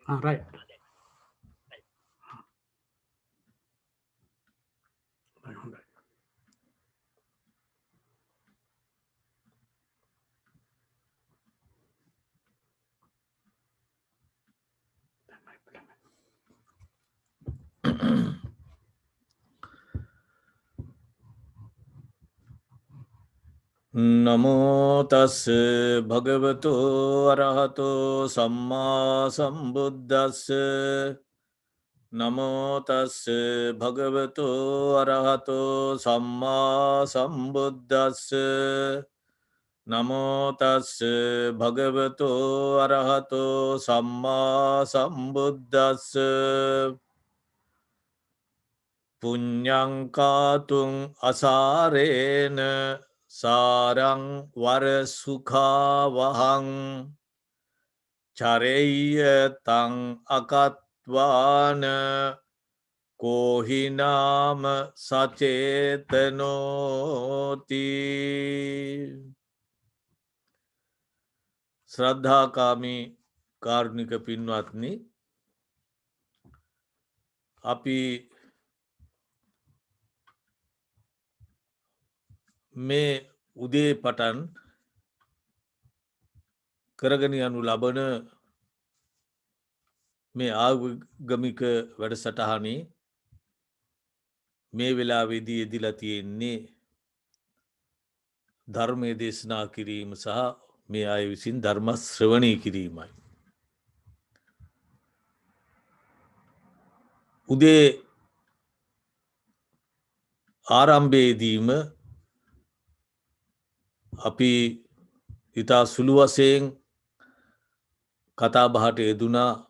Right. නමෝ තස් භගවතු අරහතෝ සම්මා සම්බුද්දස්ස නමෝ තස් භගවතු අරහතෝ සම්මා සම්බුද්දස්ස නමෝ තස් භගවතු අරහතෝ සම්මා සම්බුද්දස්ස පුඤ්ඤංකාතුං අසාරේන සාරං වරසුඛාවහං චරෙය්‍ය තං අකත්වාන කෝහිනාම සචේතනෝති ශ්‍රද්ධාකාමී කාරුණික පින්වත්නි අපි මේ උදේ පටන් කරගෙන යනු ලබන මේ ආගමික වැඩසටහනේ මේ වෙලාවේදී යෙදිලා තියෙන්නේ ධර්මය දේශනා කිරීම සහ මේ අය විසින් ධර්ම ශ්‍රවණය කිරීමයි. උදේ ආරම්භයේදීම අපි ඉතා සුළු වශයෙන් කතා බහට යෙදුනා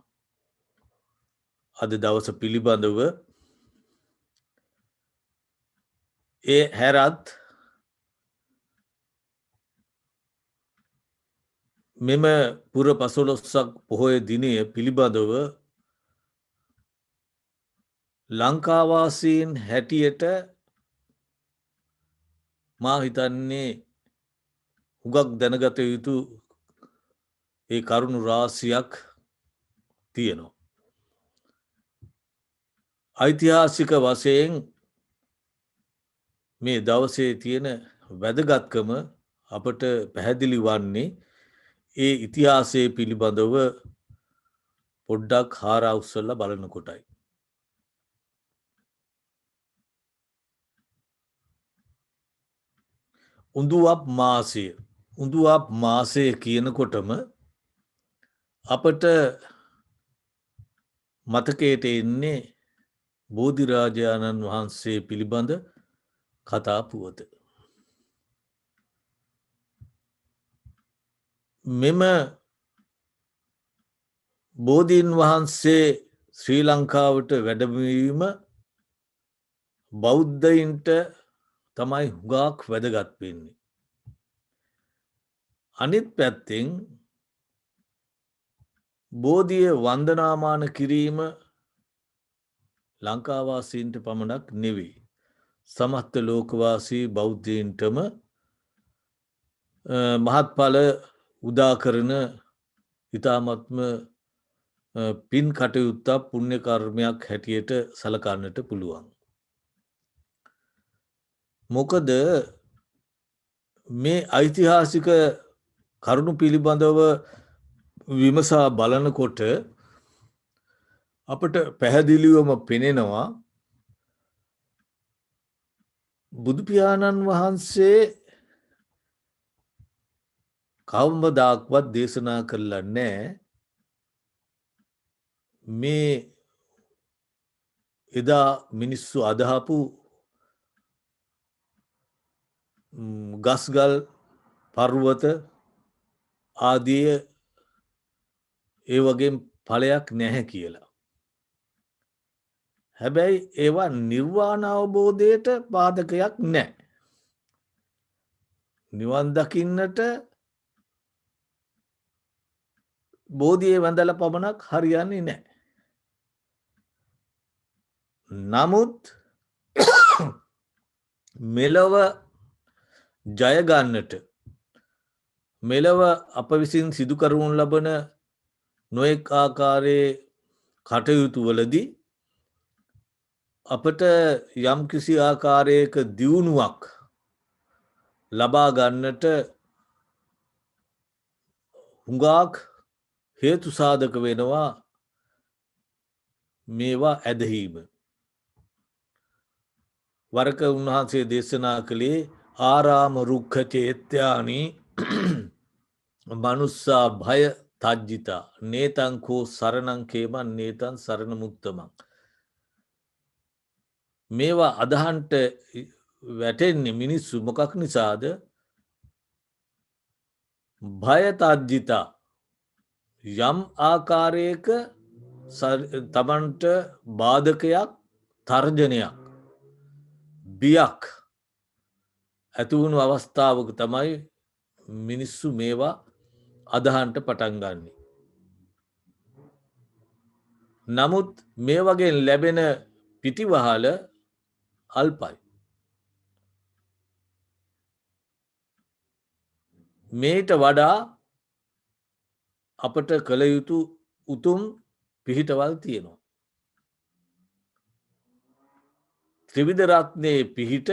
අද දවස පිළිබඳව. ඒ හැරත් මෙම පුර පසළොස්වක පොහොය දිනය පිළිබඳව ලංකාවාසීන් හැටියට මා හිතන්නේ හුඟක් දැනගත යුතු ඒ කරුණු රාශියක් තියෙනවා. ඓතිහාසික වශයෙන් මේ දවසේ තියෙන වැදගත්කම අපට පැහැදිලි වන්නේ ඒ ඉතිහාසය පිළිබඳව පොඩ්ඩක් හාරා උස්සලා බලනකොටයි. උඳුවප් මාසය. උඳුවප් මාසය කියනකොටම අපට මතකයට එන්නේ බෝධිරාජාණන් වහන්සේ පිළිබඳ කතා පුවත. මෙම බෝධීන් වහන්සේ ශ්‍රී ලංකාවට වැඩමවීම බෞද්ධයින්ට තමයි හුඟක් වැදගත් වෙන්නේ. අනිත් පැත්තෙන් බෝධිය වන්දනාමාන කිරීම ලංකාවාසීන්ට පමණක් නෙවෙයි. සමස්ත ලෝකවාසී බෞද්ධයින්ටම මහත්ඵල උදා කරන ඉතාමත්ම පින් කටයුත්තක් පුණ්‍ය කර්මයක් හැටියට සලකන්නට පුළුවන්. මොකද මේ ඓතිහාසික කරුණු පිළිබඳව විමසා බලනකොට අපට පැහැදිලිවම පෙනෙනවා බුදුපියාණන් වහන්සේ කවමදාක්වත් දේශනා කරලා නැහැ මේ එදා මිනිස්සු අදහපු ගස්ගල් පර්වත ආදිය ඒ වගේ ඵලයක් නැහැ කියලා. හැබැයි ඒවා නිර්වාණ අවබෝධයට බාධකයක් නැහැ. නිවන් දකින්නට බෝධියේ වැඳලා පමණක් හරියන්නේ නැහැ. නමුත් මෙලව ජය ගන්නට මෙලව අප විසින් සිදු කරවනු ලබන නොයෙක් ආකාරයේ කටයුතු වලදී අපට යම් කිසි ආකාරයක දියුණුවක් ලබා ගන්නට හුඟක් හේතු සාධක වෙනවා මේවා ඇදහීම. වරක උන්වහන්සේ දේශනා කළේ ආරාම රුක්ඛ චේත්‍යානි මනුස්සා භය තජ්ජිතා නේතං කෝ සරණං කේමං නේතං සරණ මුත්තමං. මේවා අදහන්ට වැටෙන්නේ මිනිස්සු මොකක් නිසාද? භය තජ්ජිතා යම් ආකාරයක තමන්ට බාධකයක් තර්ජනයක් බියක් ඇතිවුණු අවස්ථාවක තමයි මිනිස්සු මේවා අදහන්ට පටන් ගන්නේ. නමුත් මේ වගේ ලැබෙන පිටිවහල අල්පයි. මේට වඩා අපට කළ යුතු උතුම් පිහිටවල් තියෙනවා. ත්‍රිවිධ රත්නයේ පිහිට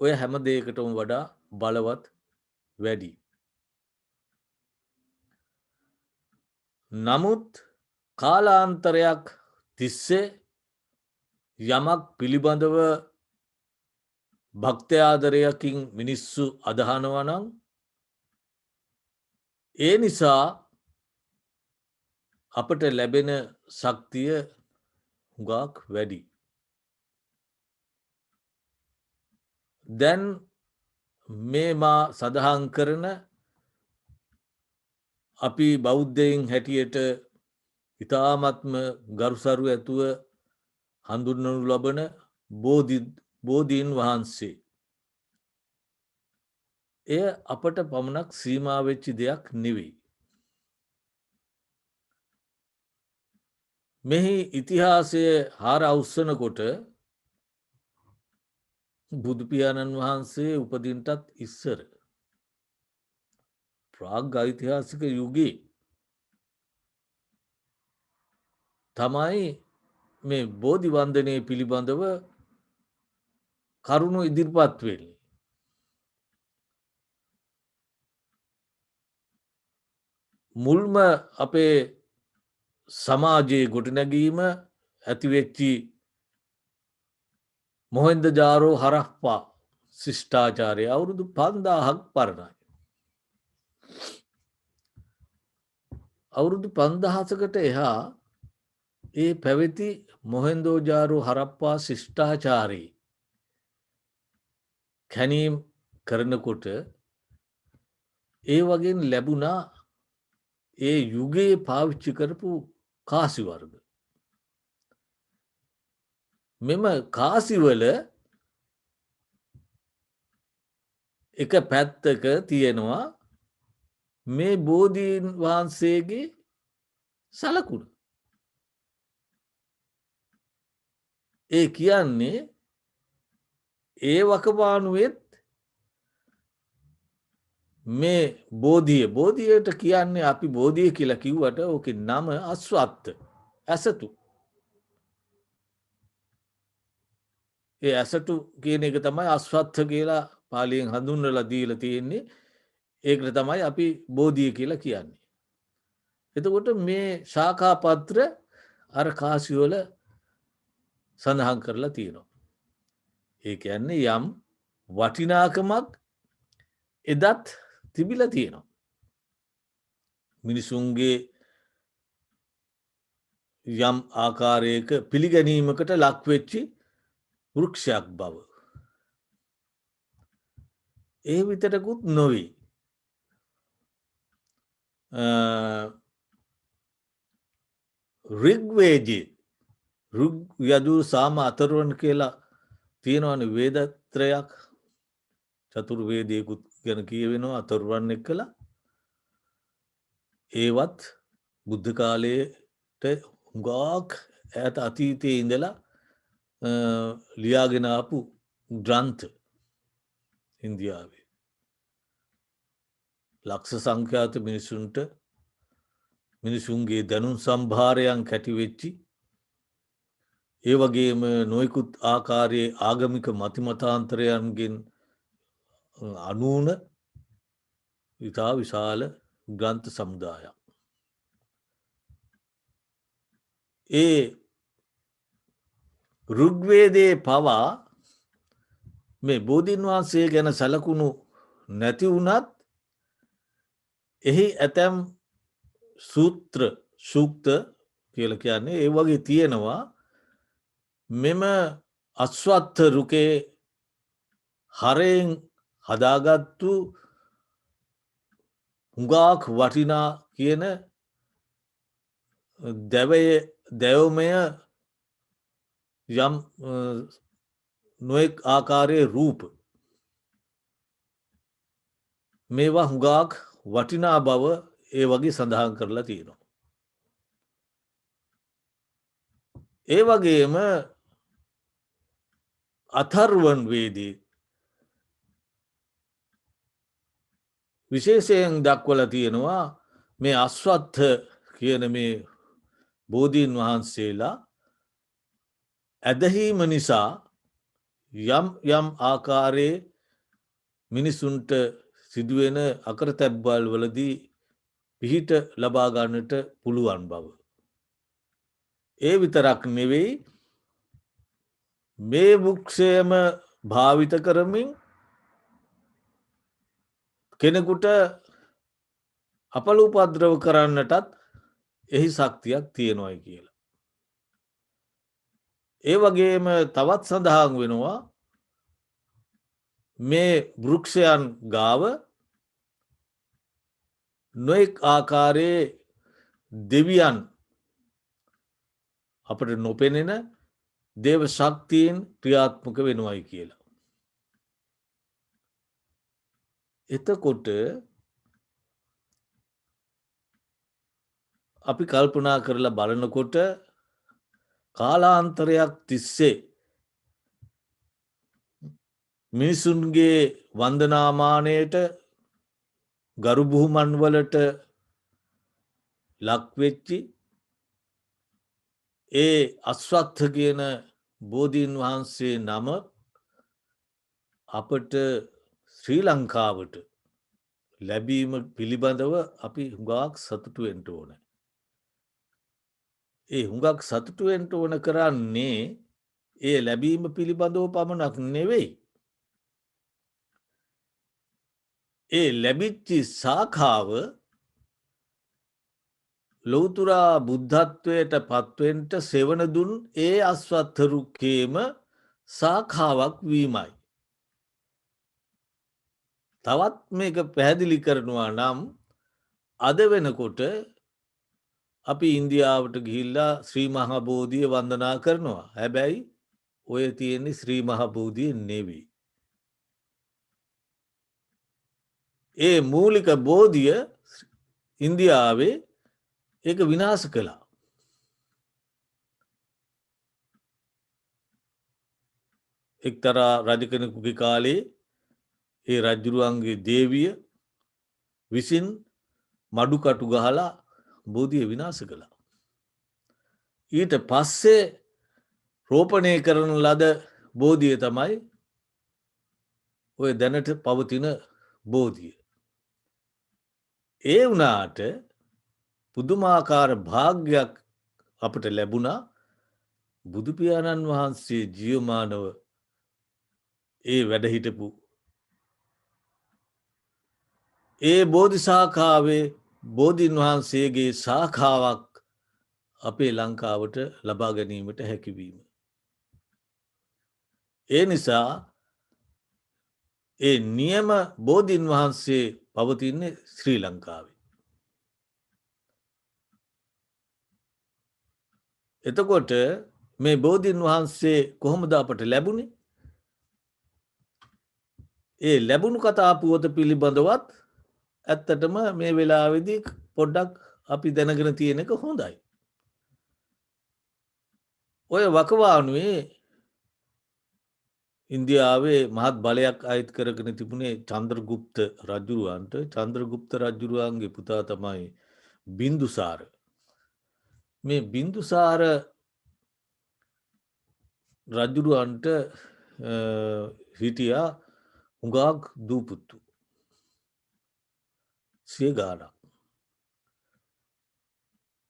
ඔය හැම දෙයකටම වඩා බලවත් වැඩි. නමුත් කාලාන්තරයක් තිස්සේ යමක් පිළිබඳව භක්ත්‍යාදරයකින් මිනිස්සු අදහනවනම් ඒ නිසා අපට ලැබෙන ශක්තිය හුඟක් වැඩි. දැන් මේ මා සඳහන් කරන අපි බෞද්ධයින් හැටියට ඉතාමත්ම ගරුසරු ඇතුව හඳුන්වනු ලබන බෝධීන් වහන්සේ. එය අපට පමණක් සීමා වෙච්චි දෙයක් නෙවෙයි. මෙහි ඉතිහාසය හාර අවුස්සනකොට බුදුපියාණන් වහන්සේ උපදින්ටත් ඉස්සර ප්‍රාග් ඓතිහාසික යුගයේ තමයි මේ බෝධි වන්දනය පිළිබඳව කරුණු ඉදිරිපත් වෙන්නේ. මුල්ම අපේ සමාජයේ ගොඩනැගීම ඇතිවෙච්චි මොහෙන්දජාරෝ හරප්පා ශිෂ්ටාචාරය අවුරුදු 5000ක් පරණයි. අවුරුදු 5000කට එහා ඒ පැවති මොහෙන්දෝජාරෝ හරප්පා ශිෂ්ටාචාරයේ කැනීම් කරනකොට ඒ වගේ ලැබුණා ඒ යුගයේ පාවිච්චි කරපු කාසි වර්ග. මෙම කාසිවල එක පැත්තක තියෙනවා මේ බෝධීන් වහන්සේගේ සලකුණ. ඒ කියන්නේ ඒ වකවානුවෙත් මේ බෝධියට කියන්නේ අපි බෝධිය කියලා කිව්වට ඕකේ නම අස්වත්ත ඇසතු. ඒ ඇසටු කියන එක තමයි අස්වත්ත කියලා පාලියෙන් හඳුන්වලා දීලා තියෙන්නේ. ඒකට තමයි අපි බෝධිය කියලා කියන්නේ. එතකොට මේ ශාඛා පත්‍ර අර කාසිවල සඳහන් කරලා තියෙනවා. ඒ කියන්නේ යම් වටිනාකමක් එදත් තිබිලා තියෙනවා. මිනිසුන්ගේ යම් ආකාරයක පිළිගැනීමකට ලක්වෙච්චි වෘක්ෂයක් බව. ඒ විතරකුත් නොවේ. රිග්වේජයේ රුග් යජුර් සාම අතරුවන් කියලා තියෙනවන වේදත්‍රයක් චතුර්වේදයකුත් ගැන කියවෙනවා අතරුවන් එක්කලා. ඒවත් බුද්ධ කාලයට හුඟක් ඇත අතීතයේ ඉඳලා ලියාගෙනාපු ග්‍රන්ථ ඉන්දියාවේ. ලක්ෂ සංඛ්‍යාත මිනිසුන්ට මිනිසුන්ගේ දැනුම් සම්භාරයන් කැටි වෙච්චි ඒ වගේම නොයෙකුත් ආකාරයේ ආගමික මතිමතාන්තරයන්ගෙන් අනූන ඉතා විශාල ග්‍රන්ථ සමුදායක්. ඒ රුග්වේදයේ පවා මේ බෝධීන් වහන්සේ ගැන සැලකුණු නැති වුණත් එහි ඇතැම් සූත්‍ර සූක්ත කියල කියන්නේ ඒ වගේ තියෙනවා මෙම අස්වත්ථ රුකේ හරයෙන් හදාගත්තු හුඟාක් වටිනා කියන දැවමය යම් නොෙක් ආකාරයේ රූප මේවා හුඟාක් වටිනා බව ඒ වගේ සඳහන් කරලා තියෙනවා. ඒ වගේම අථර්වන් වේදී විශේෂයෙන් දක්වල තියෙනවා මේ අස්වත්ථ කියන මේ බෝධීන් වහන්සේලා ඇදහීම නිසා යම් ආකාරයේ මිනිසුන්ට සිදුවෙන අකර තැබ්බල් වලදී පිහිට ලබාගන්නට පුළුවන් බව. ඒ විතරක් නෙවෙයි මේ වෘක්ෂයම භාවිත කරමින් කෙනෙකුට අපල උපද්‍රව කරන්නටත් එහි ශක්තියක් තියෙනවයි කියලා. ඒ වගේම තවත් සඳහන් වෙනවා මේ වෘක්ෂයන් ගාව නොෙක් ආකාරයේ දෙවියන් අපට නොපෙනෙන දේව ශක්තියෙන් ක්‍රියාත්මක වෙනවයි කියලා. එතකොට අපි කල්පනා කරලා බලනකොට කාලාන්තරයක් තිස්සේ මිනිසුන්ගේ වන්දනාමානයට ගරුබුහුමන්වලට ලක්වෙච්චි ඒ අස්වත්ථ කියන බෝධීන් වහන්සේ නම අපට ශ්‍රී ලංකාවට ලැබීම පිළිබඳව අපි හුඟක් සතුටුවෙන්ට ඕන. ඒ හුඟක් සතුටුවෙන්ට ඕන කරන්නේ ඒ ලැබීම පිළිබඳව පමණක් නෙවෙයි. ඒ ලැබිච්චි සාඛාව ලොවතුරා බුද්ධත්වයට පත්වෙන්ට සෙවන දුන් ඒ අස්වත්ථරුක්කේම සාඛාවක් වීමයි. තවත් මේක පැහැදිලි කරනවා නම් අද වෙනකොට අපි ඉන්දියාවට ගිහිල්ලා ශ්‍රී මහබෝධිය වන්දනා කරනවා. හැබැයි ඔය තියෙන්නේ ශ්‍රී මහබෝධිය නෙවී. ඒ මූලික බෝධිය ඉන්දියාවේ ඒක විනාශ කළා. එක්තරා රජකෙනෙකුගේ කාලේ ඒ රජ්ජුරුවන්ගේ දේවිය විසින් මඩුකටු ගහලා බෝධිය විනාශ කළා. ඊට පස්සේ රෝපණය කරන ලද බෝධිය තමයි ඔය දැනට පවතින බෝධිය. ඒ වුණාට පුදුමාකාර භාග්‍යයක් අපට ලැබුණා බුදුපියාණන් වහන්සේ ජීවමානව ඒ වැඩහිටපු ඒ බෝධි ශාඛාවේ බෝධීන් වහන්සේගේ ශාඛාවක් අපේ ලංකාවට ලබා ගැනීමට හැකිවීම. ඒ නිසා ඒ නියම බෝධීන් වහන්සේ පවතින්නේ ශ්‍රී ලංකාවේ. එතකොට මේ බෝධීන් වහන්සේ කොහොමද අපට ලැබුණේ? ඒ ලැබුණු කතාපුවත පිළිබඳවත් ඇත්තටම මේ වෙලාවේදී පොඩ්ඩක් අපි දැනගෙන තියෙන එක හොඳයි. ඔය වකවානුවේ ඉන්දියාවේ මහත් බලයක් අයිත් කරගෙන තිබුණේ චන්ද්‍රගුප්ත රජුරුවන්ට. චන්ද්‍රගුප්ත රජුරුවන්ගේ පුතා තමයි බින්දුසාර. මේ බින්දුසාර රජුරුවන්ට හිටියා හුඟක් දූපුත්තු. සිය ගානක්.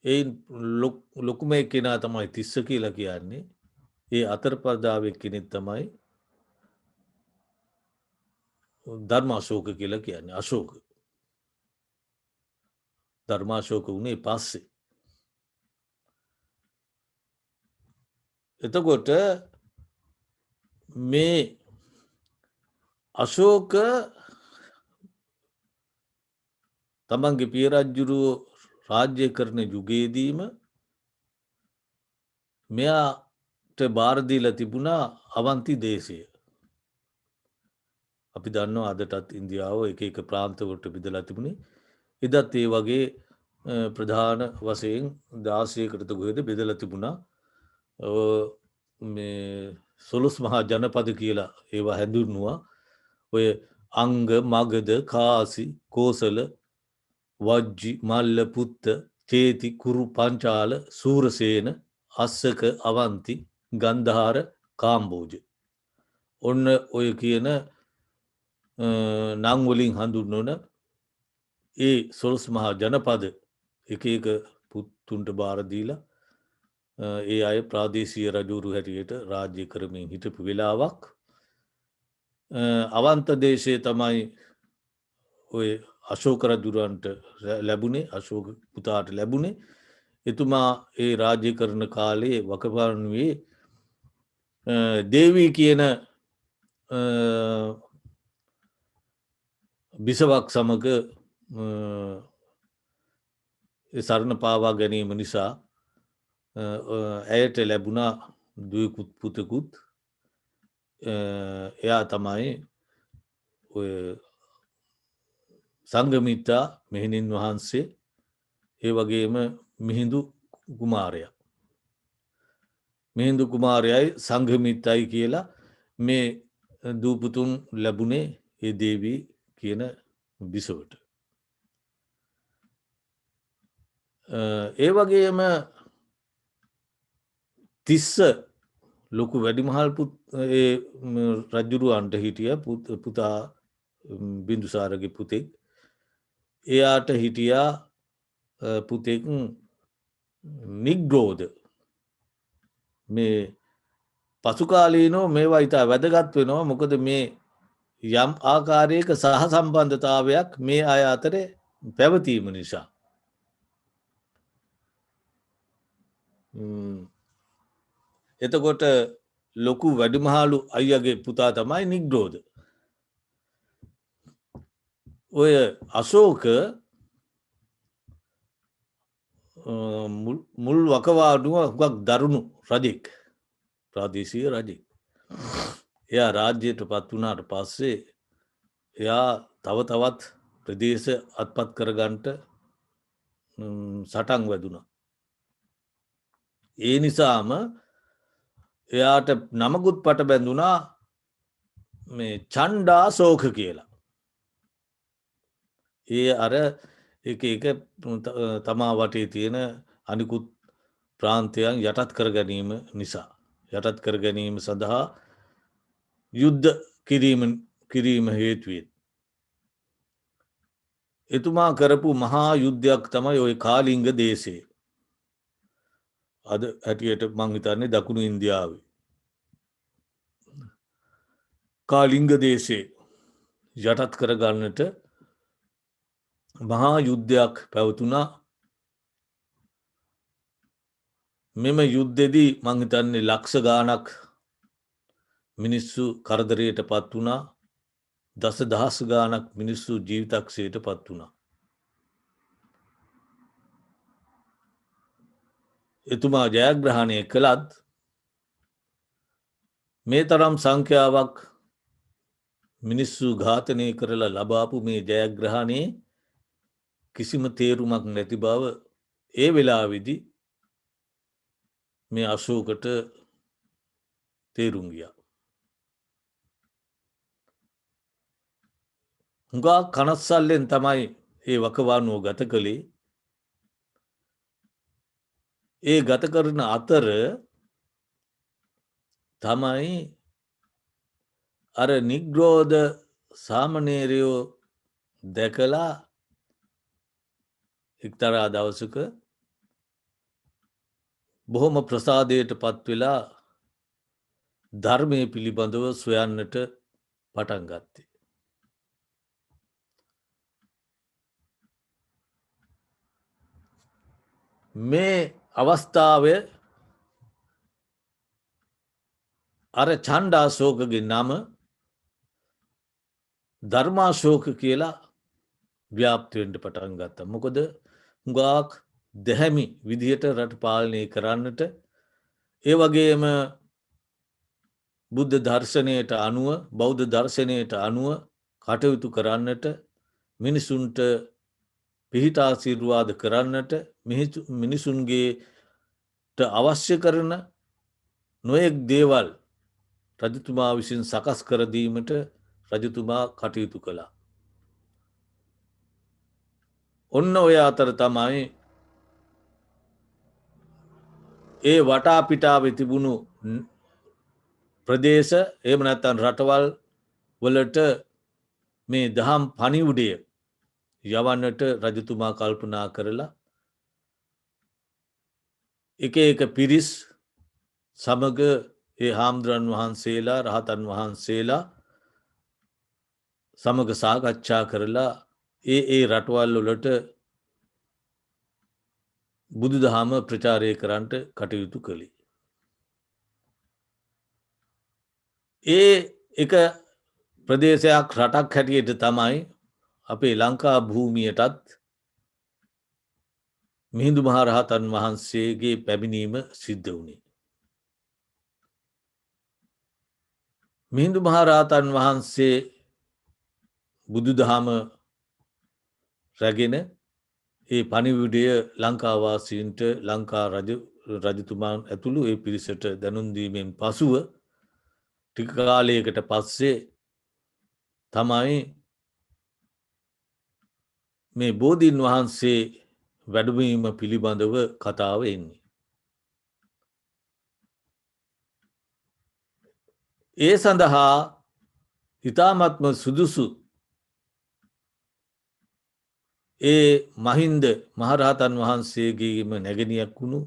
ඒ ලොකුම කෙනා තමයි තිස්ස කියලා කියන්නේ. ඒ අතරපර්දාවෙක් කෙනෙක් තමයි ධර්මාශෝක කියලා කියන්නේ. අශෝක. ධර්මාශෝක වුණේ පස්සේ. එතකොට මේ අශෝක තමන්ගේ පිය රජ්ජුරුවෝ රාජ්‍ය කරන යුගයේදීම මෙයාට භාරදීලා තිබුණා අවන්ති දේශය. අපි දන්නවා අදටත් ඉන්දියාව එක ප්‍රාන්තවලට බෙදලා තිබුණේ. එදත් ඒ වගේ ප්‍රධාන වශයෙන් 16කට කොහෙද බෙදලා තිබුණා. සොළොස් මහා ජනපද කියලා ඒවා හැඳුන්වුවා. ඔය අංග, මගධ, කාසි, කෝසල, වජ්ජි, මල්ල, පුත්ත, චේති, කුරු, පංචාල, සූරසේන, අස්සක, අවන්ති, ගන්ධාර, කාම්බෝජ. ඔන්න ඔය කියන නම් වලින් හඳුන්වන ඒ සොළොස් මහා ජනපද එක පුත්තුන්ට බාර දීලා ඒ අය ප්‍රාදේශීය රජවරු හැටියට රාජ්‍ය කරමින් හිටපු වෙලාවක්. අවන්ත දේශය තමයි ඔය අශෝක රජුරන්ට ලැබුණේ. අශෝක පුතාට ලැබුණේ. එතුමා ඒ රාජ්‍ය කරන කාලයේ වකවානුවේ දේවී කියන බිසවක් සමග සරණ පාවා ගැනීම නිසා ඇයට ලැබුණා දුවකුත් පුතකුත්. එයා තමයි ඔය සංඝමිත්තා මෙහෙණින් වහන්සේ, ඒ වගේම මිහිඳු කුමාරයා. මිහිඳු කුමාරයයි සංඝමිත්තයි කියලා මේ දූපුතුන් ලැබුණේ ඒ දේවී කියන බිසවට. ඒ වගේම තිස්ස ලොකු වැඩිමහල් රජ්ජුරුවන්ට හිටිය පුතා බින්දුසාරගේ පුතෙක්. එයාට හිටියා පුතෙක් නිග්‍රෝධ. මේ පසුකාලීනෝ මේවා ඉතා වැදගත් වෙනවා. මොකද මේ යම් ආකාරයක සහ සම්බන්ධතාවයක් මේ අය අතරේ පැවතීම නිසා. එතකොට ලොකු වැඩිමහලු අයියගේ පුතා තමයි නිග්‍රෝධ. ඔය අශෝක මුල් වකවානුව හුඟක් දරුණු රජෙක්, ප්‍රාදේශීය රජෙක්. එයා රාජ්‍යයට පත් වුණාට පස්සේ එයා තවත් ප්‍රදේශ අත්පත් කරගන්ට සටන් වැදුනා. ඒ නිසාම එයාට නමකුත් පට බැඳුනා මේ චණ්ඩාශෝක කියලා. ඒ අර එක තමා වටේ තියෙන අනිකුත් ප්‍රාන්තයන් යටත් කර ගැනීම නිසා. යටත් කර ගැනීම සඳහා යුද්ධ කිරීම හේතුවෙන්. එතුමා කරපු මහා යුද්ධයක් තමයි ඔය කාලිංග දේශේ. අද හැටියට මං හිතන්නේ දකුණු ඉන්දියාවේ. කාලිංග දේශේ යටත් කරගන්නට මහා යුද්ධයක් පැවතුනා. මෙම යුද්ධෙදී මං හිතන්නේ ලක්ෂ ගානක් මිනිස්සු කරදරයට පත් වුණා. දසදහස් ගානක් මිනිස්සු ජීවිතක්ෂයට පත් වුණා. එතුමා ජයග්‍රහණය කළත් මේ තරම් සංඛ්‍යාවක් මිනිස්සු ඝාතනය කරලා ලබාපු මේ ජයග්‍රහණයේ කිසිම තේරුමක් නැති බව ඒ වෙලාවේදී මේ අශෝකට තේරුම් ගියා. හුඟා කනස්සල්ලෙන් තමයි ඒ වකවානුව ගත කළේ. ඒ ගත කරන අතර තමයි අර නිග්‍රෝධ සාමනේරයෝ දැකලා එක්තරා දවසක බොහොම ප්‍රසාදයට පත්වෙලා ධර්මය පිළිබඳව සොයන්නට පටන් ගත්තේ. මේ අවස්ථාවේ අර චණ්ඩාශෝකගේ නම ධර්මාශෝක කියලා ව්‍යාප්තිවෙන්ට පටන් ගත්තා. මොකද හුඟාක් දැහැමි විදිහට රට පාලනය කරන්නට ඒ වගේම බුද්ධ දර්ශනයට අනුව බෞද්ධ දර්ශනයට අනුව කටයුතු කරන්නට මිනිසුන්ට පිහිටාසිර්වාද කරන්නට මිනිසුන්ගේට අවශ්‍ය කරන නොයෙක් දේවල් රජතුමා විසින් සකස් කරදීමට රජතුමා කටයුතු කළා. ඔන්න ඔය අතර තමයි ඒ වටා පිටාව තිබුණු ප්‍රදේශ එහෙම නැත්තන් රටවල් වලට මේ දහම් පණිවුඩය යවන්නට රජතුමා කල්පනා කරලා එක පිරිස් සමග ඒ හාමුදුරන් වහන්සේලා රහතන් වහන්සේලා සමග සාකච්ඡා කරලා ඒ රටවල් වලට බුදු දහම ප්‍රචාරය කරන්නට කටයුතු කළේ. ඒ එක ප්‍රදේශයක් රටක් හැටියට තමයි අපේ ලංකා භූමියටත් මිහිඳු මහරහතන් වහන්සේගේ පැමිණීම සිද්ධ වුණේ. මිහිඳු මහරහතන් වහන්සේ බුදු දහම රැගෙන ඒ පණිවිඩය ලංකාවාසීන්ට ලංකා රජතුමාන් ඇතුළු ඒ පිරිසට දැනුන්දීමෙන් පසුව ටික කාලයකට පස්සේ තමයි මේ බෝධීන් වහන්සේ වැඩමවීම පිළිබඳව කතාව එන්නේ. ඒ සඳහා ඉතාමත්ම සුදුසු ඒ මහින්ද මහරහතන් වහන්සේගේම නැගණියක් වුණු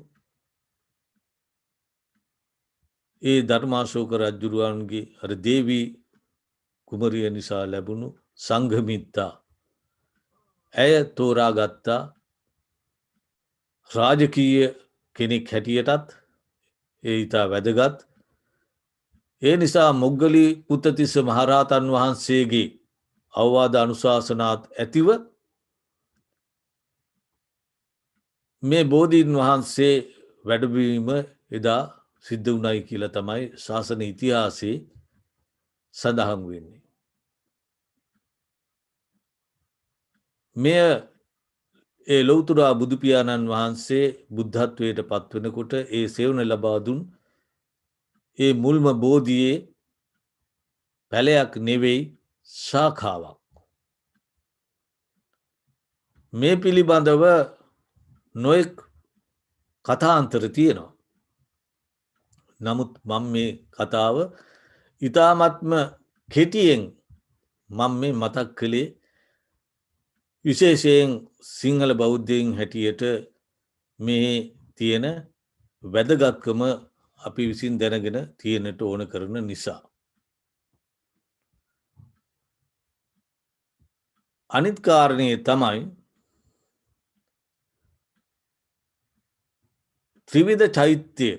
ඒ ධර්මාශෝක රජ්ජුරුවන්ගේ අර දේවී කුමරිය නිසා ලැබුණු සංඝමිත්තා ඇය තෝරාගත්තා රාජකීය කෙනෙක් හැටියටත් ඒ ඉතා වැදගත්. ඒ නිසා මොග්ගලී පුත්තතිස්ස මහරහතන් වහන්සේගේ අවවාද අනුශාසනාත් ඇතිව මේ බෝධීන් වහන්සේ වැඩබීම එදා සිද්ධ වුණයි කියල තමයි ශාසන ඉතිහාසයේ සඳහන් වෙන්නේ. මෙය ඒ ලොවතුරා බුදුපියාණන් වහන්සේ බුද්ධත්වයට පත්වනකොට ඒ සෙවන ලබාදුන් ඒ මුල්ම බෝධයේ පැලයක් නෙවෙයි ශාඛාවක්. මේ පිළිබඳව නොයෙක් කතාන්තර තියෙනවා. නමුත් මම මේ කතාව ඉතාමත්ම කෙටියෙන් මම මේ මතක් කළේ විශේෂයෙන් සිංහල බෞද්ධයෙන් හැටියට මේ තියෙන වැදගත්කම අපි විසින් දැනගෙන තියෙනට ඕන කරන නිසා. අනිත් කාරණය තමයි ත්‍රිවිධ චෛත්‍යය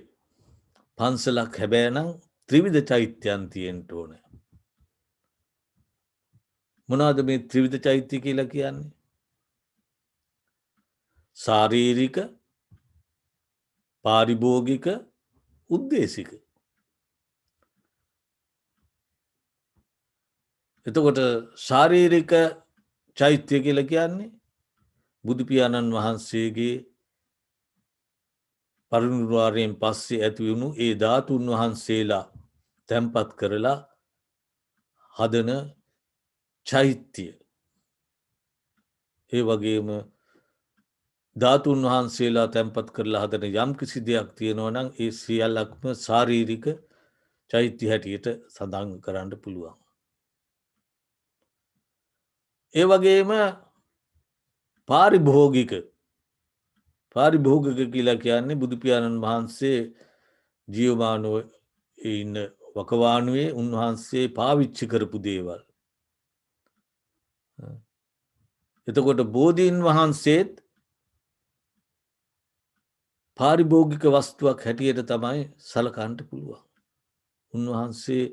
පන්සලක් හැබෑනම් ත්‍රිවිධ චෛත්‍යයන් තියෙන්ට ඕන. මොනාද මේ ත්‍රිවිධ චෛත්‍ය කියලා කියන්නේ? ශාරීරික, පාරිභෝගික, උද්දේශික. එතකොට ශාරීරික චෛත්‍ය කියලා කියන්නේ බුදුපියාණන් වහන්සේගේ පරිනිර්වාණයෙන් පස්සේ ඇතිවුණු ඒ ධාතුන් වහන්සේලා තැන්පත් කරලා හදන චෛත්‍ය. ඒ වගේම ධාතුන් වහන්සේලා තැන්පත් කරලා හදන යම් කිසි දෙයක් තියෙනවා නම් ඒ සියල්ලක්ම ශාරීරික චෛත්‍ය හැටියට සඳහන් කරන්න පුළුවන්. ඒ වගේම පාරිභෝගික කියලා කියන්නේ බුදුපියාණන් වහන්සේ ජීවමානව ඉන්න වකවානුවේ උන්වහන්සේ පාවිච්චි කරපු දේවල්. එතකොට බෝධීන් වහන්සේත් පාරිභෝගික වස්තුවක් හැටියට තමයි සලකන්ට පුළුවන්. උන්වහන්සේ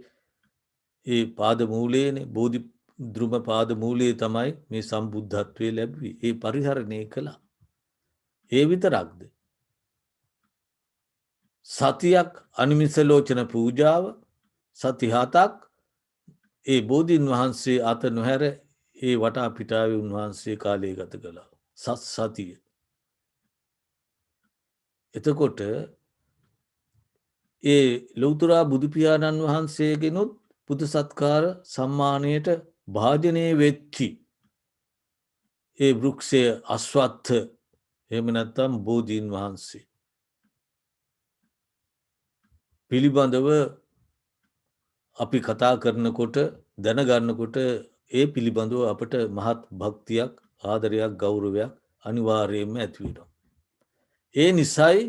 ඒ පාද මූලයේනේ බෝධි දෘම පාද මූලයේ තමයි මේ සම්බුද්ධත්වය ලැබුවේ. ඒ පරිහරණය කළා. ඒ විතරක්ද? සතියක් අනිමිසලෝචන පූජාව සති 7ක් ඒ බෝධීන් වහන්සේ අත නොහැර ඒ වටා පිටාවේ උන්වහන්සේ කාලය ගත කළා. සතිය. එතකොට ඒ ලෞතුරා බුදුපියාණන් වහන්සේගෙනුත් පුද සත්කාර සම්මානයට භාජනය වෙච්චි ඒ වෘක්ෂය අස්වත්ථ එහෙම නැත්නම් බෝධීන් වහන්සේ පිළිබඳව අපි කතා කරනකොට දැනගන්නකොට ඒ පිළිබඳව අපට මහත් භක්තියක් ආදරයක් ගෞරවයක් අනිවාර්යයෙන්ම ඇති වෙනවා. ඒ නිසායි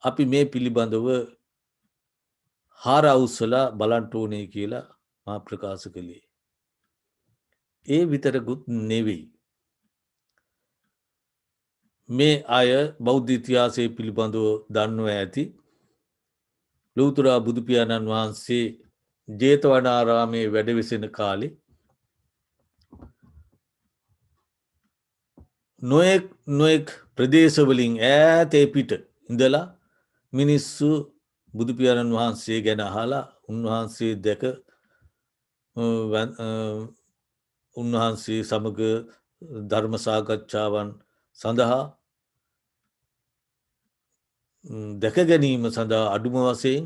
අපි මේ පිළිබඳව හාර අවුස්සලා බලන්න ඕනේ කියලා මා ප්‍රකාශ කළේ. ඒ විතරකුත් නෙවෙයි. මේ අය බෞද්ධ ඉතිහාසයේ පිළිබඳව දන්නවා ඇති. ලෞතුරා බුදුපියාණන් වහන්සේ ජේතවනාරාමයේ වැඩවිසෙන කාලේ නොයෙක් ප්‍රදේශවලින් ඈතේ පිට ඉඳලා මිනිස්සු බුදුපියාණන් වහන්සේ ගැන අහලා උන්වහන්සේ දැක උන්වහන්සේ සමග ධර්ම සාකච්ඡාවන් සඳහා දැක ගැනීම සඳහා අඩුම වශයෙන්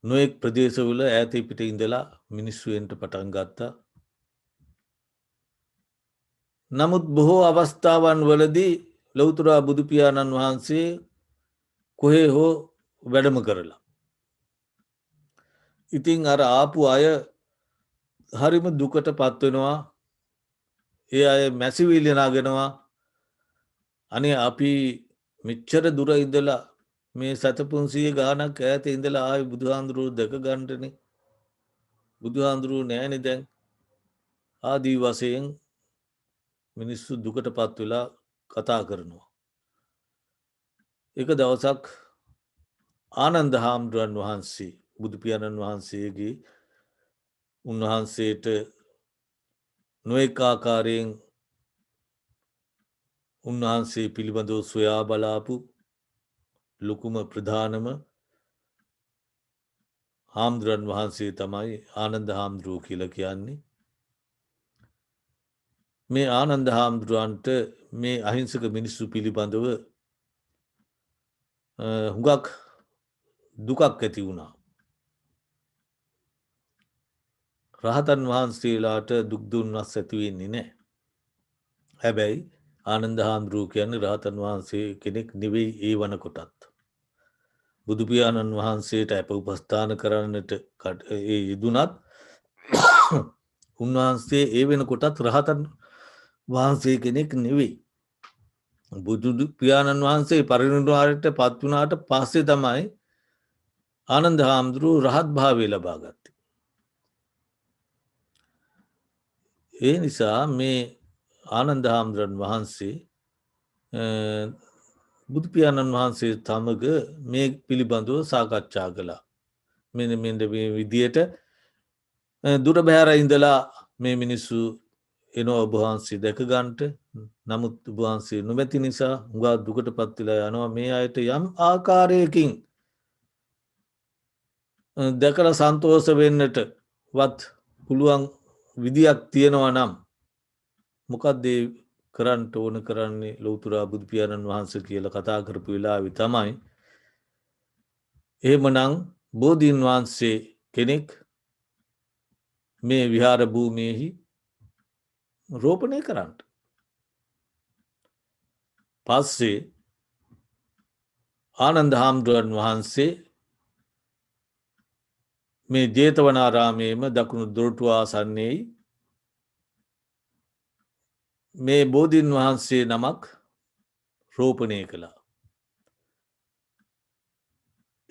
නොයෙක් ප්‍රදේශවල ඈතේ පිට ඉඳලා මිනිස්සු එන්න පටන් ගත්තා. නමුත් බොහෝ අවස්ථාවන් වලදී ලෞතුරා බුදුපියාණන් වහන්සේ කොහේ හෝ වැඩම කරලා. ඉතින් අර ආපු අය හරිම දුකට පත්වෙනවා. ඒ අය මැසිවිලි නගනවා. අනේ අපි මෙච්චර දුර ඉඳලා මේ 700 ගානක් ඈත ඉඳලා ආයි බුදුහාඳුරුවෝ දැක ගන්නනේ. බුදුහාඳුරුවෝ නෑනේ දැන්. ආදී වශයෙන් මිනිස්සු දුකට පත් වෙලා කතා කරනවා. එක දවසක් ආනන්ද හාමුදුරන් වහන්සේ බුදුපියාණන් වහන්සේගේ උන්වහන්සේට නොයෙක් ආකාරයෙන් උන්වහන්සේ පිළිබඳව සොයා බලාපු ලොකුම ප්‍රධානම හාමුදුරන් වහන්සේ තමයි ආනන්ද හාමුදුරුවෝ කියලා කියන්නේ. මේ ආනන්ද හාමුදුරුවන්ට මේ අහිංසක මිනිස්සු පිළිබඳව හුඟක් දුකක් ඇති වුණා. රහතන් වහන්සේලාට දුක් දුන්නස් ඇති වෙන්නේ නැහැ. හැබැයි ආනන්ද හාමුදුරුවෝ කියන්නේ රහතන් වහන්සේ කෙනෙක් නෙවෙයි ඒ වනකොටත්. බුදුපියාණන් වහන්සේට අප උපස්ථාන කරන්නට ඒ යෙදුනත් උන්වහන්සේ ඒ වෙනකොටත් රහතන් වහන්සේ කෙනෙක් නෙවෙයි. බුදුපියාණන් වහන්සේ පරිනිර්වාණයට පත් වුණාට පස්සේ තමයි ආනන්ද හාමුදුරුවෝ රහත් භාවය ලබා ගත්තේ. ඒ නිසා මේ ආනන්ද හාමුදුරන් වහන්සේ බුදුපියාණන් වහන්සේ සමග මේ පිළිබඳව සාකච්ඡා කළා. මෙන්න මේ විදියට දුර බැහැර ඉඳලා මේ මිනිස්සු එනවා ඔබ වහන්සේ දැක ගන්නට. නමුත් ඔබ වහන්සේ නොමැති නිසා හුඟා දුකට පත් වෙලා යනවා. මේ අයට යම් ආකාරයකින් දැකලා සන්තෝෂ වෙන්නට වත් පුළුවන් විදියක් තියෙනවා නම් මොකක්ද කරන්න ඕන කරන්නේ ලෞතුරා බුදුපියාණන් වහන්සේ කියලා කතා කරපු වෙලාවේ තමයි එහෙමනම් බෝධීන් වහන්සේ කෙනෙක් මේ විහාර භූමියෙහි රෝපණය කරන්න. පස්සේ ආනන්ද හාමුදුරන් වහන්සේ මේ ජේතවනාරාමයේම දකුණු දොරටුව ආසන්නයේ මේ බෝධීන් වහන්සේ නමක් රෝපණය කළා.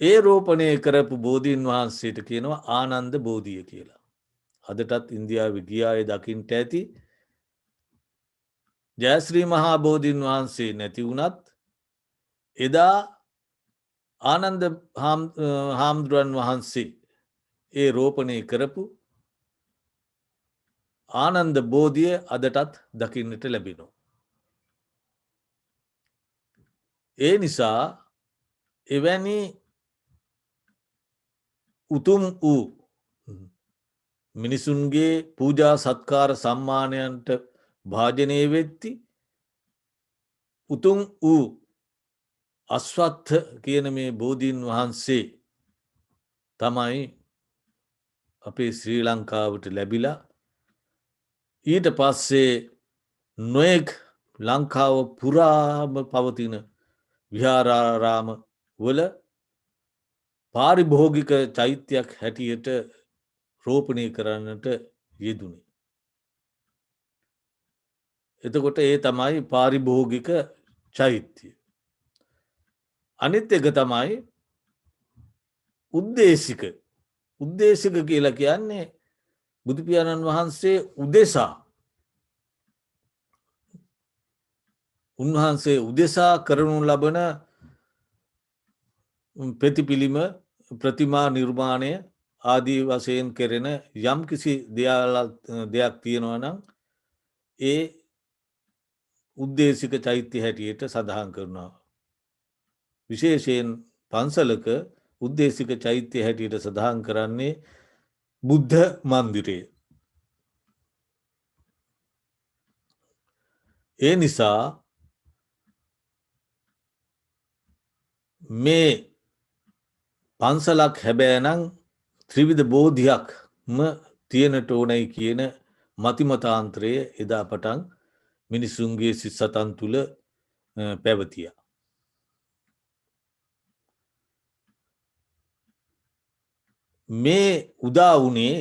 ඒ රෝපණය කරපු බෝධීන් වහන්සේට කියනවා ආනන්ද බෝධිය කියලා. අදටත් ඉන්දියාව ගියාය දකිින්ට ඇති ජයශ්‍රී මහා බෝධීන් වහන්සේ නැති වුණත් එදා ආනන්ද හාමුදුරුවන් වහන්සේ ඒ රෝපණය කරපු ආනන්ද බෝධිය අදටත් දකින්නට ලැබෙනවා. ඒ නිසා එවැනි උතුම් වූ මිනිසුන්ගේ පූජා සත්කාර සම්මානයන්ට භාජනය වෙත්ති උතුම් වූ අස්වත්ථ කියන මේ බෝධීන් වහන්සේ තමයි අපේ ශ්‍රී ලංකාවට ලැබිලා ඊට පස්සේ නොයෙක් ලංකාව පුරාම පවතින විහාරාරාම වල පාරිභෝගික චෛත්‍යයක් හැටියට රෝපණය කරන්නට යෙදුනේ. එතකොට ඒ තමයි පාරිභෝගික චෛත්‍යය. අනිත් එක තමයි උද්දේශික. උද්දේශික කියලා කියන්නේ බුදුපියාණන් වහන්සේ උදෙසා උන්වහන්සේ උදෙසා කරනු ලබන ප්‍රතිපිළිම ප්‍රතිමා නිර්මාණය ආදී වශයෙන් කෙරෙන යම් කිසි දෙයක් තියෙනවා නම් ඒ උද්දේශික චෛත්‍ය හැටියට සඳහන් කරනවා. විශේෂයෙන් පන්සලක උද්දේශික චෛත්‍ය හැටියට සඳහන් කරන්නේ බුද්ධ මන්දිරය. ඒ නිසා මේ පන්සලක් හැබෑනං ත්‍රිවිධ බෝධියක්ම තියනට ඕනයි කියන මතිමතාන්ත්‍රය එදා පටන් මිනිසුන්ගේ සිත් සතන් තුළ පැවතිය. මේ උදා වුණේ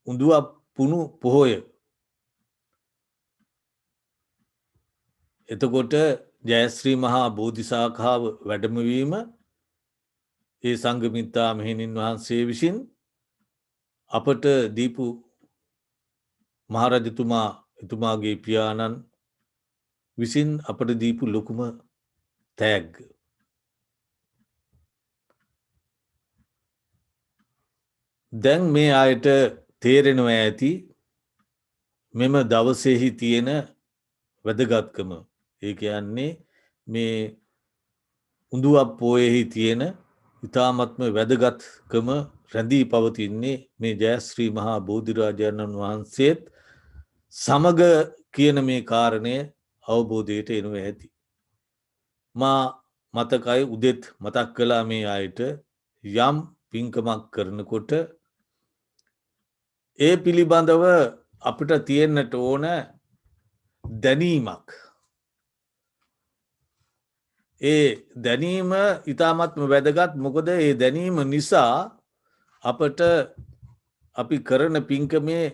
උඳුවප් පුණු පොහොය. එතකොට ජයශ්‍රී මහා බෝධිසාඛාව වැඩමවීම ඒ සංඝමිත්තා මෙහෙණින් වහන්සේ විසින් අපට දීපු මහරජතුමා එතුමාගේ පියාණන් විසින් අපට දීපු ලොකුම තෑග්ග. දැන් මේ අයට තේරෙනවා ඇති මෙම දවසෙහි තියෙන වැදගත්කම. ඒ කියන්නේ මේ උඳුවප් පෝයෙහි තියෙන ඉතාමත්ම වැදගත්කම රැඳී පවතින්නේ මේ ජයශ්‍රී මහා බෝධිරාජාණන් වහන්සේත් සමග කියන මේ කාරණය අවබෝධයට එනවා ඇති. මා මතකයි උදෙත් මතක් කළා මේ අයට යම් පින්කමක් කරනකොට ඒ පිළිබඳව අපිට තියෙන්නට ඕන දැනීමක්. ඒ දැනීම ඉතාමත්ම වැදගත්. මොකද ඒ දැනීම නිසා අපට අපි කරන පින්කමේ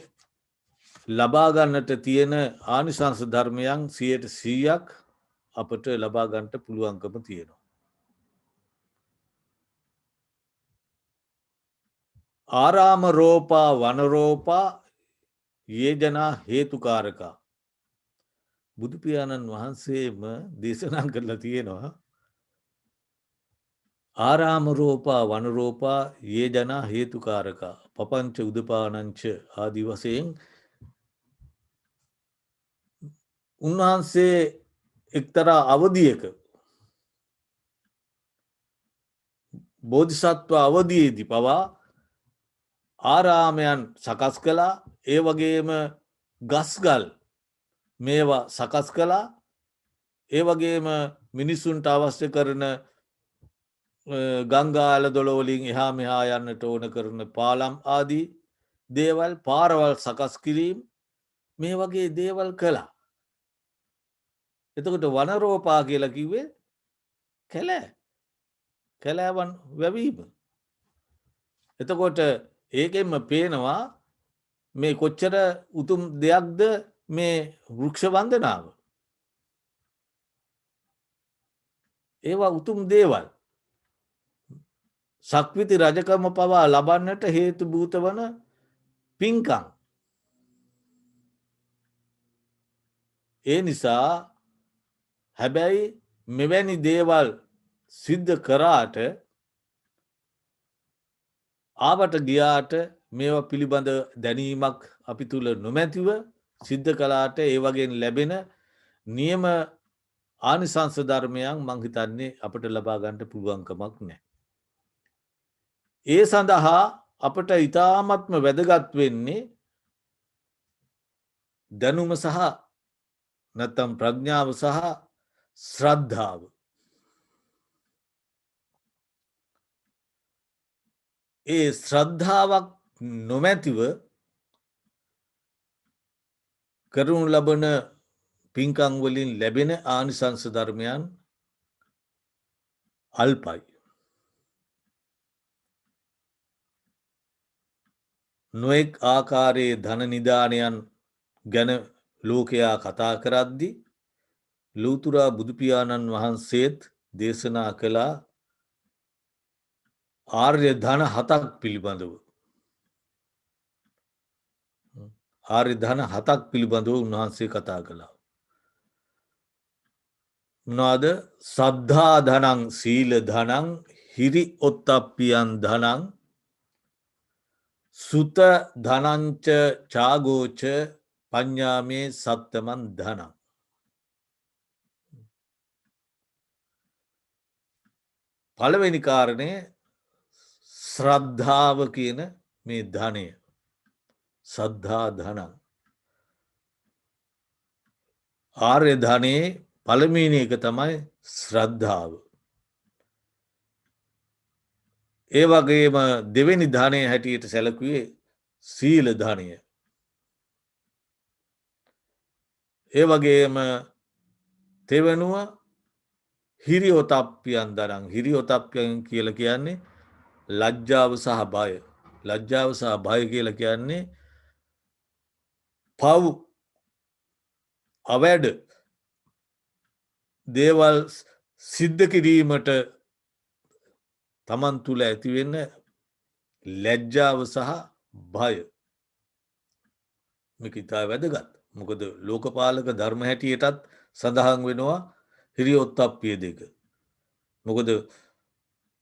ලබාගන්නට තියෙන ආනිසංස ධර්මයන් 100% අපට ලබාගන්නට පුළුවන්කම තියෙනවා. ආරාම රෝපා වනරෝපා යේජනා හේතුකාරකා. බුදුපියාණන් වහන්සේම දේශනා කරලා තියෙනවා ආරාමරෝපා වනරෝපා යේජනා හේතුකාරකා පපංච උදපානංච ආදි වශයෙන් උන්වහන්සේ එක්තරා අවධියක බෝධිසත්ව අවධියේදී පවා ආරාමයන් සකස් කළා. ඒ වගේම ගස්ගල් මේවා සකස් කළා. ඒ වගේම මිනිසුන්ට අවශ්‍ය කරන ගංගාල දොළවලින් එහා මෙහා යන්නට ඕන කරන පාලම් ආදී දේවල් පාරවල් සකස් කිරීම මේ වගේ දේවල් කළා. එතකොට වනරෝපා කියලා කිව්වේ කැලෑවන් වැවීම. එතකොට ඒකෙන්ම පේනවා මේ කොච්චර උතුම් දෙයක්ද මේ වෘක්ෂ වන්දනාව. ඒවා උතුම් දේවල්. සක්විති රජකම පවා ලබන්නට හේතු භූත වන පින්කම්. ඒ නිසා හැබැයි මෙවැනි දේවල් සිද්ධ කරාට ආවට ගියාට මේවා පිළිබඳ දැනීමක් අපි තුළ නොමැතිව සිද්ධ කලාට ඒ වගේ ලැබෙන නියම ආනිසංස ධර්මයන් මං හිතන්නේ අපට ලබා ගන්නට පුළුවන්කමක් නැහැ. ඒ සඳහා අපට ඊ타ත්ම වැදගත් වෙන්නේ දැනුම සහ නැත්නම් ප්‍රඥාව සහ ශ්‍රද්ධාව. ඒ ශ්‍රද්ධාවක් නොමැතිව කරනු ලබන පින්කම් වලින් ලැබෙන ආනිසංස ධර්මයන් අල්පයි. නොඑක් ආකාරයේ ධන නිදානයන් ගැන ලෝකයා කතා කරද්දී ලෝතුරා බුදුපියාණන් වහන්සේත් දේශනා කළා ආර්ය ධන 7ක් පිළිබඳව. ආර්ය ධන 7ක් පිළිබඳව උන්වහන්සේ කතා කළා. මොනවාද? සද්ධා ධනං, සීල ධනං, හිරි ඔත්තප්පියන් ධනං, සුත ධනංච චාගෝච පඤ්ඤාමේ සත්තමන් ධනං. පළවෙනි කාරණය ශ්‍රද්ධාව කියන මේ ධනය. සද්ධා ධනං. ආර්ය ධනයේ පළමුවෙනි එක තමයි ශ්‍රද්ධාව. ඒ වගේම දෙවෙනි ධනය හැටියට සැලකුවේ සීල ධනය. ඒ වගේම තෙවනුව හිරියොතප්පියන් ධනං. හිරියොතප්පියන් කියලා කියන්නේ ලැජ්ජාව සහ බය. ලැජ්ජාව සහ බය කියලා කියන්නේ පව් අවැඩ දේවල් සිද්ධ කිරීමට තමන් තුළ ඇතිවෙන්න ලැජ්ජාව සහ බය. මේක ඉතා වැදගත්. මොකද ලෝකපාලක ධර්ම හැටියටත් සඳහන් වෙනවා හිරියොත්තප්පිය දෙක. මොකද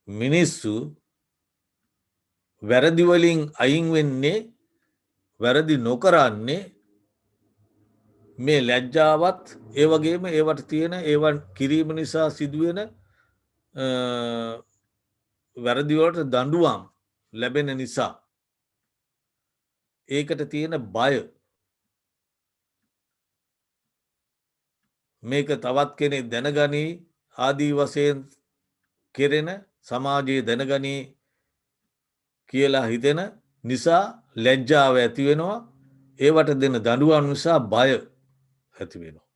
මිනිස්සු වැරදිවලින් අයින් වෙන්නේ වැරදි නොකරන්නේ මේ ලැජ්ජාවත් ඒ වගේම ඒවට තියෙන ඒවන් කිරීම නිසා සිදුවෙන වැරදිවලට දඬුවම් ලැබෙන නිසා. ඒකට තියෙන බය. මේක තවත් කෙනෙක් දැනගනී ආදී වශයෙන් කෙරෙන සමාජයේ දැනගනී කියලා හිතෙන නිසා ලැජ්ජාව ඇති වෙනවා. ඒවට දෙන දඬුවම් නිසා බය ඇති වෙනවා.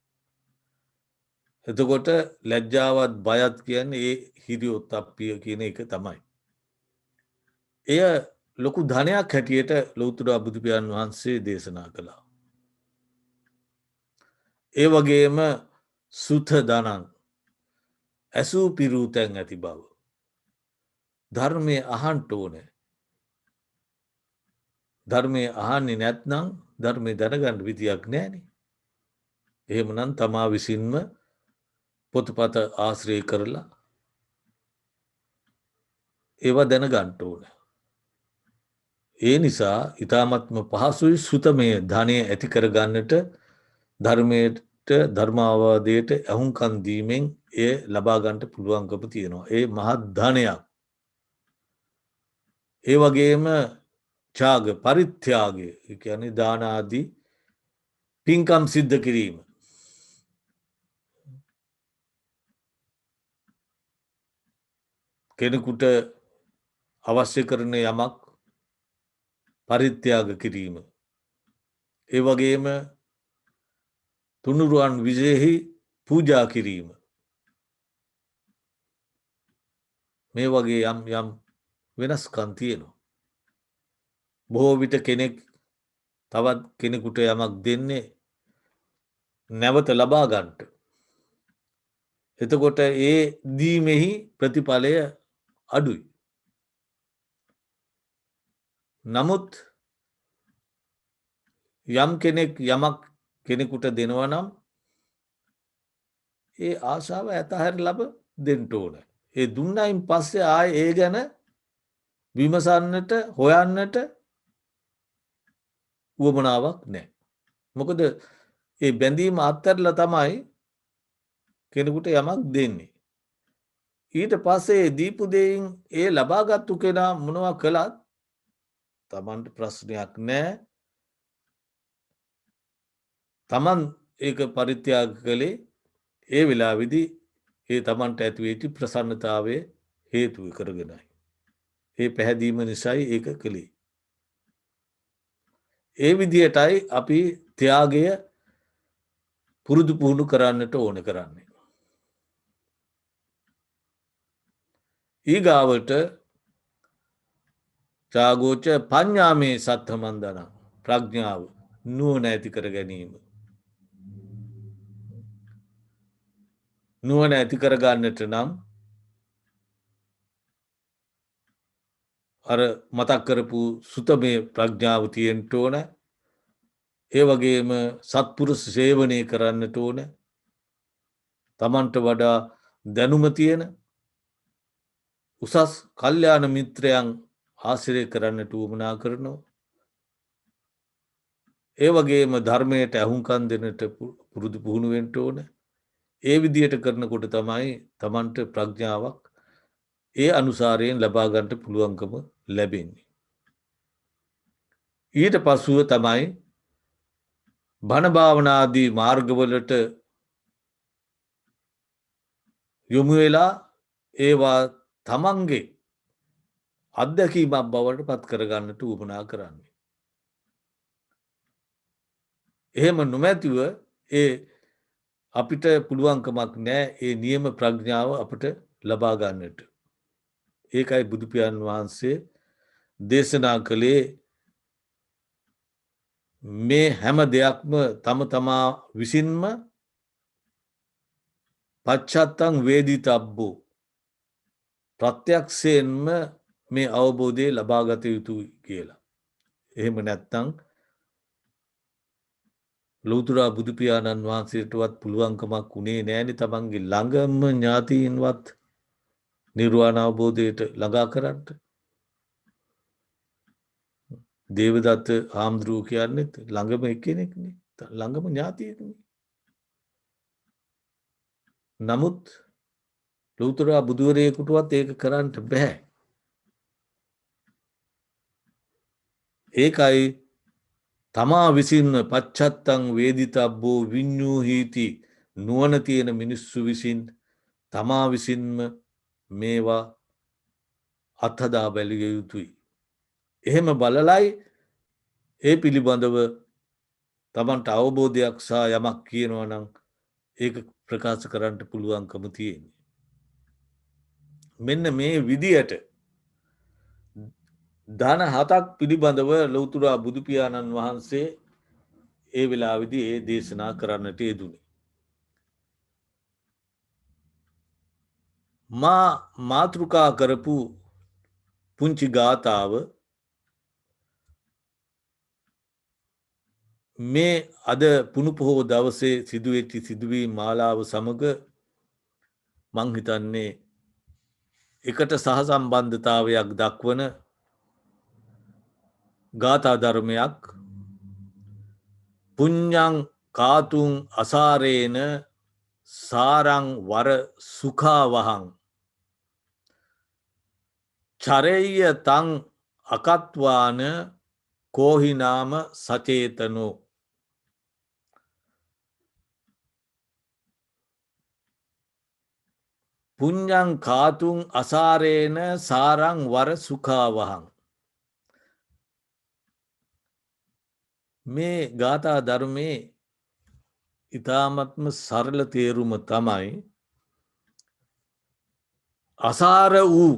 එතකොට ලැජ්ජාවත් බයත් කියන්නේ ඒ හිරියොත්ප්පිය කියන එක තමයි. එය ලොකු ධනයක් හැටියට ලෞතුරා බුදුපියාණන් වහන්සේ දේශනා කළා. ඒ වගේම සුත ධනං, ඇසූ පිරූ තැන් ඇති බව. ධර්මය අහන්ට ඕනේ. ධර්මය අහන්නේ නැත්නම් ධර්මය දැනගන්න විදියක් නැහැනේ. එහෙමනම් තමා විසින්ම පොතපත ආශ්‍රය කරලා ඒවා දැනගන්න ඕනේ. ඒ නිසා ඊ타මත්ම පහසුයි සුතමය ධනය ඇති කරගන්නට ධර්මයට ධර්මාවාදයට ඇහුම්කන් දීමෙන් එය ලබා ගන්නට පුළුවන්කම තියෙනවා. ඒ මහත් ධනයක්. ඒ වගේම ඡාග පරිත්‍යාගය කියන්නේ දාන ආදී පින්කම් සිද්ධ කිරීම. කෙනෙකුට අවශ්‍ය කරන යමක් පරිත්‍යාග කිරීම. ඒ වගේම තුනුරුවන් විශේෂෙහි පූජා කිරීම. මේ වගේ යම් වෙනස්කම් තියෙනවා. බොහෝ විට කෙනෙක් තවත් කෙනෙකුට යමක් දෙන්නේ නැවත ලබා ගන්නට. එතකොට ඒ දීමෙහි ප්‍රතිඵලය අඩුයි. නමුත් යම් කෙනෙක් යමක් කෙනෙකුට දෙනවා නම් ඒ ආශාව ඇතහැර ලබ දෙන්න ඕන. ඒ දුන්නයින් පස්සේ ආය ඒ ගැන විමසන්නට හොයන්නට වුවමනාවක් නෑ. මොකද ඒ බැඳීම අත්තරලා තමයි කෙනෙකුට යමක් දෙන්නේ. ඊට පස්සේ දීපු දෙයින් ඒ ලබාගත්තු කෙනා මොනවා කළත් තමන්ට ප්‍රශ්නයක් නෑ. තමන් ඒක පරිත්‍යාග කළේ ඒ වෙලාවේදී ඒ තමන්ට ඇතිවෙච්ච ප්‍රසන්නතාවය හේතුව කරගෙනයි. ඒ පැහැදීම නිසයි ඒක කළේ. ඒ විදිහටයි අපි ත්‍යාගය පුරුදු පුහුණු කරන්නට ඕන කරන්නේ. ඊගාවට ත්‍යාගෝච පඤ්ඤාමේ සත්තමන්දන ප්‍රඥාව නුවණ ඇති කර ගැනීම. නුවණ ඇති කර ගන්නට නම් අර මතක් කරපු සුතමේ ප්‍රඥාව තියෙන්ට ඕන. ඒ වගේම සත්පුරුෂ සේවනය කරන්නට ඕන. තමන්ට වඩා දැනුම තියෙන උසස් කල්යාණ මිත්‍රයන් ආශ්‍රය කරන්නට උවමනා කරනවා. ඒ වගේම ධර්මයට ඇහුම්කන් දෙන්නට පුරුදු පුහුණු වෙන්න ඕන. ඒ විදිහට කරනකොට තමයි තමන්ට ප්‍රඥාවක් ඒ අනුසාරයෙන් ලබා ගන්නට පුළුවන්කම ලැබෙන්නේ. ඊට පසුව තමයි බණ භාවනාදී මාර්ගවලට යොමු වෙලා ඒවා තමන්ගේ අත්දැකීමක් බවට පත් කරගන්නට උවමනා කරන්නේ. එහෙම නොමැතිව ඒ අපිට පුළුවන්කමක් නෑ ඒ නියම ප්‍රඥාව අපට ලබා ගන්නට. ඒකයි බුදුපියාණන් වහන්සේ දේශනා කළේ මේ හැම දෙයක්ම තම තමා විසින්ම පච්චත්තං වේදිතබ්බෝ ප්‍රත්‍යක්ෂයෙන්ම මේ අවබෝධය ලබාගත යුතුයි කියලා. එහෙම නැත්තං ලෝතුරා බුදුපියාණන් වහන්සේටවත් පුළුවන්කමක් වුණේ නෑනි තමන්ගේ ළඟම ඥාතීන්වත් නිර්වාණ අවබෝධයට ළඟා කරන්නට. දේවදත්ත හාමුදුරුව කියන්නෙත් ළඟම එකනෙක්නේ ළඟම ඥාතියකනේ. නමුත් ලෝතුරා බුදුවරයෙකුටවත් ඒක කරන්නට බැහැ. ඒකයි තමා විසින්ම පච්චත්තං වේදිතබ්බෝ විඤ්ඤූහීති නුවණ තියෙන මිනිස්සු විසින් තමා විසින්ම මේවා අත්හදා බැලිය යුතුයි. එහෙම බලලයි ඒ පිළිබඳව තමන්ට අවබෝධයක් සහ යමක් කියනවා නම් ඒක ප්‍රකාශ කරන්නට පුළුවන්කම තියෙන්නේ. මෙන්න මේ විදියට ධන 7ක් පිළිබඳව ලෞතුරා බුදුපියාණන් වහන්සේ ඒ වෙලාවේදී ඒ දේශනා කරන්නට යෙදුනේ. මා මාතෘකා කරපු පුංචි ගාථාව මේ අද පුණු පොහෝ දවසේ සිදුවෙච්චි සිදුවීම් මාලාව සමග මං හිතන්නේ එකට සහසම්බන්ධතාවයක් දක්වන ගාථා ධර්මයක් පුඤ්ඤං කාතුං අසාරේන සාරං වර සුඛාවහං චරෙය්‍ය තං අකත්වාන කෝහිනාම සචේතනෝ. පුඤ්ඤං කාතුං අසාරේන සාරං වර සුඛාවහං. මේ ගාථා ධර්මයේ ඉතාමත්ම සරල තේරුම තමයි අසාර වූ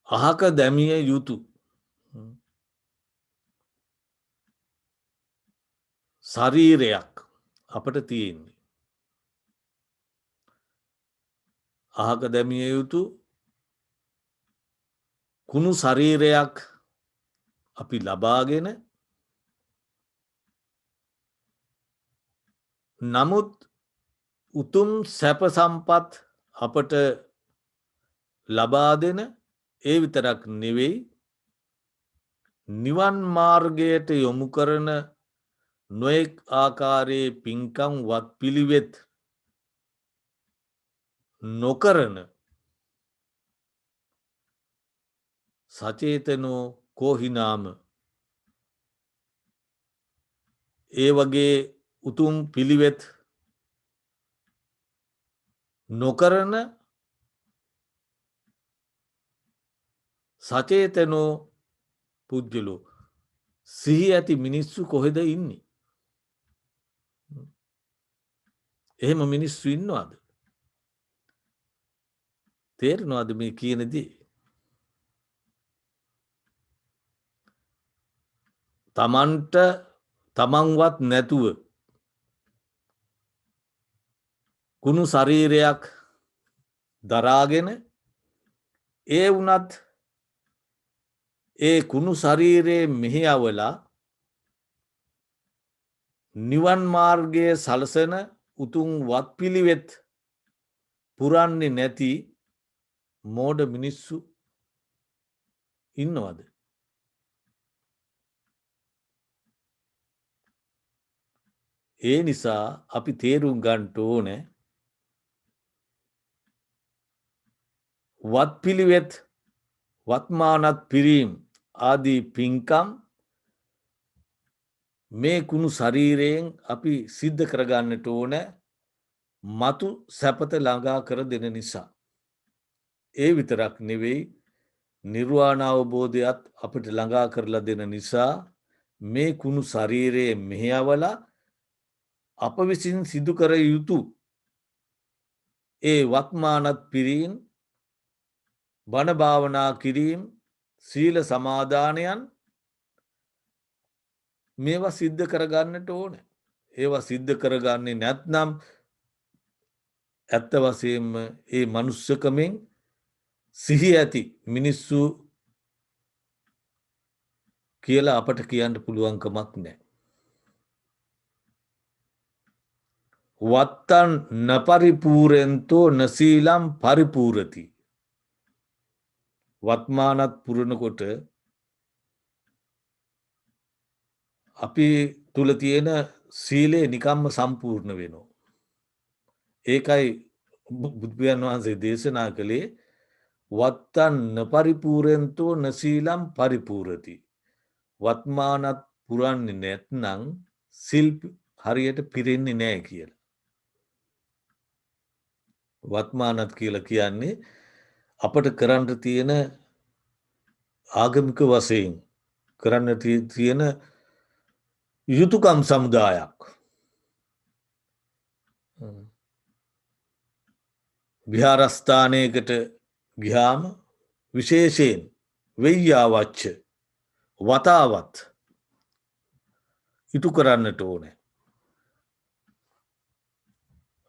අහක දැමිය යුතු ශරීරයක් අපට තියෙන්නේ. අහක දැමිය යුතු කුණු ශරීරයක් අපි ලබාගෙන නමුත් උතුම් සැප සම්පත් අපට ලබා දෙන ඒ විතරක් නෙවෙයි නිවන් මාර්ගයට යොමු කරන නොයෙක් ආකාරයේ පින්කම් වත් පිළිවෙත් නොකරන සචේතනෝ කෝහිනාම ඒ වගේ උතුම් පිළිවෙත් නොකරන සචේතනෝ පුද්ගලෝ සිහි ඇති මිනිස්සු කොහෙද ඉන්නේ? එහෙම මිනිස්සු ඉන්නවාද? තේරෙනවද මේ කියන දේ? තමන්ට තමන්වත් නැතුව කුණු ශරීරයක් දරාගෙන ඒ වුණත් ඒ කුණු ශරීරයේ මෙහෙයවලා නිවන් මාර්ගයේ සලසන උතුම් වත් පිළිවෙත් පුරන්නේ නැති මෝඩ මිනිස්සු ඉන්නවද? ඒ නිසා අපි තේරුම් ගන්නට ඕනේ වත් පිළිවෙත් වත්මානත් පිරීම් ආදී පින්කම් මේ කුණු ශරීරයෙන් අපි සිද්ධ කරගන්නට ඕනේ මතු සැපත ළඟා කර දෙන නිසා. ඒ විතරක් නෙවෙයි නිර්වාණ අවබෝධයත් අපිට ළඟා කරලා දෙන නිසා මේ කුණු ශරීරයේ මෙහෙයවලා අප විසින් සිදු කර යුතු ඒ වත්මානත් පිරීම් බණ භාවනා කිරීම සීල සමාදානයන් මේවා සිද්ධ කරගන්නට ඕන. ඒවා සිද්ධ කරගන්නේ නැත්නම් ඇත්ත වශයෙන්ම ඒ මනුස්සකමෙන් සිහි ඇති මිනිස්සු කියලා අපට කියන්න පුළුවන්කමක් නැහැ. වත්තන් නපරිපූරෙන්තෝ නසීලම් පරිපූරති. වත්මානත් පුරනකොට අපි තුල තියෙන සීලය නිකම්ම සම්පූර්ණ වෙනවා. ඒකයි බුදුන් වහන්සේ දේශනා කළේ වත්තන් නපරිපූරෙන්තෝ නසීලම් පරිපූරති. වත්මානත් පුරන්නේ නැත්නම් සිල් හරියට පිරෙන්නේ නැහැ කියලා. වත්මානත් කියලා කියන්නේ අපට කරන්න තියෙන ආගමික වශයෙන් කරන්න තියෙන යුතුයකම් සමුදායක්. විහාරස්ථානයකට ගියාම විශේෂයෙන් වෙయ్యාවච්ච වතාවත් ඉටු කරන්නට ඕනේ.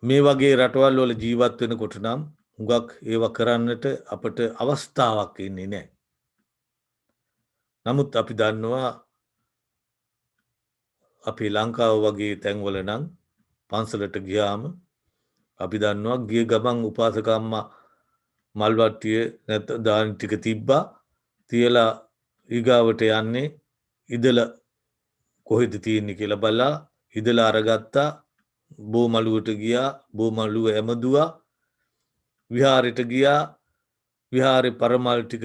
මේ වගේ රටවල් වල ජීවත් වෙනකොට නම් හුඟක් ඒවා කරන්නට අපට අවස්ථාවක් ඉන්නේ නැහැ. නමුත් අපි දන්නවා අපි ලංකාව වගේ තැන්වල නම් පන්සලට ගියාම අපි දන්නවා ගිය ගමන් උපාසකම්මා මල්වට්ටිය නැත්නම් දාන ටික තිබ්බා තියලා ඊගාවට යන්නේ ඉදල කොහෙද තියෙන්නේ කියලා බලලා ඉදලා අරගත්තා බෝමළුවට ගියා බෝමළුව ඇමදුවා විහාරෙට ගියා විහාරේ පරමල් ටික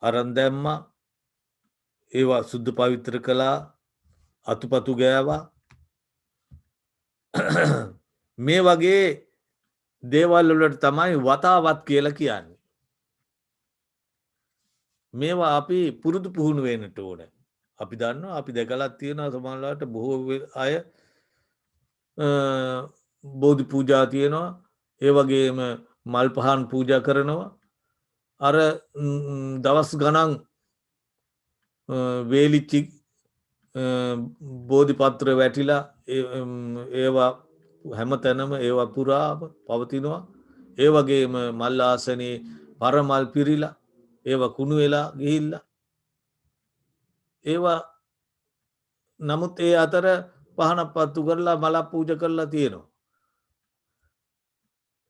අරන් දැම්මා ඒවා සුද්ධ පවිත්‍ර කළා අතුපතු ගෑවා මේ වගේ දේවල් වලට තමයි වතාවත් කියලා කියන්නේ. මේවා අපි පුරුදු පුහුණු වෙන්නට ඕනේ. අපි දන්නවා අපි දැකලත් තියෙනවා සමහරවිට බොහෝ අය බෝධි පූජා තියෙනවා ඒ වගේම මල් පහන් පූජා කරනවා අර දවස් ගණන් වේලිච්චි බෝධි පත්‍ර වැටිලා ඒවා හැම තැනම ඒවා පුරාම පවතිනවා ඒ වගේම මල් ආසනයේ පරමල් පිරිලා ඒවා කුණු වෙලා ගිහිල්ල ඒවා නමුත් ඒ අතර පහනක් පත්තු කරලා මලක් පූජ කරලා තියෙනවා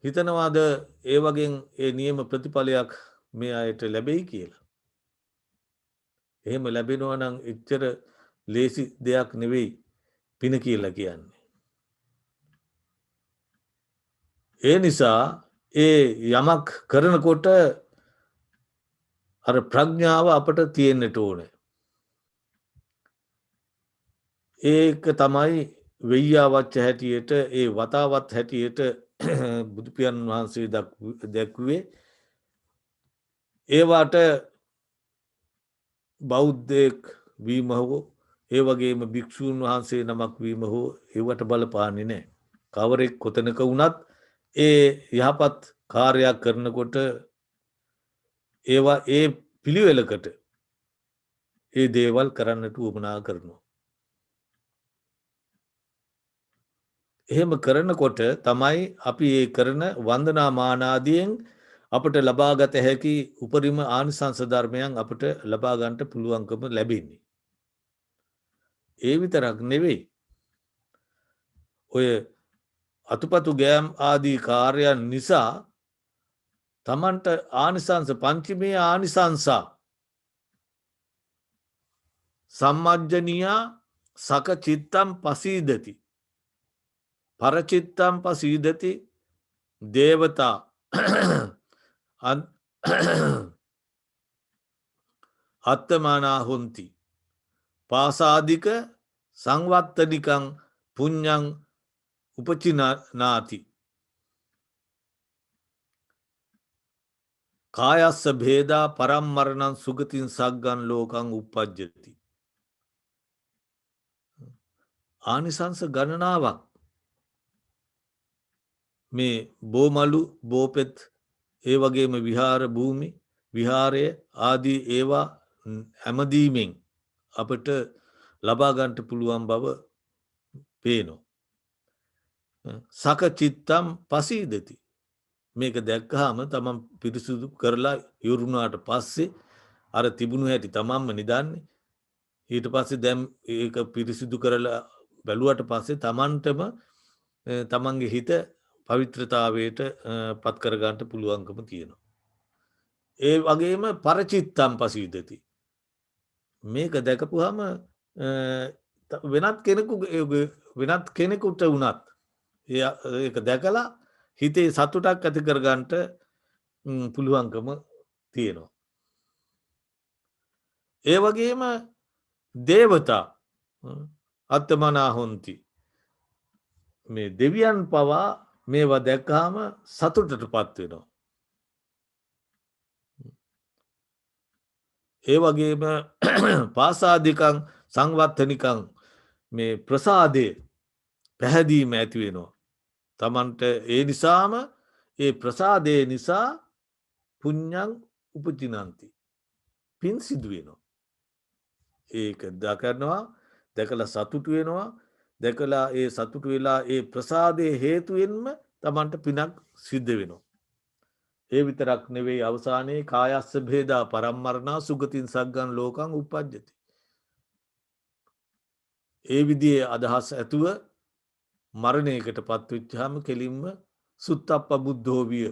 හිතනවාද ඒ වගේ ඒ නියම ප්‍රතිඵලයක් මේ අයට ලැබෙයි කියලා. එහෙම ලැබෙනවා නම් එච්චර ලේසි දෙයක් නෙවෙයි පින කියලා කියන්නේ. ඒ නිසා ඒ යමක් කරනකොට අර ප්‍රඥාව අපට තියෙන්නට ඕනේ. ඒක තමයි වෙయ్యాවච්ච හැටියට ඒ වතාවත් හැටියට බුදුපියන් වහන්සේ දැක්වේ ඒවාට බෞද්ධයෙක් වීම හෝ ඒ වගේම භික්‍ෂූන් වහන්සේ නමක් වීම හෝ ඒවට බලපාන්නේ නෑ. කවරෙක් කොතනක වුණත් ඒ යහපත් කාර්යක් කරනකොට ඒවා ඒ පිළිවෙලකට ඒ දේවල් කරන්නට උවමනා කරනවා. එහෙම කරනකොට තමයි අපි ඒ කරන වන්දනා මානාදියෙන් අපට ලබාගත හැකි උපරිම ආනිසංස ධර්මයන් අපට ලබාගන්ට පුළුවන්කම ලැබෙන්නේ. ඒ විතරක් නෙවෙයි. ඔය අතුපතු ගෑම් ආදී කාර්යන් නිසා තමන්ට ආනිසංස පංචමේ ආනිසංසා සම්මජ්ජනයා සකචිත්තම් පසීදති පරචිත්තම් පසීදති දේවතා අත්තමානා හොන්ති පාසාධික සංවත්තනිකං පුඤ්ඤං උපචිනාති කායස්ස භේදා පරම්මරණං සුගතින් සග්ගන් ලෝකං උප්පජ්ජති. ආනිසංස ගණනාවක් මේ බෝමලු බෝපෙත් ඒ වගේම විහාර භූමි විහාරය ආදී ඒවා හැමදීමෙන් අපට ලබාගන්ට පුළුවන් බව පේනෝ. සකචිත්තම් පසීදති මේක දැක්කහම තමන් පිරිසුදු කරලා යුරුණාට පස්සේ අර තිබුණු හැටි තමන්ම නිදන්නේ ඊට පස්සේ දැම් ඒක පිරිසිදු කරලා බැලුවට පස්සේ තමන්ටම තමන්ගේ හිත පවිත්‍රතාවයට පත්කරගන්ට පුළුවන්කම තියෙනවා. ඒ වගේම පරචිත්තම් පසීදති මේක දැකපුහම වෙනත් කෙනෙකුට වුණත් ඒක දැකලා හිතේ සතුටක් ඇති කරගන්ට පුළුවන්කම තියෙනවා. ඒ වගේම දේවතා අත්තමනා හොන්ති මේ දෙවියන් පවා මේවා දැක්කාම සතුටට පත්වෙනවා. ඒ වගේම පාසාධිකං සංවත්තනිකං මේ ප්‍රසාදය පැහැදීම ඇතිවෙනවා. තමන්ට ඒ නිසාම ඒ ප්‍රසාදය නිසා පුඤ්ඤං උපචිනන්ති පින් සිදුවෙනවා. ඒක දකරනවා දැකලා සතුටු වෙනවා දැකලා ඒ සතුටු වෙලා ඒ ප්‍රසාදය හේතුවෙන්ම තමන්ට පිනක් සිද්ධ වෙනවා. ඒ විතරක් නෙවෙයි අවසානයේ කායස්ස භේදා පරම්මරණා සුගතින් සග්ගන් ලෝකං උප්පජ්ජති. ඒ විදිහේ අදහස් ඇතුව මරණයකට පත්වෙච්චාම කෙලින්ම සුත්තප්ප බුද්ධෝ විය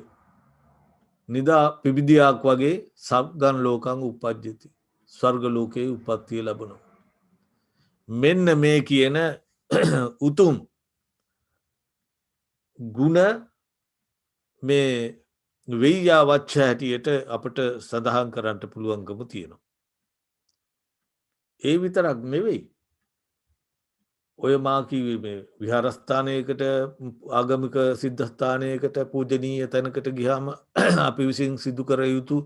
නිදා පිබිදියක් වගේ සග්ගන් ලෝකං උප්පජ්ජති ස්වර්ග ලෝකයේ උපත්තිය ලැබෙනවා. මෙන්න මේ කියන උතුම් ගුණ මේ වෙయ్యాවච්ච හැටියට අපට සඳහන් කරන්නට පුළුවන්කම තියෙනවා. ඒ විතරක් නෙවෙයි ඔය මාකිවීම විහාරස්ථානයකට ආගමික සිද්ධස්ථානයකට පූජනීය තැනකට ගිහාම අපි විසින් සිදු කර යුතු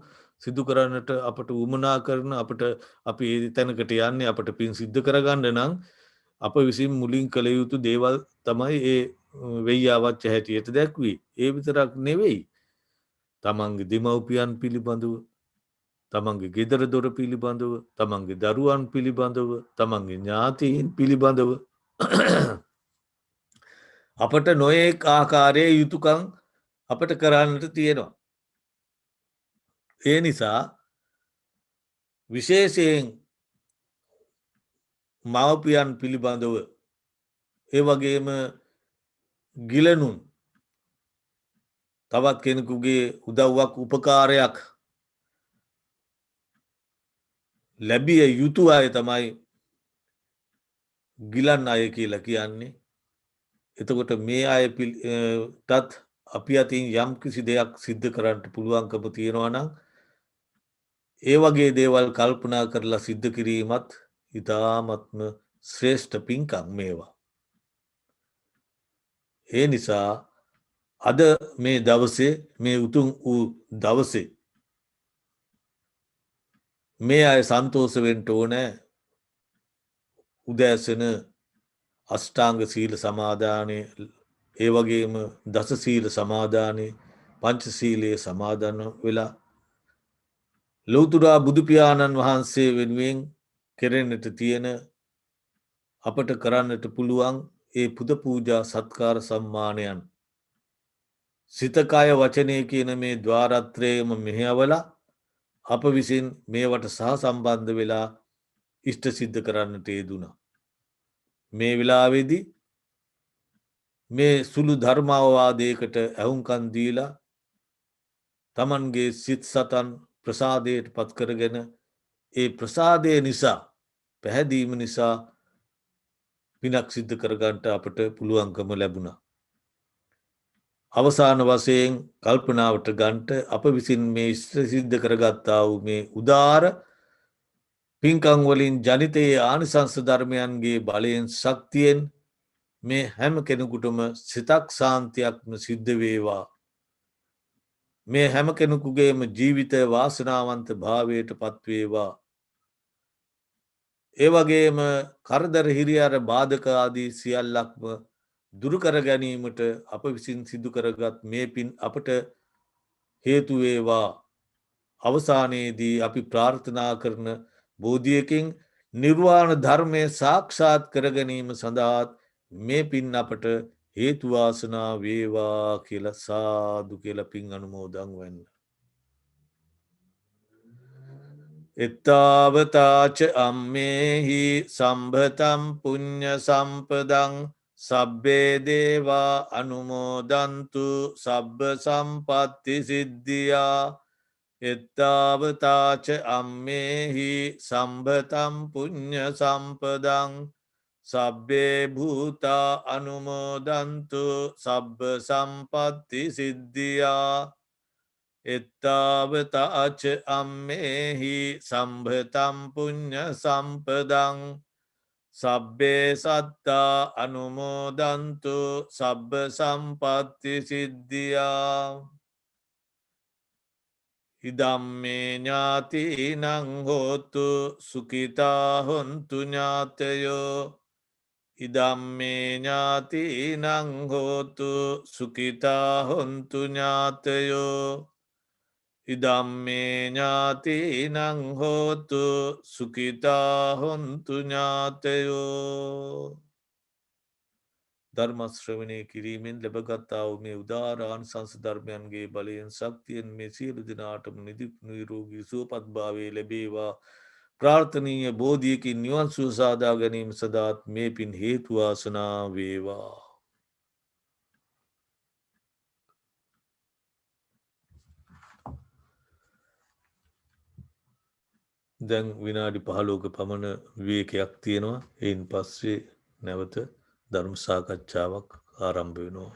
සිදු කරන්නට අපට උමනා කරන අපට අපි ඒ තැනකට යන්නේ අපට පින් සිද්ධ කරගන්න නම් අප විසින් මුලින් කළ යුතු දේවල් තමයි ඒ වෙయ్యాවච්ච හැටියට දැක්වී. ඒ විතරක් නෙවෙයි. තමන්ගේ දෙමව්පියන් පිළිබඳව, තමන්ගේ ගෙදර දොර පිළිබඳව, තමන්ගේ දරුවන් පිළිබඳව, තමන්ගේ ඥාතීන් පිළිබඳව අපට නොඒක් ආකාරයේ යුතුකං අපට කරන්නට තියෙනවා. ඒ නිසා විශේෂයෙන් මව්පියන් පිළිබඳව ඒ වගේම ගිලනුන් තවත් කෙනෙකුගේ උදව්වක් උපකාරයක් ලැබිය යුතු අය තමයි ගිලන් අය කියලා කියන්නේ. එතකොට මේ අය තත් අපි අතින් යම් කිසි දෙයක් සිද්ධ කරන්නට පුළුවන්කම තියෙනවා නම් ඒ වගේ දේවල් කල්පනා කරලා සිද්ධ කිරීමත් ඉතාමත්ම ශ්‍රේෂ්ඨ පින්කම් මේවා. ඒ නිසා අද මේ දවසේ මේ උතුම් වූ දවසේ මේ අය සන්තෝෂවෙන්ට ඕනෑ උදෑසන අෂ්ටාංග සීල සමාධානය ඒ වගේම දස සීල සමාධානය පංචසීලයේ සමාධන වෙලා ලොවතුරා බුදුපාණන් වහන්සේ වෙනුවෙන් කෙරෙන්නට තියෙන අපට කරන්නට පුළුවන් ඒ පුද පූජා සත්කාර සම්මානයන් සිතකාය වචනය කියන මේ ද්වාරත්‍රයම මෙහෙවල අප විසින් මේවට සහ සම්බන්ධ වෙලා ඉෂ්ට සිද්ධ කරන්නට යෙදුණා. මේ වෙලාවේදී මේ සුළු ධර්මාවවාදයකට ඇහුම්කන්දීලා තමන්ගේ සිත් සතන් ප්‍රසාදයට පත් කරගෙන ඒ ප්‍රසාදය නිසා පැහැදීම නිසා පිනක් සිද්ධ කරගන්ට අපට පුළුවන්කම ලැබුණා. අවසාන වසයෙන් කල්පනාවට ගන්ට අප විසින් මේ ඉෂ්ට සිද්ධ කරගත්තා වූ මේ උදාර පින්කංවලින් ජනිතයේ ආනිසංස ධර්මයන්ගේ බලයෙන් ශක්තියෙන් මේ හැම කෙනෙකුටම සිතක් සාන්තියක්ම සිද්ධ වේවා. මේ හැම කෙනෙකුගේම ජීවිතය වාසනාවන්ත භාවයට පත්වේවා. ඒවගේම කරදර හිරියාර බාධකාදී සියල්ලක්ම දුරුකර ගැනීමට අප විසින් සිදු කරගත් මේ පින් අපට හේතුවේවා. අවසානයේදී අපි ප්‍රාර්ථනා කරන බෝධියකින් නිර්වාණ ධර්මය සාක්ෂාත් කරගැනීම සඳහාත් මේ පින් අපට හේතුවාසනා වේවා කියල සාදු කියල පින් අනුමෝදං වෙන්න. එත්තාවතාච අම්මේහි සම්භතම් පුඤ්ඤ සම්පදං සබ්බේ දේවා අනුමෝදන්තු සබ්බ සම්පත්ති සිද්ධියා. එත්තාවතාච අම්මේහි සම්භතම් පුඤ්ඤ සම්පදං සබ්බේ භූතා අනුමෝදන්තු සබ්බ සම්පත්ති සිද්ධියා. එත්තාවතාච අම්මේහි සම්භතම් පුඤ්ඤ සම්පදං සබ්බේ සත්තා අනුමෝදන්තු සබ්බ සම්පත්ති සිද්ධියා. ඉදම්මේ ඥාතිනං හෝතු සුඛිතා හොන්තු ඥාතයෝ. ඉදම්මේ ඥාතිනං හෝතු සුඛිතා හොන්තු ඥාතයෝ. ඉදම්මේ ඥාතිනං හෝතු සුඛිතා හොන්තු ඥාතයෝ. ධර්මශ්‍රවණය කිරීමෙන් ලැබගත්තාව මේ උදාරාන් සංස ධර්මයන්ගේ බලයෙන් ශක්තියෙන් මේ සියලු දෙනාටම නිදුක් නිරෝගී සුවපත් භාවය ලැබේවා. ප්‍රාර්ථනීය බෝධියකින් නිවන් සුව සාදා ගැනීම සදාත් මේ පින් හේතුවාසනා වේවා. දැන් විනාඩි 15ක පමණ විවේකයක් තියෙනවා. එයින් පස්සේ නැවත ධර්ම සාකච්ඡාවක් ආරම්භ වෙනවා.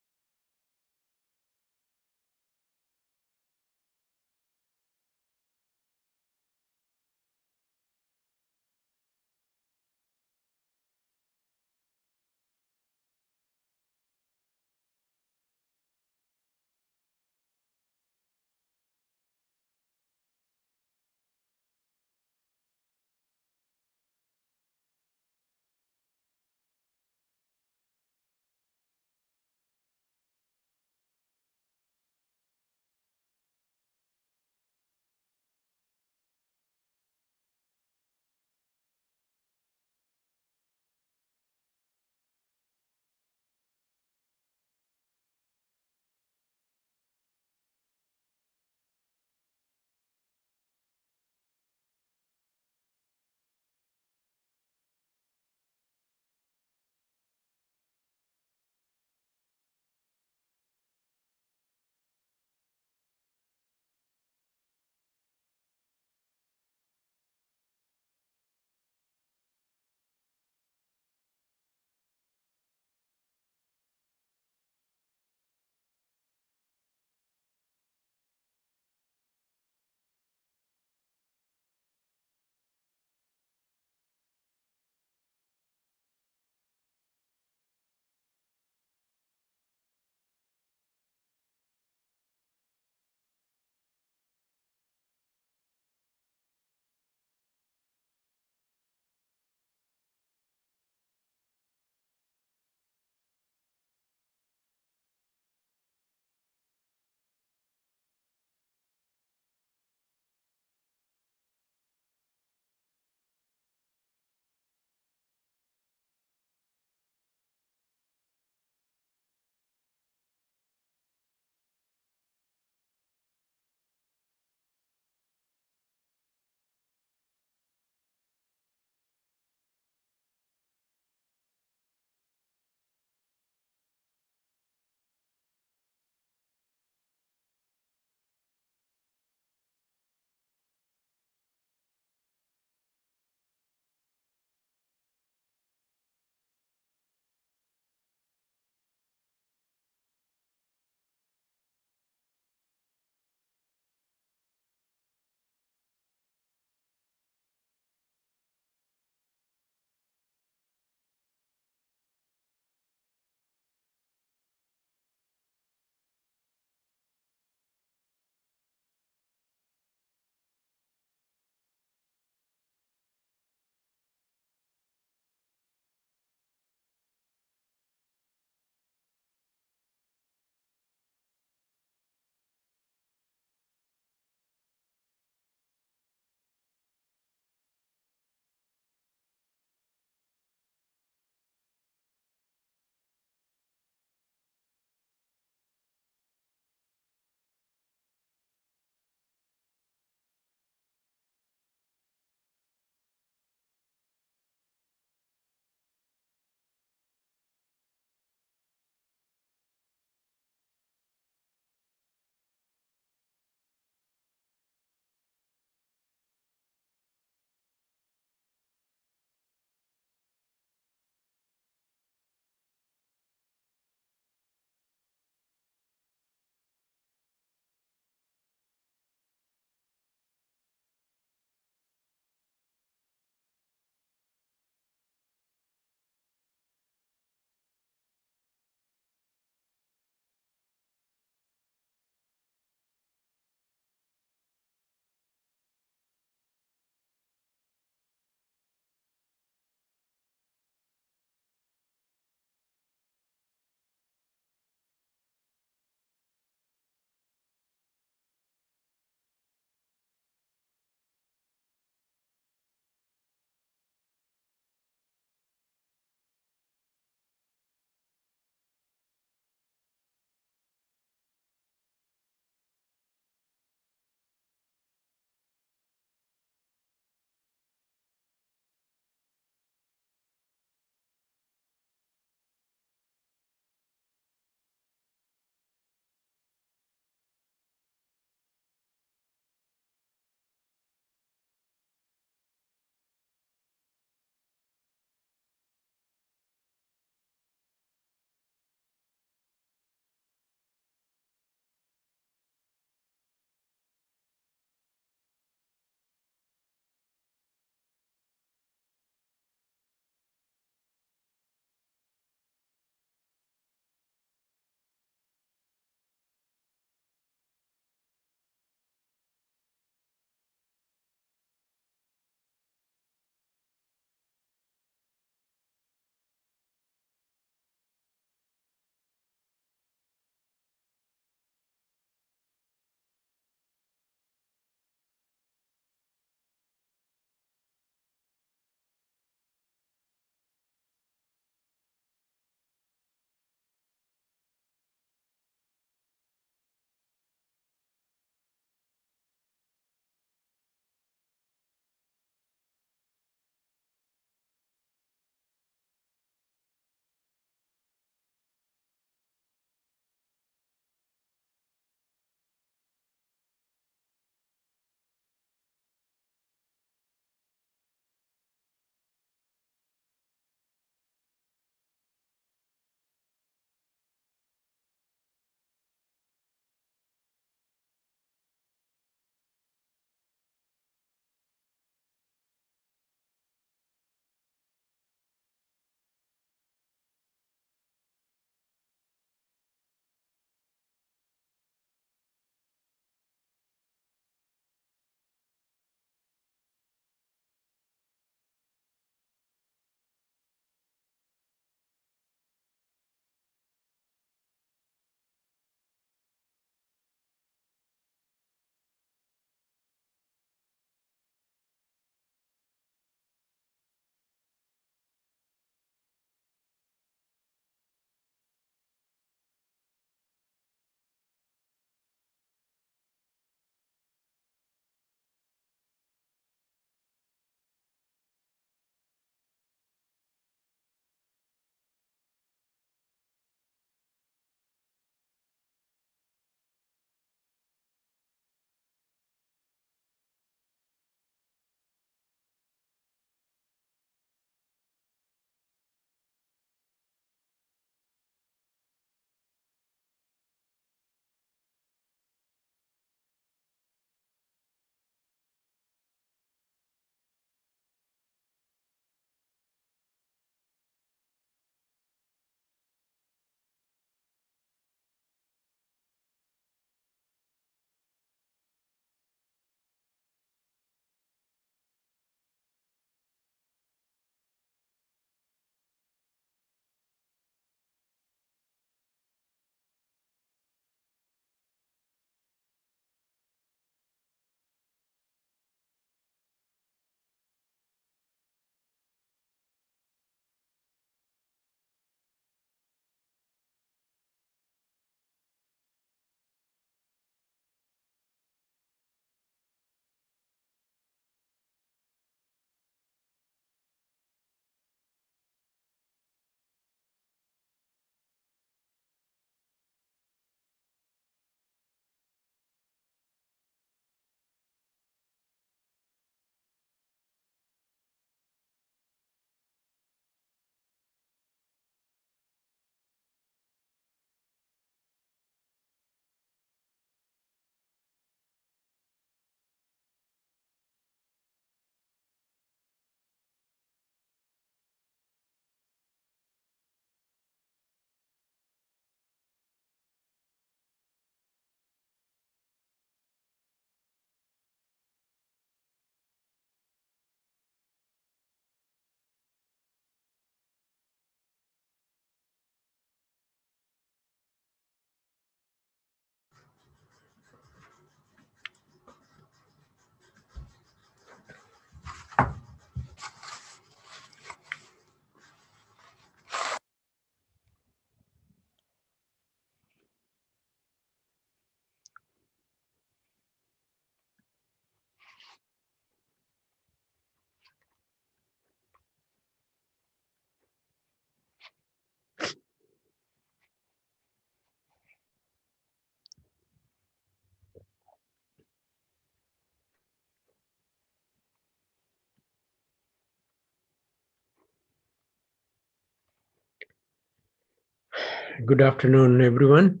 Good afternoon, everyone.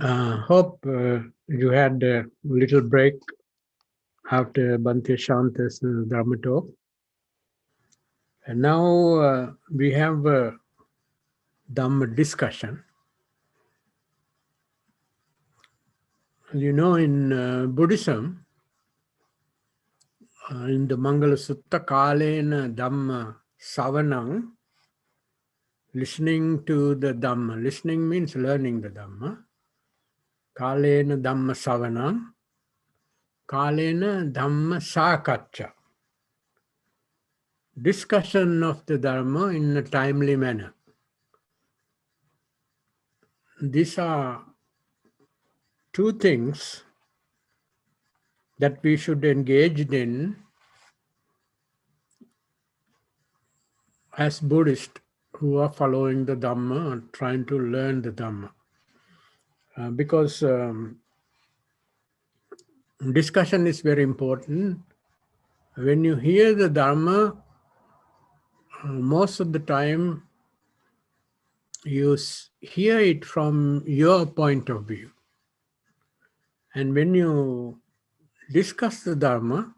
Hope you had a little break after Bhante Shanta's Dharma talk. And now we have a Dhamma discussion. You know, in Buddhism, in the Mangala Sutta Kalena Dhamma Savanang, listening to the Dhamma. Listening means learning the Dhamma. Kalena Dhamma Savanang, Kalena Dhamma Sakaccha. Discussion of the Dharma in a timely manner. These are two things that we should engage in as Buddhists who are following the Dhamma and trying to learn the Dhamma. Because discussion is very important. When you hear the Dharma, most of the time you hear it from your point of view. And when you discuss the Dharma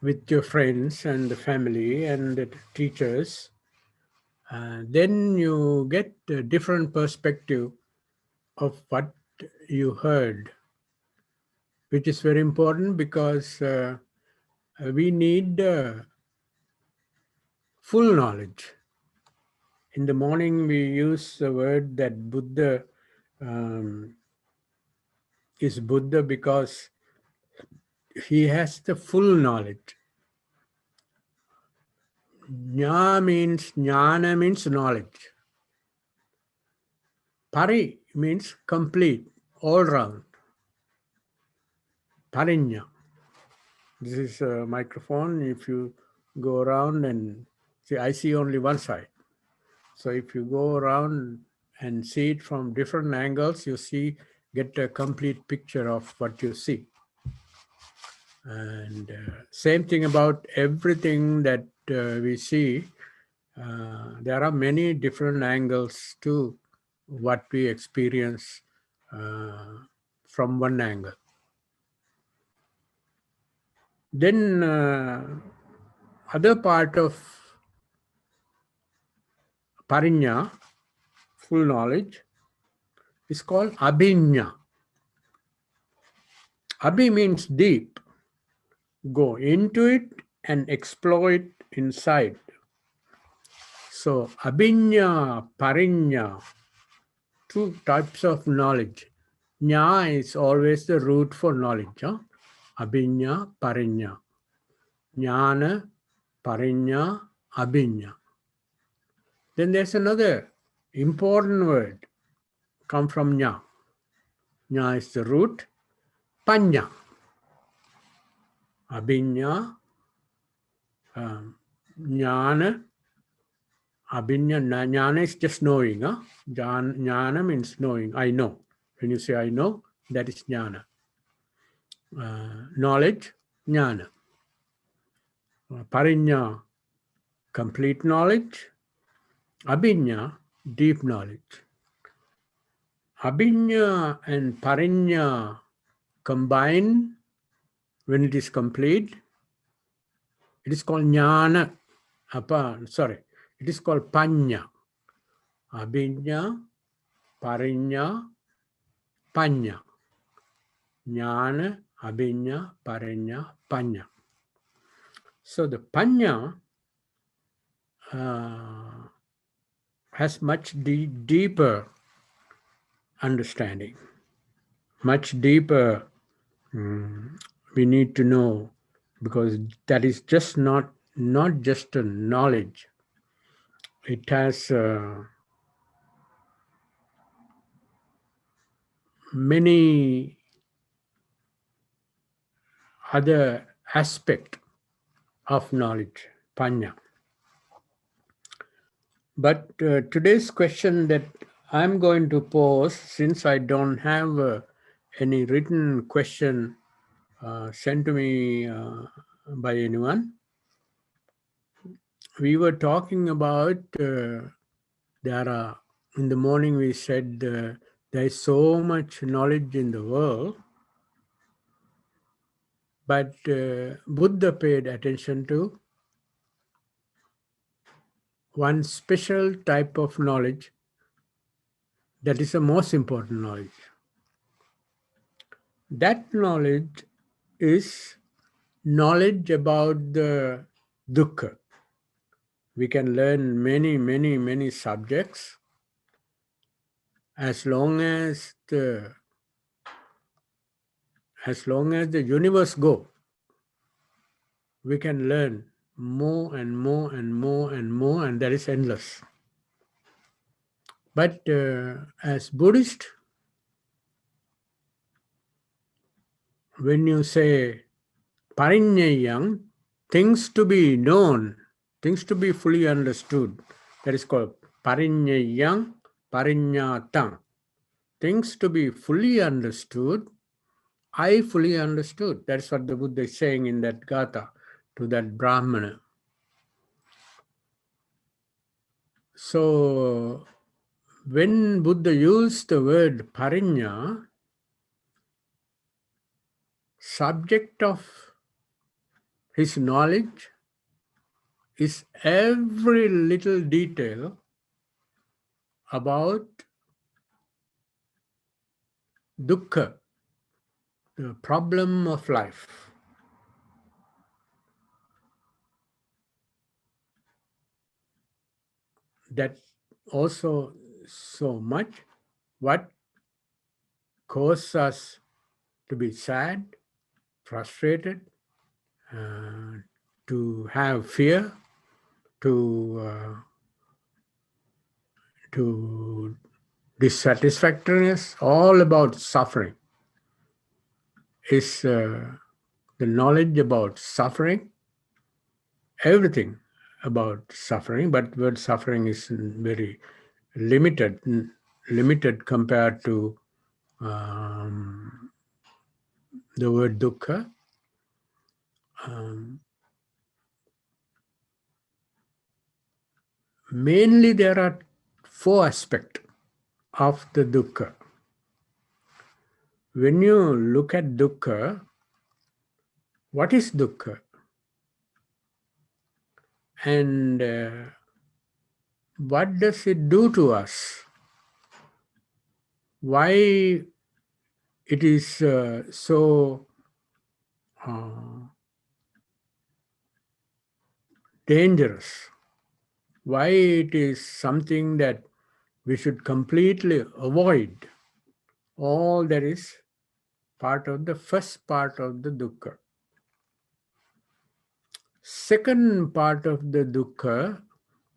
with your friends and the family and the teachers, then you get a different perspective of what you heard, which is very important because we need full knowledge. In the morning, we use the word that Buddha is Buddha because he has the full knowledge. Jnana means knowledge. Pari means complete, all round. Parinya. This is a microphone. If you go around and see, I see only one side. So if you go around and see it from different angles, you get a complete picture of what you see. And same thing about everything that we see. There are many different angles to what we experience from one angle. Then other part of parinya, full knowledge, is called abhinya. Abhi means deep. Go into it and explore it inside. So abhinya, parinya, two types of knowledge. Nya is always the root for knowledge. Huh? Abhinya, parinya. Jnana, parinya, abhinya. Then there's another important word come from nya. Nya is the root. Panya. Abhinya, jnana, abhinya. Jnana is just knowing. Huh? Jnana means knowing. I know. When you say I know, that is jnana. Knowledge, jnana. Parinya, complete knowledge. Abhinya, deep knowledge. Abhinya and parinya combine when it is complete. It is called jnana. It is called panya. Abhinya, parinya, panya. Jnana, abhinya, parinya, panya. So the panya has much deeper understanding, much deeper we need to know, because that is just not just a knowledge. It has many other aspects of knowledge, panya. But today's question that I'm going to pose, since I don't have any written question sent to me by anyone, we were talking about in the morning we said there is so much knowledge in the world, but Buddha paid attention to one special type of knowledge that is the most important knowledge. That knowledge is knowledge about the dukkha. We can learn many, many, many subjects as long as the universe go. We can learn more and more and more and more, and that is endless. But as Buddhist, when you say parinyayam, things to be known, things to be fully understood, that is called parinyayam, parinyatang. Things to be fully understood, I fully understood. That's what the Buddha is saying in that Gatha to that Brahmana. So when Buddha used the word parinya, subject of his knowledge is every little detail about dukkha, the problem of life. That also so much what causes us to be sad, frustrated, to have fear, to dissatisfactoriness, all about suffering. Is the knowledge about suffering, everything about suffering, but word suffering is very limited compared to the word dukkha. Mainly there are 4 aspects of the dukkha. When you look at dukkha, what is dukkha? And what does it do to us? Why it is so dangerous? Why it is something that we should completely avoid? All that is part of the first part of the dukkha. Second part of the dukkha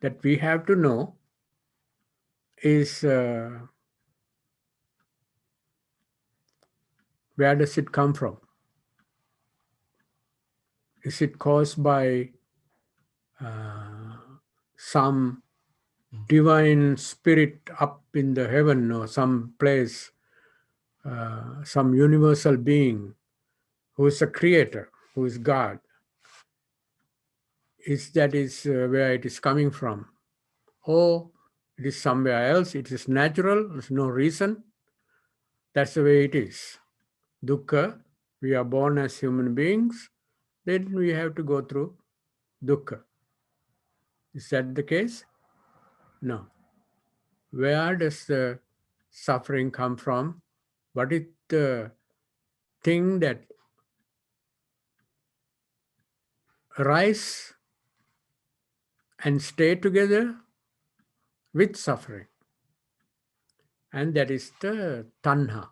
that we have to know is where does it come from? Is it caused by some divine spirit up in the heaven or some place, some universal being who is a creator, who is God? Is where it is coming from? Or it is somewhere else? It is natural, there's no reason. That's the way it is. Dukkha, we are born as human beings, then we have to go through dukkha. Is that the case? No. Where does the suffering come from? What is the thing that arise and stay together with suffering? And that is the tanha.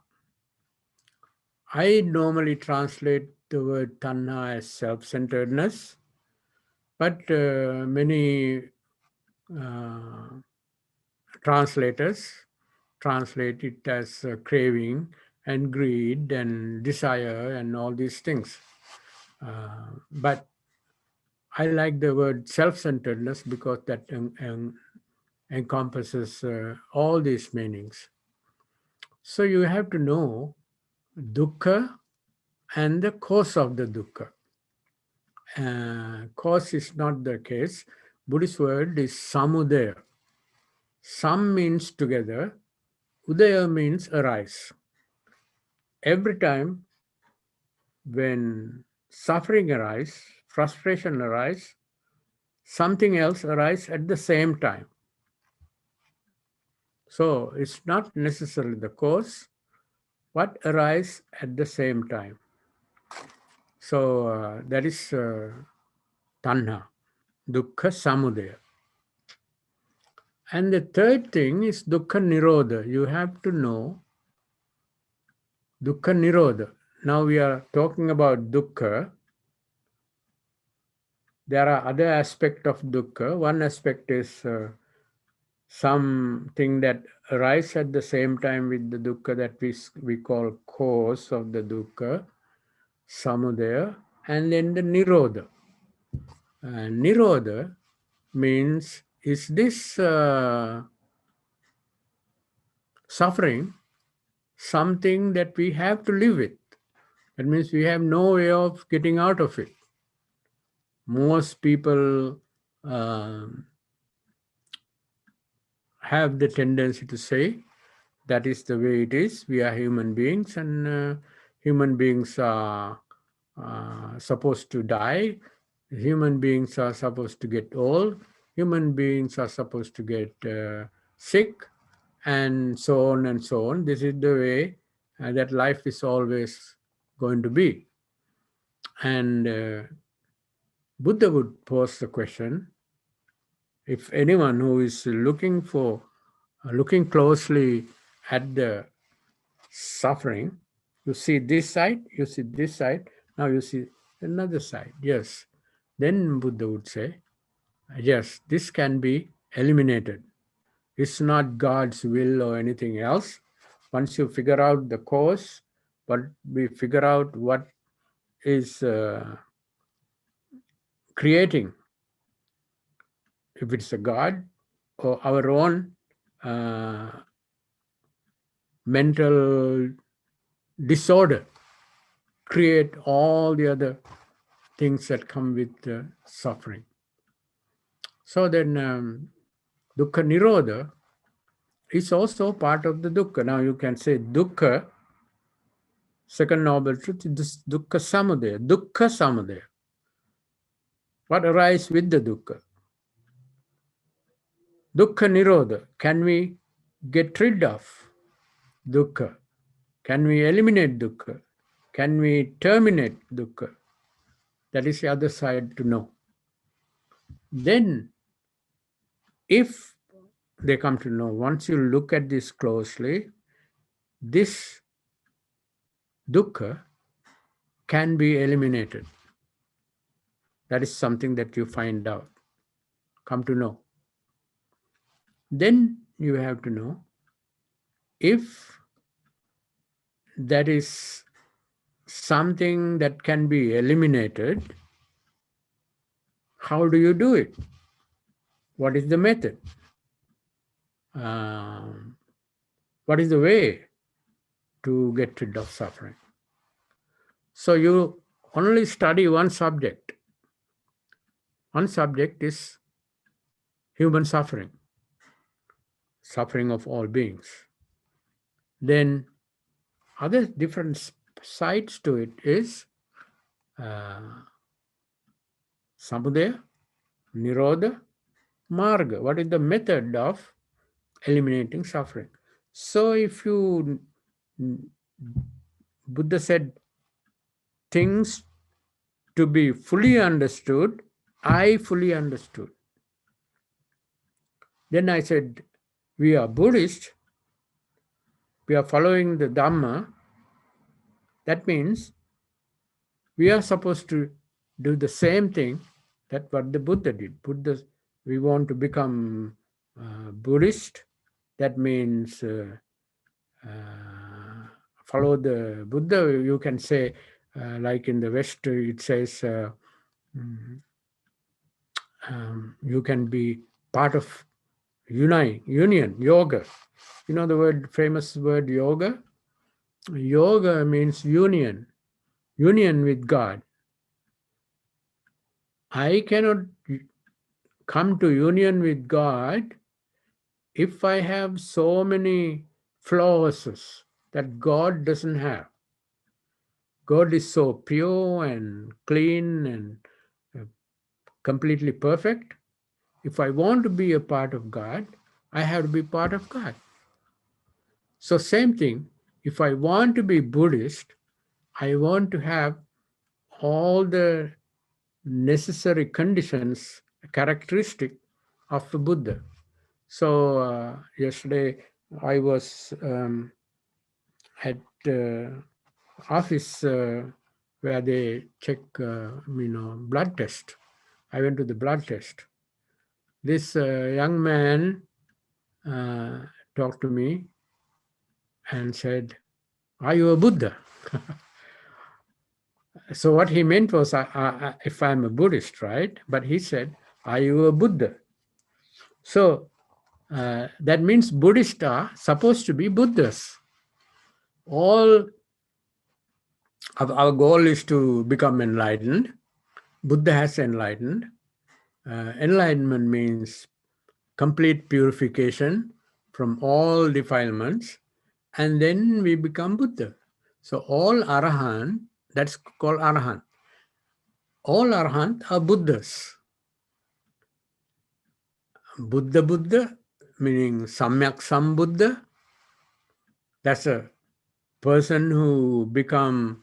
I normally translate the word tanha as self-centeredness, but many translators translate it as craving and greed and desire and all these things. But I like the word self-centeredness because that encompasses all these meanings. So you have to know dukkha and the cause of the dukkha. Cause is not the case. Buddhist word is samudaya. Sam means together. Udaya means arise. Every time when suffering arises, frustration arises, something else arises at the same time. So it's not necessarily the cause, what arises at the same time. So that is tanha, dukkha samudaya. And the third thing is dukkha nirodha. You have to know dukkha nirodha. Now we are talking about dukkha. There are other aspects of dukkha. One aspect is something that arises at the same time with the dukkha that we call cause of the dukkha, samudaya, and then the nirodha. Nirodha means, is this suffering something that we have to live with? That means we have no way of getting out of it. Most people have the tendency to say that is the way it is. We are human beings, and human beings are supposed to die. Human beings are supposed to get old. Human beings are supposed to get sick, and so on and so on. This is the way that life is always going to be. And Buddha would pose the question, if anyone who is looking closely at the suffering, you see this side, you see this side, now you see another side. Yes. Then Buddha would say, yes, this can be eliminated. It's not God's will or anything else. Once you figure out the cause, but we figure out what is creating, if it's a God or our own mental disorder, create all the other things that come with suffering. So then dukkha nirodha is also part of the dukkha. Now you can say dukkha, second noble truth, is dukkha samudaya. Dukkha samudaya. What arises with the dukkha? Dukkha nirodha. Can we get rid of dukkha? Can we eliminate dukkha? Can we terminate dukkha? That is the other side to know. Then, if they come to know, once you look at this closely, this dukkha can be eliminated. That is something that you find out, come to know. Then you have to know, if that is something that can be eliminated, how do you do it? What is the method? What is the way to get rid of suffering? So you only study one subject. One subject is human suffering, suffering of all beings. Then other different sides to it is samudaya, nirodha, marga. What is the method of eliminating suffering? So if you, Buddha said, things to be fully understood, I fully understood. Then I said, we are Buddhist, we are following the Dhamma. That means we are supposed to do the same thing that what the Buddha did. Buddha, we want to become Buddhist. That means follow the Buddha. You can say, like in the West, it says you can be part of union, yoga. You know the word, famous word yoga? Yoga means union with God. I cannot come to union with God if I have so many flaws that God doesn't have, God is so pure and clean and uh, completely perfect. If I want to be a part of God, I have to be part of God. So, same thing, if I want to be Buddhist, I want to have all the necessary conditions, characteristic of the Buddha. So, yesterday I was at office where they check, blood test. I went to the blood test. This young man uh, talked to me and said, "Are you a Buddha?" So what he meant was, if I'm a Buddhist, right? But he said, "Are you a Buddha?" So that means Buddhists are supposed to be Buddhas. All of our goal is to become enlightened. Buddha has enlightened. Enlightenment means complete purification from all defilements, and then we become Buddha. So all Arahant, that's called Arahant. All Arahant are Buddhas. Buddha, meaning Samyak Sambuddha, that's a person who become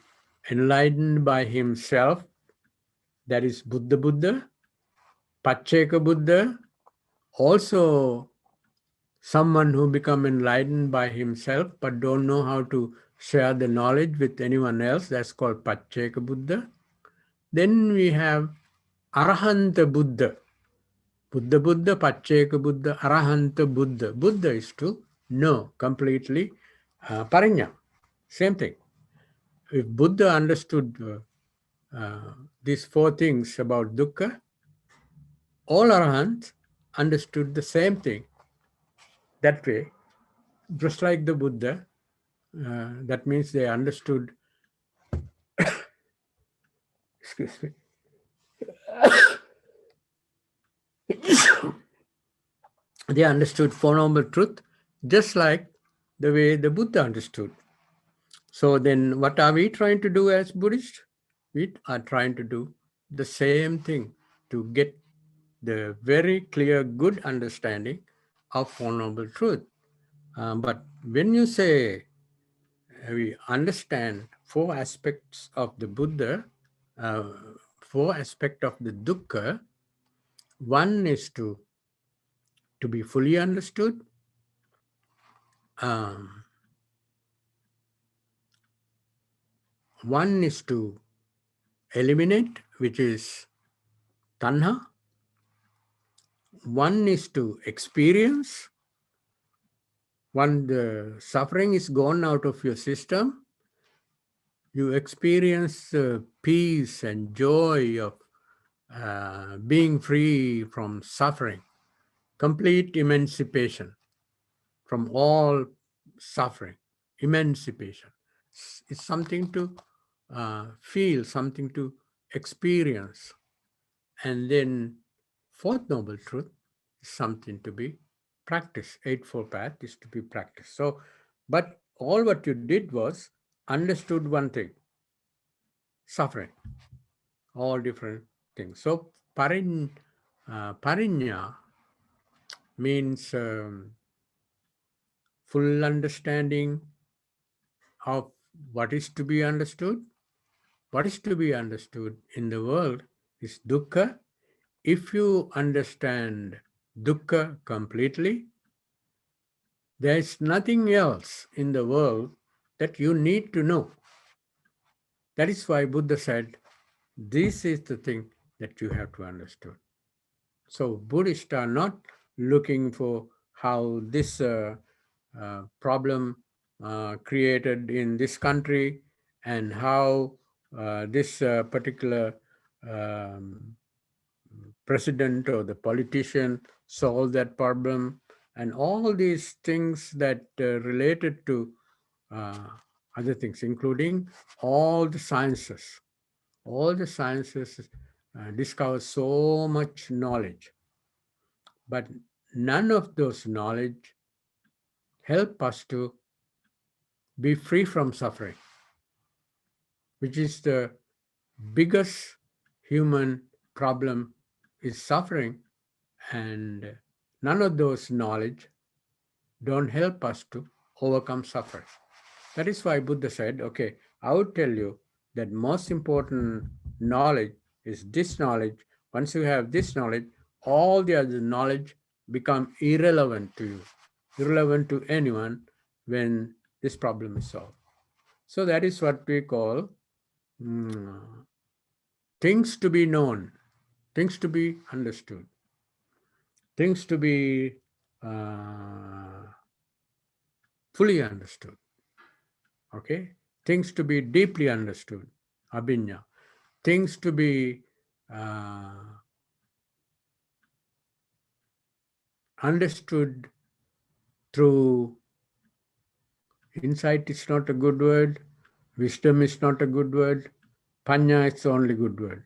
enlightened by himself, that is Buddha. Pacceka Buddha, also someone who become enlightened by himself but don't know how to share the knowledge with anyone else, that's called Pacceka Buddha. Then we have Arahanta Buddha. Buddha, Pacceka Buddha, Arahanta Buddha. Buddha is to know completely Parinya. Same thing. If Buddha understood these four things about dukkha, all Arahants understood the same thing that way, just like the Buddha. That means they understood, excuse me, they understood Four Noble Truth just like the way the Buddha understood. So then what are we trying to do as Buddhists? We are trying to do the same thing to get the very clear, good understanding of Four Noble Truth. But when you say we understand four aspects of the Buddha, uh, four aspects of the dukkha, one is to be fully understood. Um, one is to eliminate, which is tanha. One is to experience. When the suffering is gone out of your system, you experience peace and joy of being free from suffering, complete emancipation from all suffering, emancipation. It's something to feel, something to experience. And then fourth noble truth is something to be practiced. Eightfold path is to be practiced. So, but all what you did was understood one thing, suffering, all different things. So parinya means full understanding of what is to be understood. What is to be understood in the world is dukkha. If you understand dukkha completely, there is nothing else in the world that you need to know. That is why Buddha said, this is the thing that you have to understand. So Buddhists are not looking for how this problem created in this country and how this particular um, president or the politician solved that problem, and all these things that related to uh, other things, including all the sciences. All the sciences discover so much knowledge, but none of those knowledge help us to be free from suffering, which is the biggest human problem is suffering, and none of those knowledge don't help us to overcome suffering. That is why Buddha said, okay, I would tell you that most important knowledge is this knowledge. Once you have this knowledge, all the other knowledge become irrelevant to you, irrelevant to anyone when this problem is solved. So that is what we call things to be known, things to be understood, things to be fully understood. Okay, things to be deeply understood, abhinya. Things to be understood through insight is not a good word, wisdom is not a good word, panya is the only good word.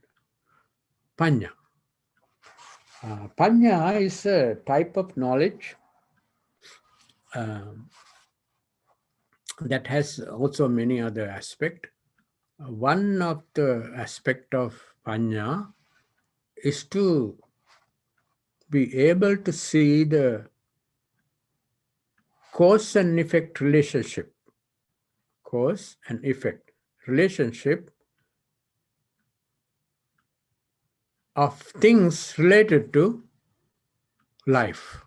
Panya. Panya is a type of knowledge that has also many other aspects. One of the aspect of panya is to be able to see the cause and effect relationship. Cause and effect relationship of things related to life.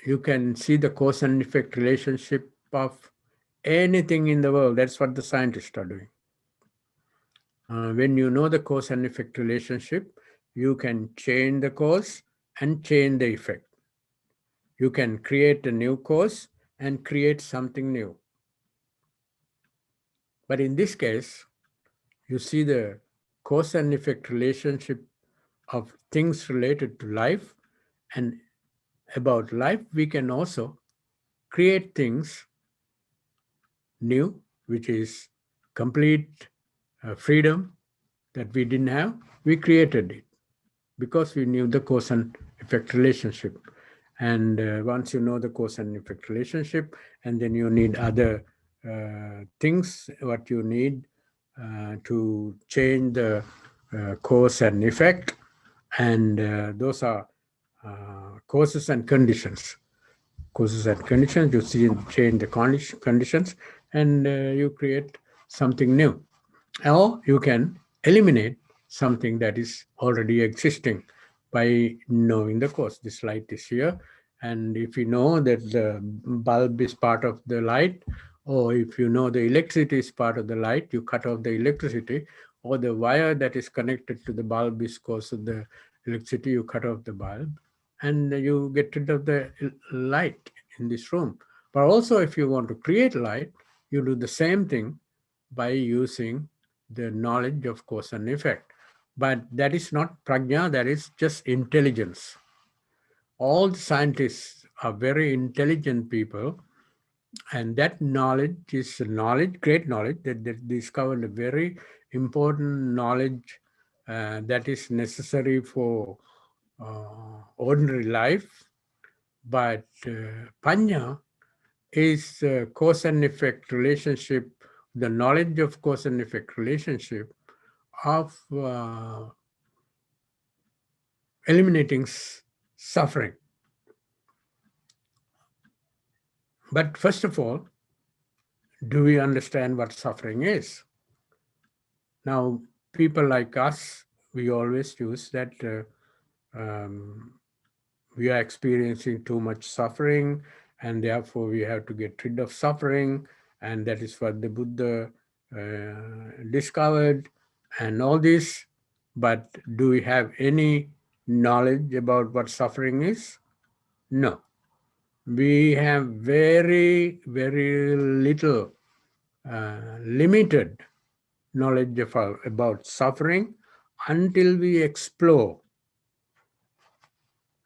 You can see the cause and effect relationship of anything in the world. That's what the scientists are doing. When you know the cause and effect relationship, you can change the cause and change the effect. You can create a new cause and create something new. But in this case, you see the cause and effect relationship of things related to life, and about life, we can also create things new, which is complete freedom that we didn't have. We created it because we knew the cause and effect relationship. And once you know the cause and effect relationship, and then you need other things, what you need to change the cause and effect, and those are causes and conditions. Causes and conditions, you see, change the conditions, and you create something new. Or you can eliminate something that is already existing by knowing the cause. This light is here, and if you know that the bulb is part of the light, or if you know the electricity is part of the light, you cut off the electricity, or the wire that is connected to the bulb is cause of the electricity, you cut off the bulb, and you get rid of the light in this room. But also, if you want to create light, you do the same thing by using the knowledge of cause and effect. But that is not prajna, that is just intelligence. All the scientists are very intelligent people, and that knowledge is knowledge, great knowledge, that they discovered a very important knowledge that is necessary for ordinary life. But panya is cause and effect relationship, the knowledge of cause and effect relationship of eliminating suffering. But first of all, do we understand what suffering is? Now, people like us, we always use that we are experiencing too much suffering, and therefore we have to get rid of suffering, and that is what the Buddha discovered, and all this. But do we have any knowledge about what suffering is? No. We have very, very little limited knowledge about suffering until we explore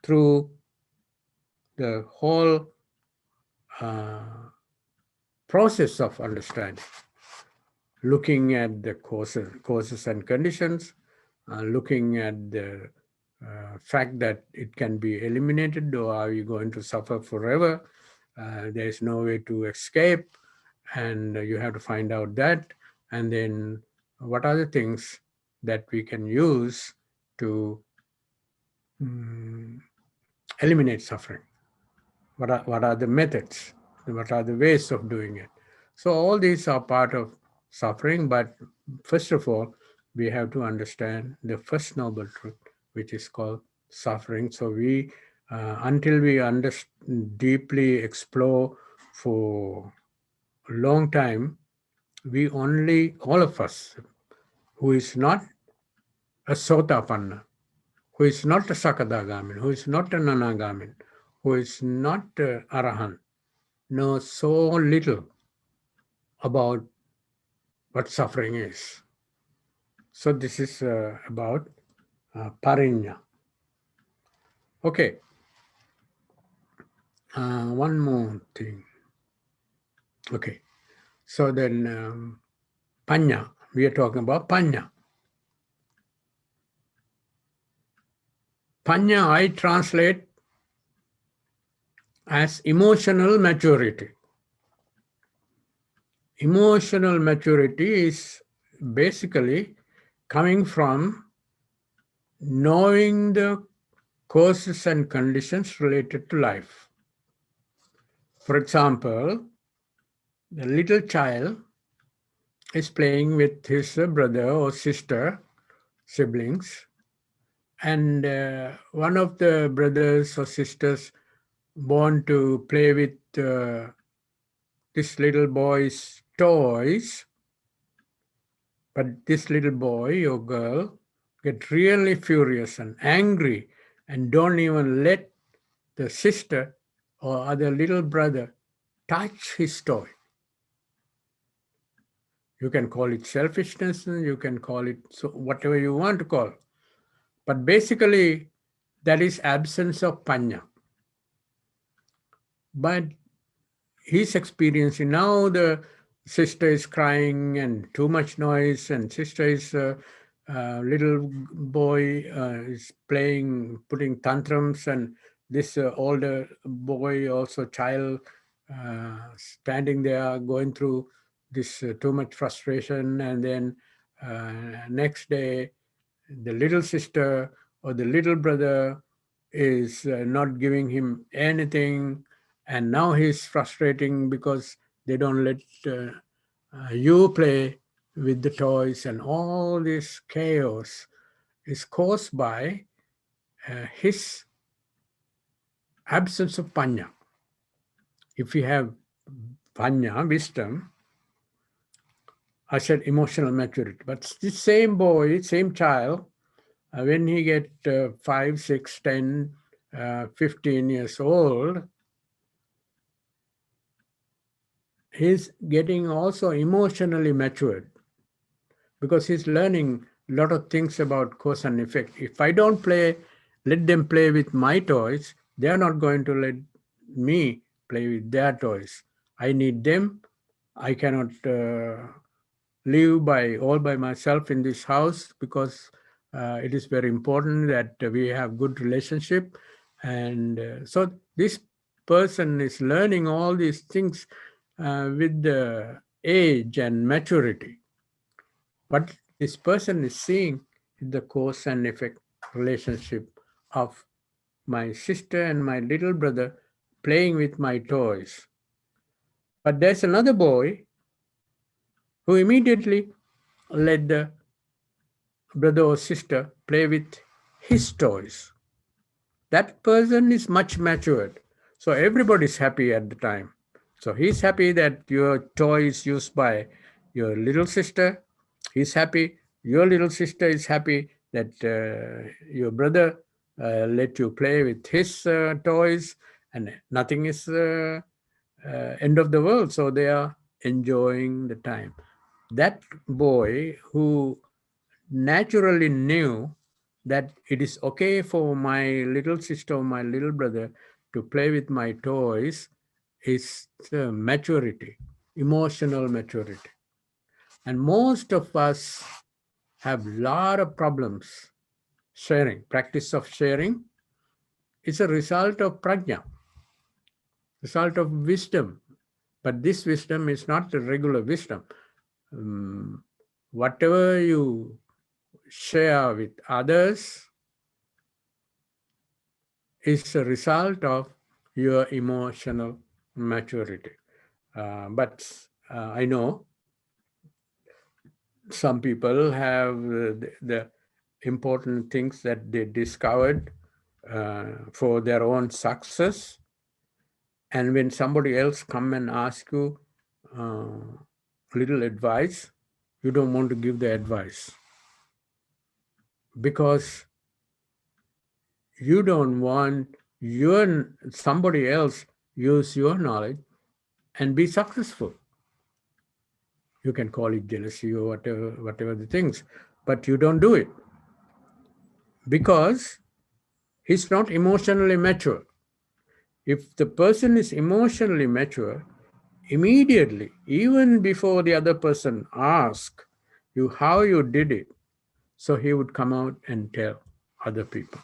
through the whole process of understanding, looking at the causes and conditions, looking at the fact that it can be eliminated, or are we going to suffer forever? There is no way to escape, and you have to find out that. And then, what are the things that we can use to eliminate suffering? What are the methods? What are the ways of doing it? So all these are part of suffering, but first of all, we have to understand the first noble truth, which is called suffering. So we, until we deeply explore for a long time, we only, all of us, who is not a Sotapanna, who is not a Sakadagamin, who is not a Nanagamin, who is not Arahant, know so little about what suffering is. So this is about parinya. Okay, one more thing. Okay, so then panya, we are talking about panya. Panya I translate as emotional maturity. Emotional maturity is basically coming from knowing the causes and conditions related to life. For example, the little child is playing with his brother or sister, siblings, and one of the brothers or sisters want to play with this little boy's toys, but this little boy or girl get really furious and angry and don't even let the sister or other little brother touch his toy. You can call it selfishness, you can call it so whatever you want to call. But basically, that is absence of panya. But he's experiencing now the sister is crying and too much noise, and sister is little boy is playing, putting tantrums, and this older boy, also child, standing there going through this too much frustration, and then next day the little sister or the little brother is not giving him anything, and now he's frustrating because they don't let you play with the toys, and all this chaos is caused by his absence of panya. If we have panya, wisdom, I said emotional maturity, but the same boy, same child, when he get 5, 6, 10, 15 years old, he's getting also emotionally matured because he's learning a lot of things about cause and effect. If I don't let them play with my toys, they are not going to let me play with their toys. I need them. I cannot live all by myself in this house, because it is very important that we have good relationship. And so this person is learning all these things with the age and maturity. What this person is seeing is the cause and effect relationship of my sister and my little brother playing with my toys. But there's another boy who immediately let the brother or sister play with his toys. That person is much matured. So everybody's happy at the time. So he's happy that your toy is used by your little sister. He's happy. Your little sister is happy that your brother let you play with his toys, and nothing is end of the world. So they are enjoying the time. That boy who naturally knew that it is okay for my little sister or my little brother to play with my toys is maturity, emotional maturity. And most of us have a lot of problems sharing. Practice of sharing is a result of prajna, result of wisdom. But this wisdom is not the regular wisdom. Um, Whatever you share with others is a result of your emotional maturity. But I know some people have the important things that they discovered for their own success, and when somebody else come and ask you little advice, you don't want to give the advice because you don't want your somebody else use your knowledge and be successful. You can call it jealousy or whatever the things, but you don't do it because he's not emotionally mature. If the person is emotionally mature, immediately, even before the other person asks you how you did it, so he would come out and tell other people.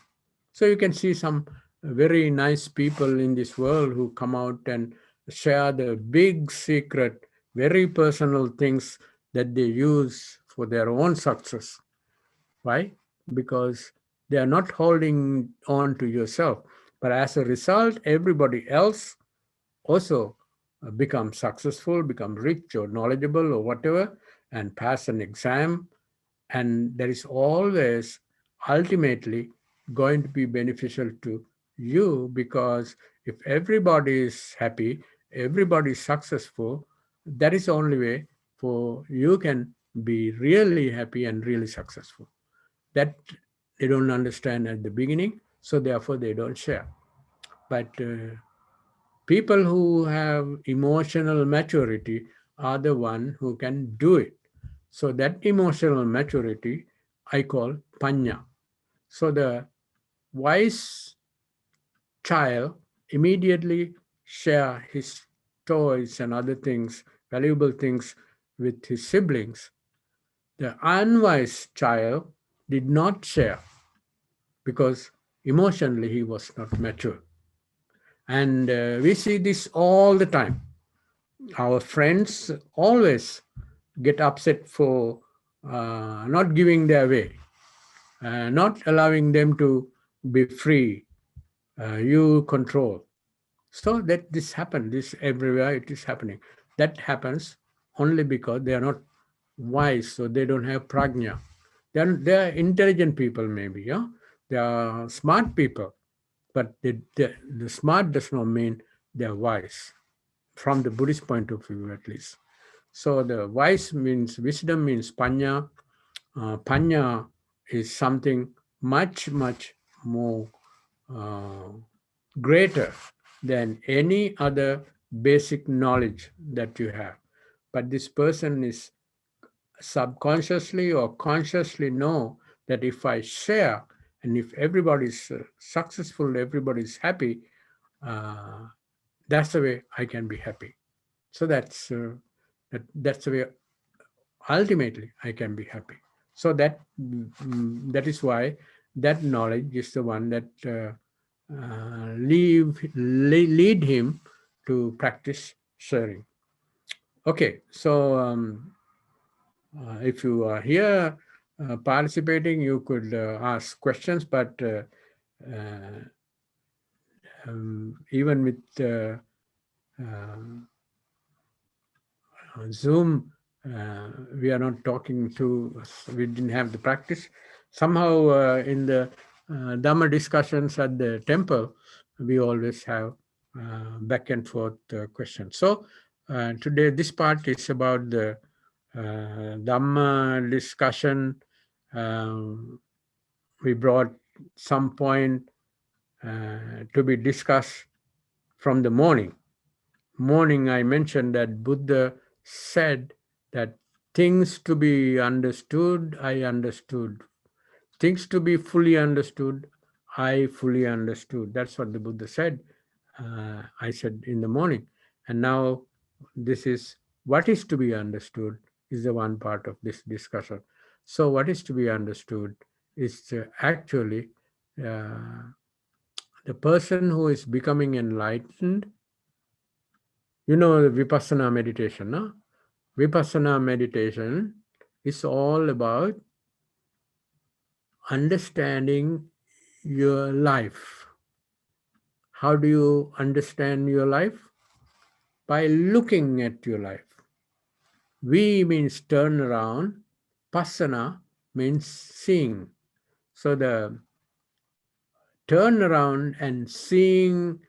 So you can see some very nice people in this world who come out and share the big secret, very personal things that they use for their own success. Why? Because they are not holding on to yourself. But as a result, everybody else also become successful, become rich or knowledgeable or whatever, and pass an exam. And there is always ultimately going to be beneficial to you, because if everybody is happy, everybody is successful, that is the only way for you can be really happy and really successful. That they don't understand at the beginning, so therefore they don't share. But people who have emotional maturity are the one who can do it. So that emotional maturity I call panya. So the wise child immediately share his toys and other things, valuable things, with his siblings. The unwise child did not share because emotionally he was not mature. And we see this all the time. Our friends always get upset for not giving their way, not allowing them to be free. You control. So that this happens, this everywhere it is happening. That happens only because they are not wise, so they don't have prajna. They are intelligent people, maybe, yeah. They are smart people, but the smart does not mean they are wise, from the Buddhist point of view, at least. So the wise means wisdom means panya. Panya is something much more uh, greater than any other basic knowledge that you have. But this person is subconsciously or consciously know that if I share and if everybody's successful, everybody's happy, uh, that's the way I can be happy. So that's the way ultimately I can be happy. So that is why that knowledge is the one that lead him to practice sharing. Okay, so if you are here participating, you could ask questions, but uh, even with Zoom, we are not talking to, we didn't have the practice. Somehow in the Dhamma discussions at the temple, we always have back and forth questions. So today this part is about the Dhamma discussion. We brought some point to be discussed from the morning. I mentioned that Buddha said that things to be understood, I understood. Things to be fully understood, I fully understood. That's what the Buddha said. I said in the morning. And now this is what is to be understood is the one part of this discussion. So what is to be understood is actually the person who is becoming enlightened. You know the Vipassana meditation, no? Vipassana meditation is all about understanding your life. How do you understand your life? By looking at your life. Vi means turn around, Passana means seeing. So the turn around and seeing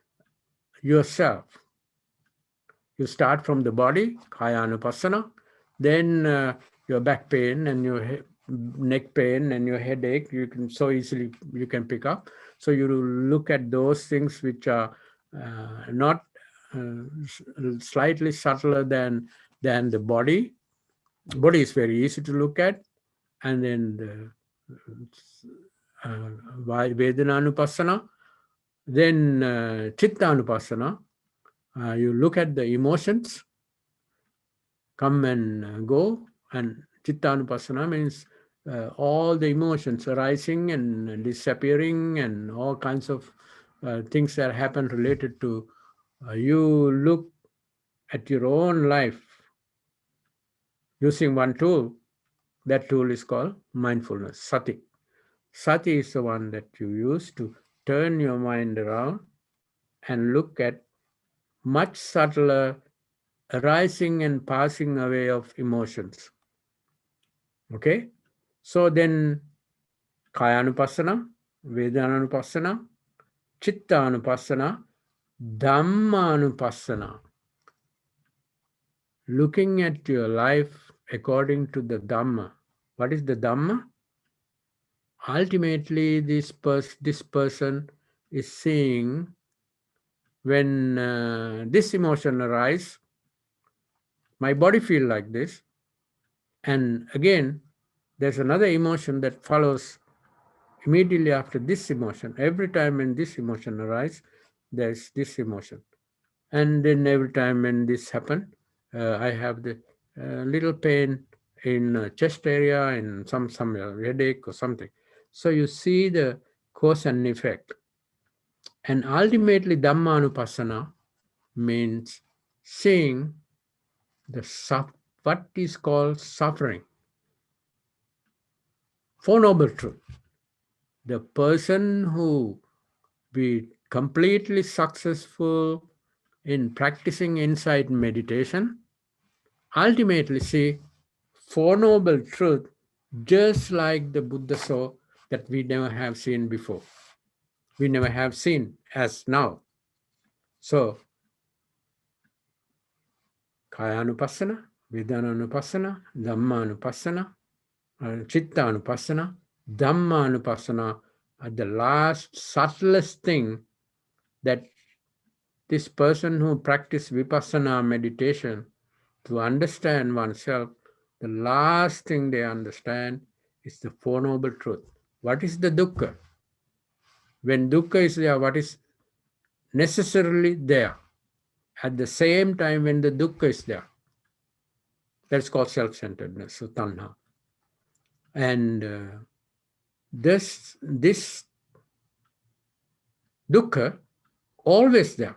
yourself. You start from the body, Kayanupassana, then your back pain and your neck pain and your headache, you can so easily you can pick up. So you look at those things which are not slightly subtler than the body. Body is very easy to look at, and then the Vedananupassana, then Chittanupassana. You look at the emotions come and go, and Chittanupassana means all the emotions arising and disappearing and all kinds of things that happen related to you look at your own life using one tool. That tool is called mindfulness, sati. Sati is the one that you use to turn your mind around and look at much subtler arising and passing away of emotions. Okay? So then Kayanupassana, Vedananupassana, Chittanupassana, Dhammanupassana. Looking at your life according to the Dhamma. What is the Dhamma? Ultimately, this person is seeing when this emotion arises, my body feel like this, and again, there's another emotion that follows immediately after this emotion. Every time when this emotion arises, there's this emotion. And then every time when this happens, I have the little pain in chest area and some headache or something. So you see the cause and effect. And ultimately, Dhammanupassana means seeing the what is called suffering. Four Noble Truth. The person who be completely successful in practicing insight meditation ultimately see Four Noble Truth just like the Buddha saw that we never have seen before. We never have seen as now. So, Kayanupassana, Vedananupassana, Dhammanupassana, Chittanupassana, Dhammanupassana are the last subtlest thing that this person who practice Vipassana meditation to understand oneself, the last thing they understand is the Four Noble Truth. What is the dukkha? When dukkha is there, what is necessarily there? At the same time when the dukkha is there, that's called self-centeredness, so tanha. And this dukkha always there.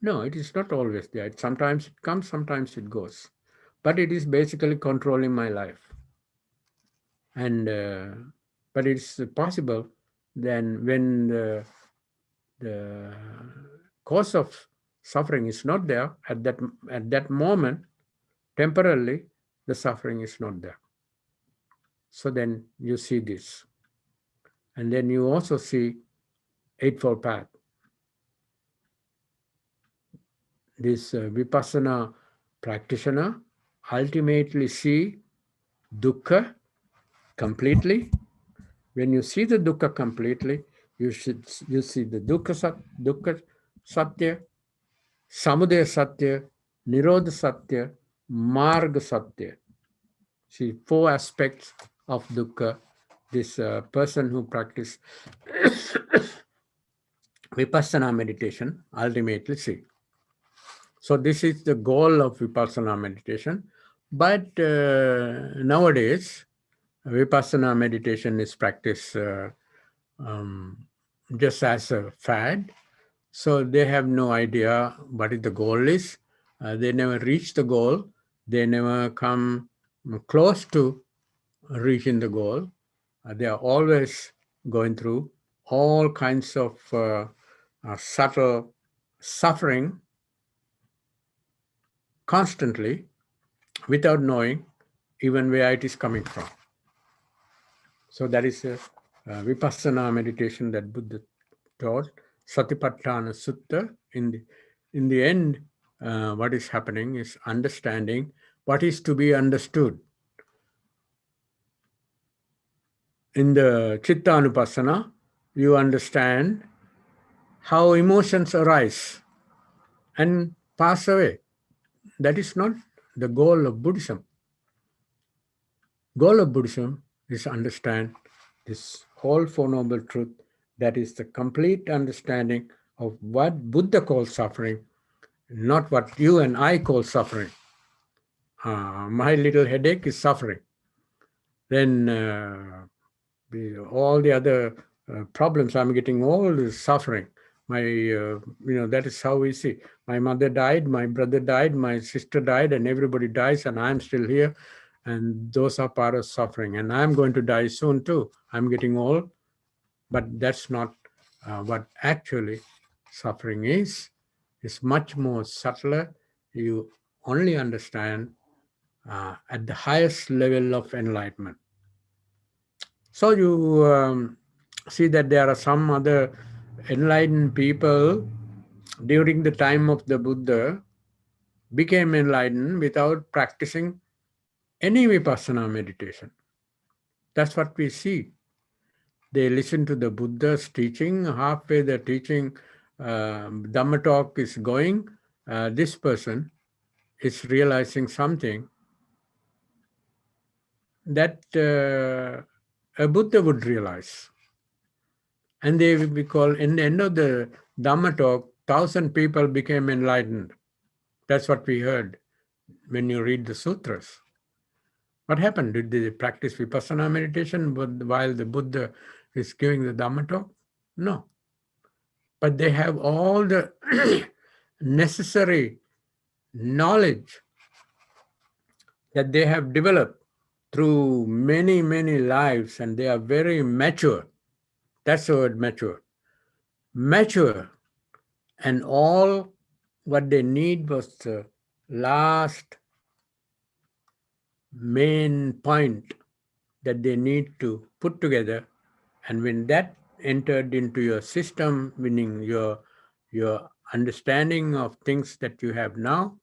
No, it is not always there. Sometimes it comes, sometimes it goes. But it is basically controlling my life. And but it's possible then when the cause of suffering is not there at that moment, temporarily the suffering is not there. So then you see this. And then you also see Eightfold Path. This Vipassana practitioner ultimately see dukkha completely. When you see the dukkha completely, you see the dukkha satya, samudaya satya, nirodha satya, marga satya. See 4 aspects of dukkha. This person who practice Vipassana meditation ultimately see. So this is the goal of Vipassana meditation. But nowadays, Vipassana meditation is practiced um, just as a fad. So they have no idea what the goal is. They never reach the goal. They never come close to reaching the goal. They are always going through all kinds of subtle suffering constantly without knowing even where it is coming from. So that is a Vipassana meditation that Buddha taught, Satipatthana Sutta. In the end, what is happening is understanding what is to be understood. In the Chitta Anupassana, you understand how emotions arise and pass away. That is not the goal of Buddhism. Goal of Buddhism is to understand this whole Four Noble Truth, that is the complete understanding of what Buddha calls suffering, not what you and I call suffering. My little headache is suffering. Then all the other problems I'm getting, all is suffering. That is how we see. My mother died, my brother died, my sister died, and everybody dies, and I'm still here. And those are part of suffering. And I'm going to die soon too. I'm getting old, but that's not what actually suffering is. It's much more subtler. You only understand at the highest level of enlightenment. So you see that there are some other enlightened people during the time of the Buddha became enlightened without practicing any vipassana meditation. That's what we see. They listen to the Buddha's teaching. Halfway the teaching, Dhamma talk is going. This person is realizing something that a Buddha would realize. And they will be called, in the end of the Dhamma talk, 1,000 people became enlightened. That's what we heard when you read the sutras. What happened? Did they practice vipassana meditation while the Buddha is giving the Dhamma talk? No. But they have all the necessary knowledge that they have developed through many, many lives, and they are very mature. That's the word, mature. Mature. And all what they need was the last main point that they need to put together. And when that entered into your system, meaning your understanding of things that you have now,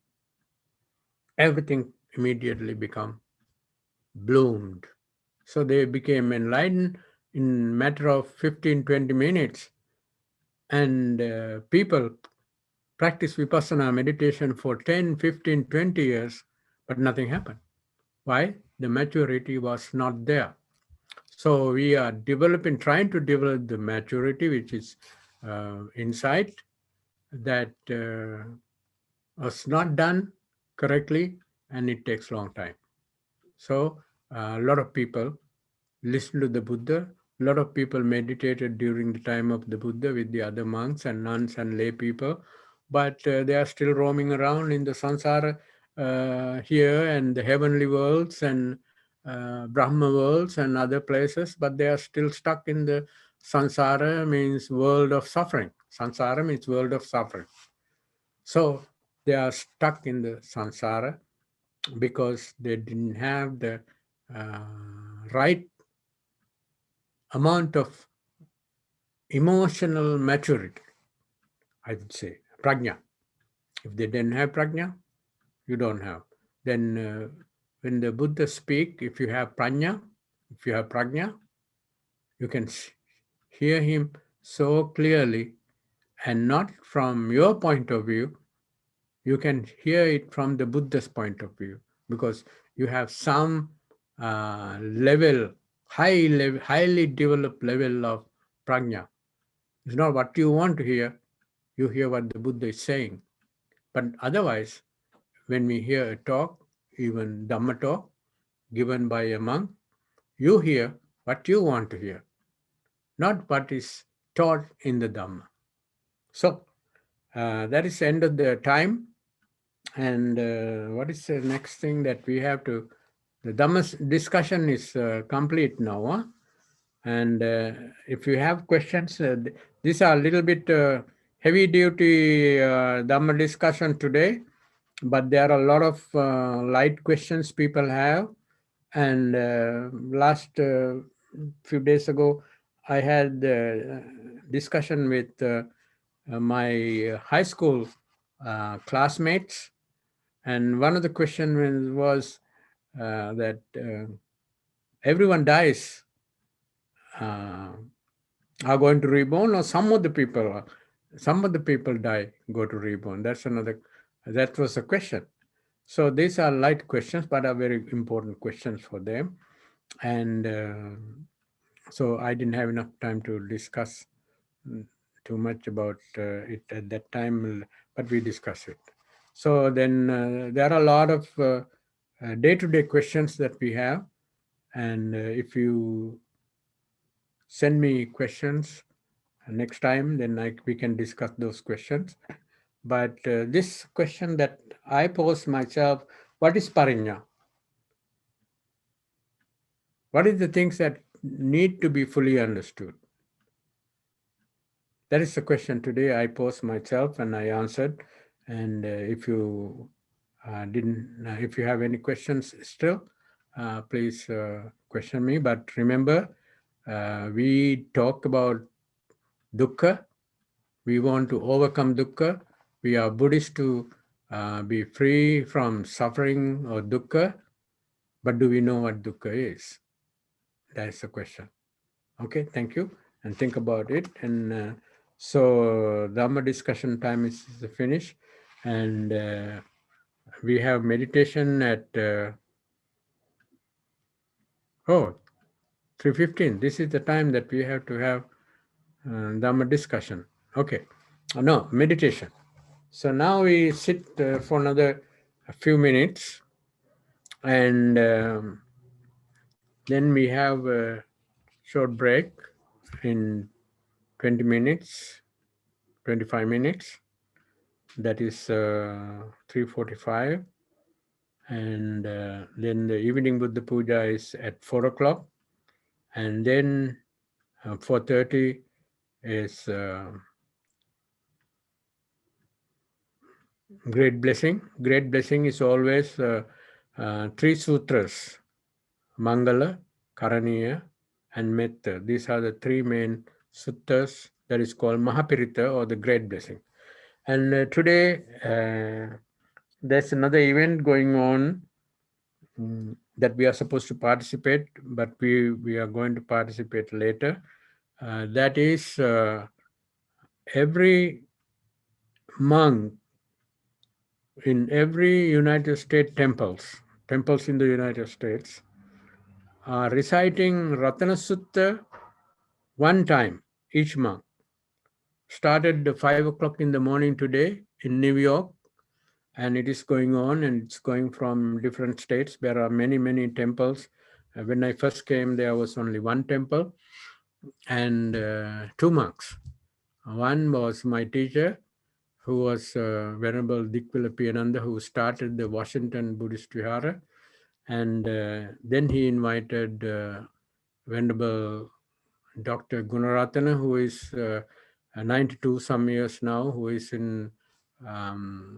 everything immediately become bloomed. So they became enlightened in matter of 15, 20 minutes. And people practice vipassana meditation for 10, 15, 20 years, but nothing happened. Why? The maturity was not there. So we are trying to develop the maturity, which is insight, that was not done correctly, and it takes a long time. So a lot of people listen to the Buddha. A lot of people meditated during the time of the Buddha with the other monks and nuns and lay people, but they are still roaming around in the samsara here and the heavenly worlds and Brahma worlds and other places, but they are still stuck in the samsara, means world of suffering. Samsara means world of suffering. So they are stuck in the samsara because they didn't have the right amount of emotional maturity, I would say, prajna. If they didn't have prajna, you don't have. Then when the Buddha speak, if you have prajna, you can hear him so clearly, and not from your point of view. You can hear it from the Buddha's point of view, because you have some level, highly developed level of prajna. It's not what you want to hear. You hear what the Buddha is saying. But otherwise, when we hear a talk, even Dhamma talk, given by a monk, You hear what you want to hear, not what is taught in the Dhamma. So that is the end of the time. And what is the next thing that we have to? The Dhamma discussion is complete now. Huh? And if you have questions, these are a little bit heavy duty Dhamma discussion today, but there are a lot of light questions people have. And last few days ago, I had discussion with my high school classmates, and one of the questions was that everyone dies, are going to reborn, or some of the people die, go to reborn. That was a question. So these are light questions, but are very important questions for them. And so I didn't have enough time to discuss too much about it at that time, but we discuss it. So then there are a lot of day-to-day questions that we have. And if you send me questions next time, then we can discuss those questions. But this question that I pose myself, what is parinya? What is the things that need to be fully understood? That is the question today I posed myself and I answered. And if you if you have any questions still, please question me. But remember, we talk about dukkha. We want to overcome dukkha. We are Buddhists to be free from suffering or dukkha. But do we know what dukkha is? That is the question. Okay, thank you. And think about it. And so Dhamma discussion time is finished. And we have meditation at 3:15. This is the time that we have to have Dhamma discussion. Okay. No, meditation. So now we sit for another few minutes, and then we have a short break in 20 minutes, 25 minutes. That is 3:45. And then the evening Buddha Puja is at 4 o'clock. And then 4:30 is Great Blessing. Great Blessing is always 3 sutras: Mangala, Karaniya, and Metta. These are the 3 main sutras that is called Mahapirita, or the Great Blessing. And today there's another event going on that we are supposed to participate, but we are going to participate later. That is every monk in every United States temples in the United States are reciting Ratana Sutta one time each month. Started at 5 o'clock in the morning today in New York, and it is going on, and it's going from different states. There are many, many temples. When I first came, there was only one temple and 2 monks. One was my teacher, who was Venerable Dikvila Piyananda, who started the Washington Buddhist Vihara. And then he invited Venerable Dr. Gunaratana, who is 92 some years now, who is in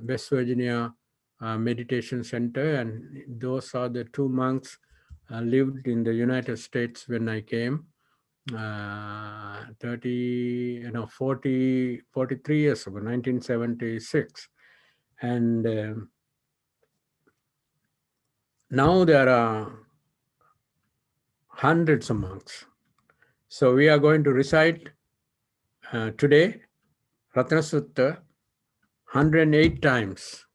West Virginia Meditation Center. And those are the 2 monks lived in the United States when I came. 43 years ago, 1976. And now there are hundreds of monks. So we are going to recite today Ratana Sutta 108 times.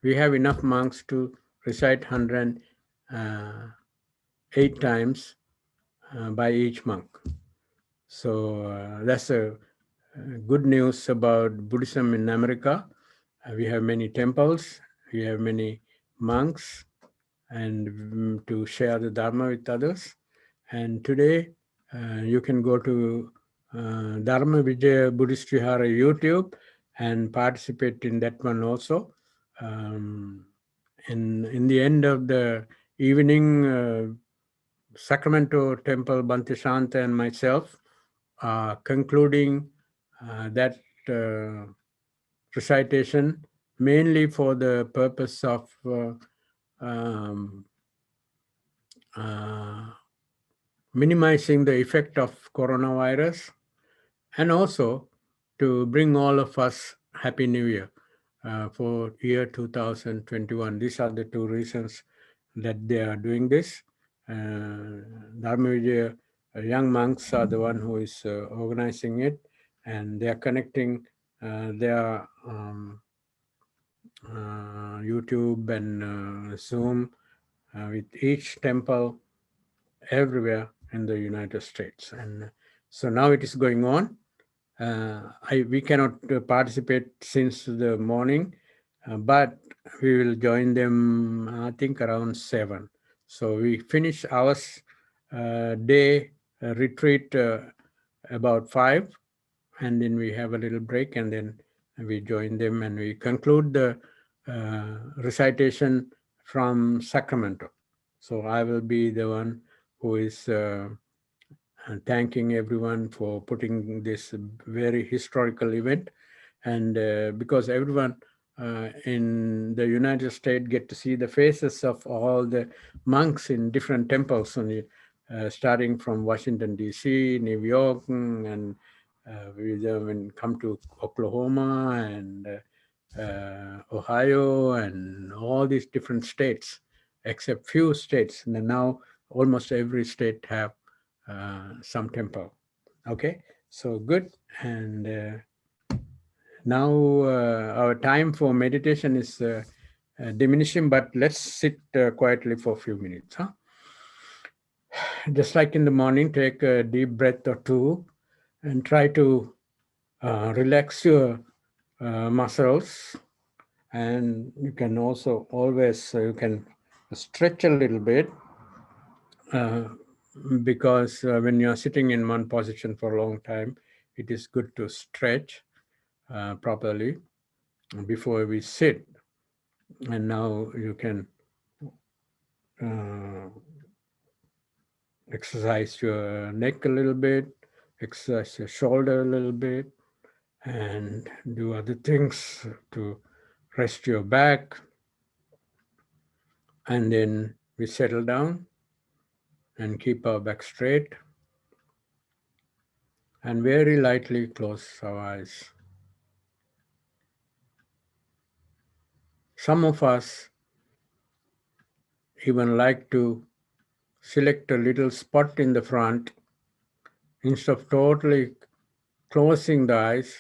We have enough monks to recite 108 times by each monk. So that's a good news about Buddhism in America. We have many temples, we have many monks, and to share the Dharma with others. And today you can go to Dharma Vijaya Buddhist Vihara YouTube and participate in that one also. In the end of the evening, Sacramento Temple, Bhantishanta and myself are concluding that recitation mainly for the purpose of um, uh, minimizing the effect of coronavirus and also to bring all of us Happy New Year for year 2021. These are the two reasons that they are doing this. Dharma Vijaya young monks are the one who is organizing it, and they are connecting their YouTube and Zoom with each temple everywhere in the United States. And so now it is going on. We cannot participate since the morning, but we will join them, I think, around 7. So we finish our day retreat about 5, and then we have a little break, and then we join them, and we conclude the recitation from Sacramento. So I will be the one who is thanking everyone for putting this very historical event. And because everyone in the United States get to see the faces of all the monks in different temples, starting from Washington, D.C., New York, and we then come to Oklahoma and Ohio and all these different states, except few states. And now almost every state have some temple. Okay, so good. And now our time for meditation is diminishing, but let's sit quietly for a few minutes. Huh? Just like in the morning, take a deep breath or two and try to relax your muscles. And you can also always, you can stretch a little bit uh, because when you're sitting in one position for a long time, it is good to stretch properly before we sit. And now you can uh, exercise your neck a little bit, exercise your shoulder a little bit, and do other things to rest your back. And then we settle down and keep our back straight and very lightly close our eyes. Some of us even like to select a little spot in the front instead of totally closing the eyes.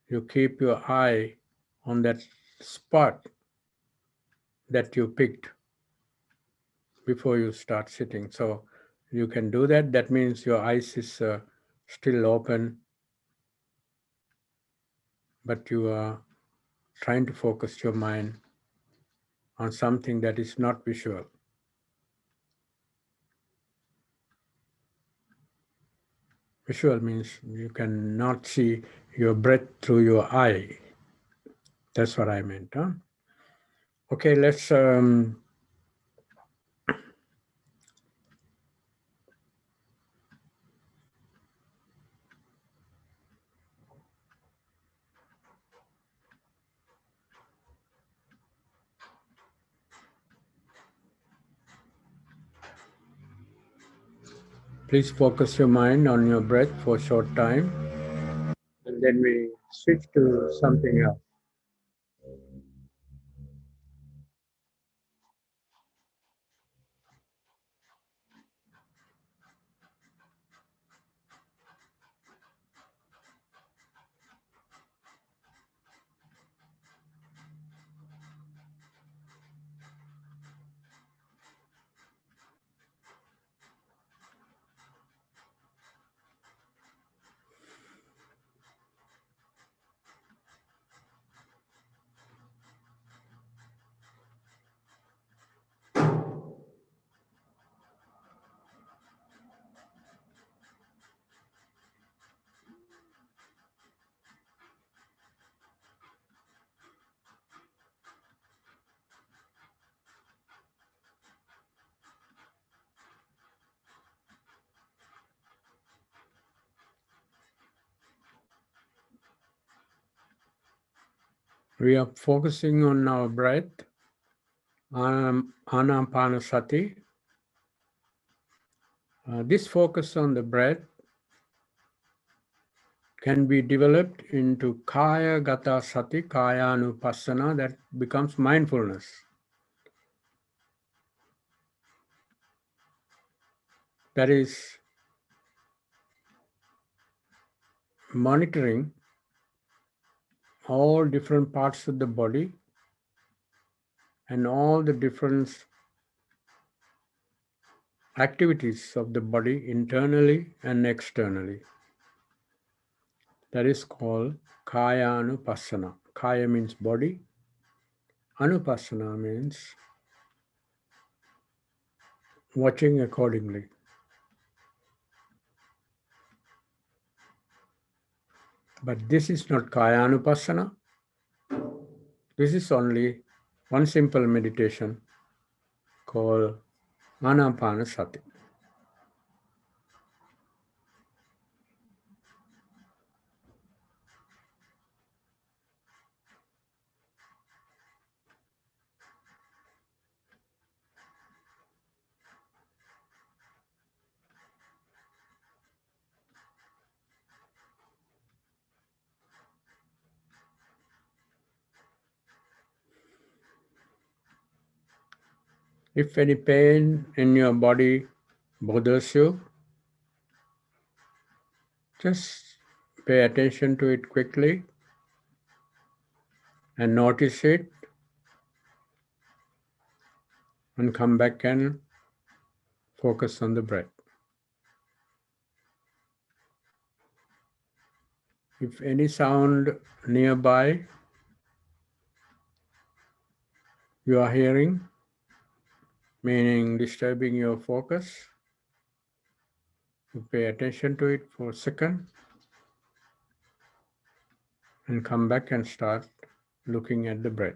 You keep your eye on that spot that you picked before you start sitting. So you can do that. That means your eyes is still open, but you are trying to focus your mind on something that is not visual. Visual means you cannot see your breath through your eye. That's what I meant. Huh? Okay, let's please focus your mind on your breath for a short time, and then we switch to something else. We are focusing on our breath, Anapanasati. This focus on the breath can be developed into Kaya Gata Sati, Kaya Anupassana, that becomes mindfulness. That is monitoring all different parts of the body and all the different activities of the body internally and externally. That is called Kaya Anupassana. Kaya means body. Anupassana means watching accordingly. But this is not Kaya Anupassana. This is only one simple meditation called Anapanasati. If any pain in your body bothers you, just pay attention to it quickly and notice it and come back and focus on the breath. If any sound nearby you are hearing, meaning disturbing your focus, you pay attention to it for a second and come back and start looking at the breath.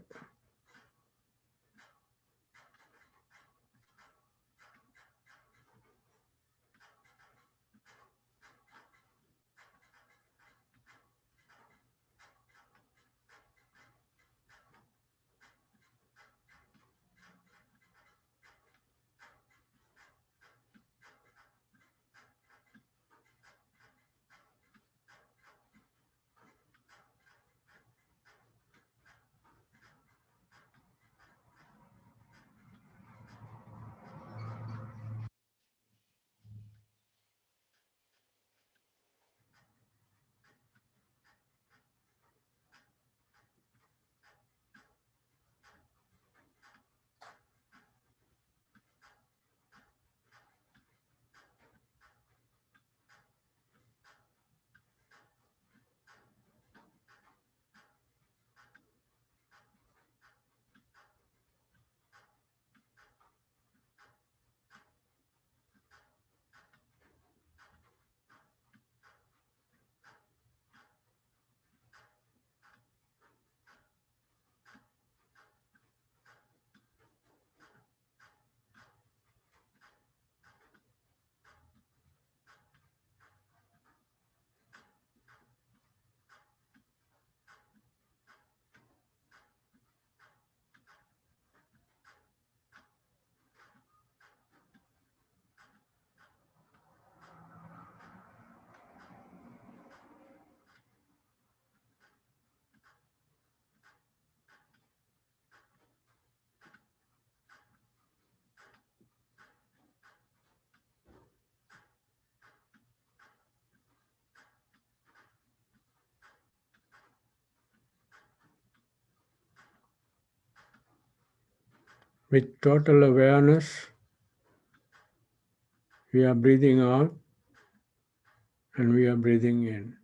With total awareness, we are breathing out and we are breathing in.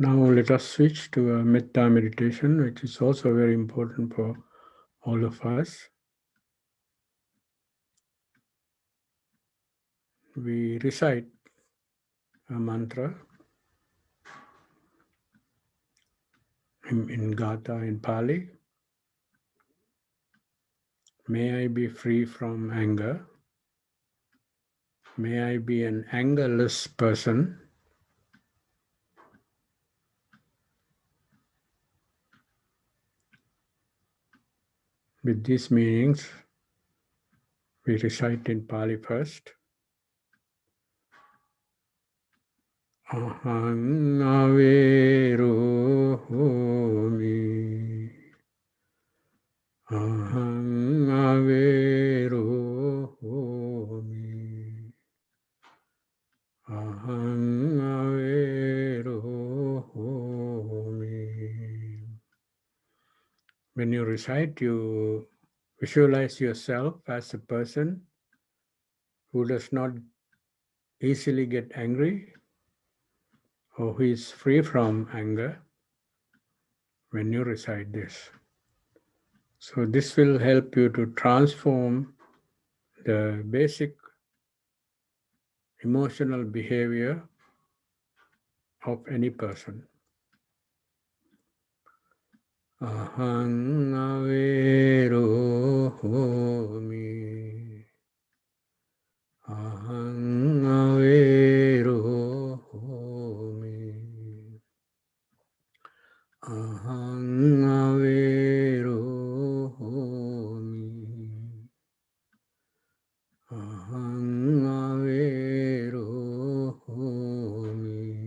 Now let us switch to a Midterm Meditation, which is also very important for all of us. We recite a mantra in Gatha in Pali. May I be free from anger. May I be an angerless person. With these meanings, we recite in Pali first. Ahang avero homi. Ahang avero homi. Ahang avero homi. When you recite, you visualize yourself as a person who does not easily get angry or who is free from anger when you recite this. So this will help you to transform the basic emotional behavior of any person. Ahang avero homi. Ahang avero homi. Ahang avero homi. Ahang avero homi.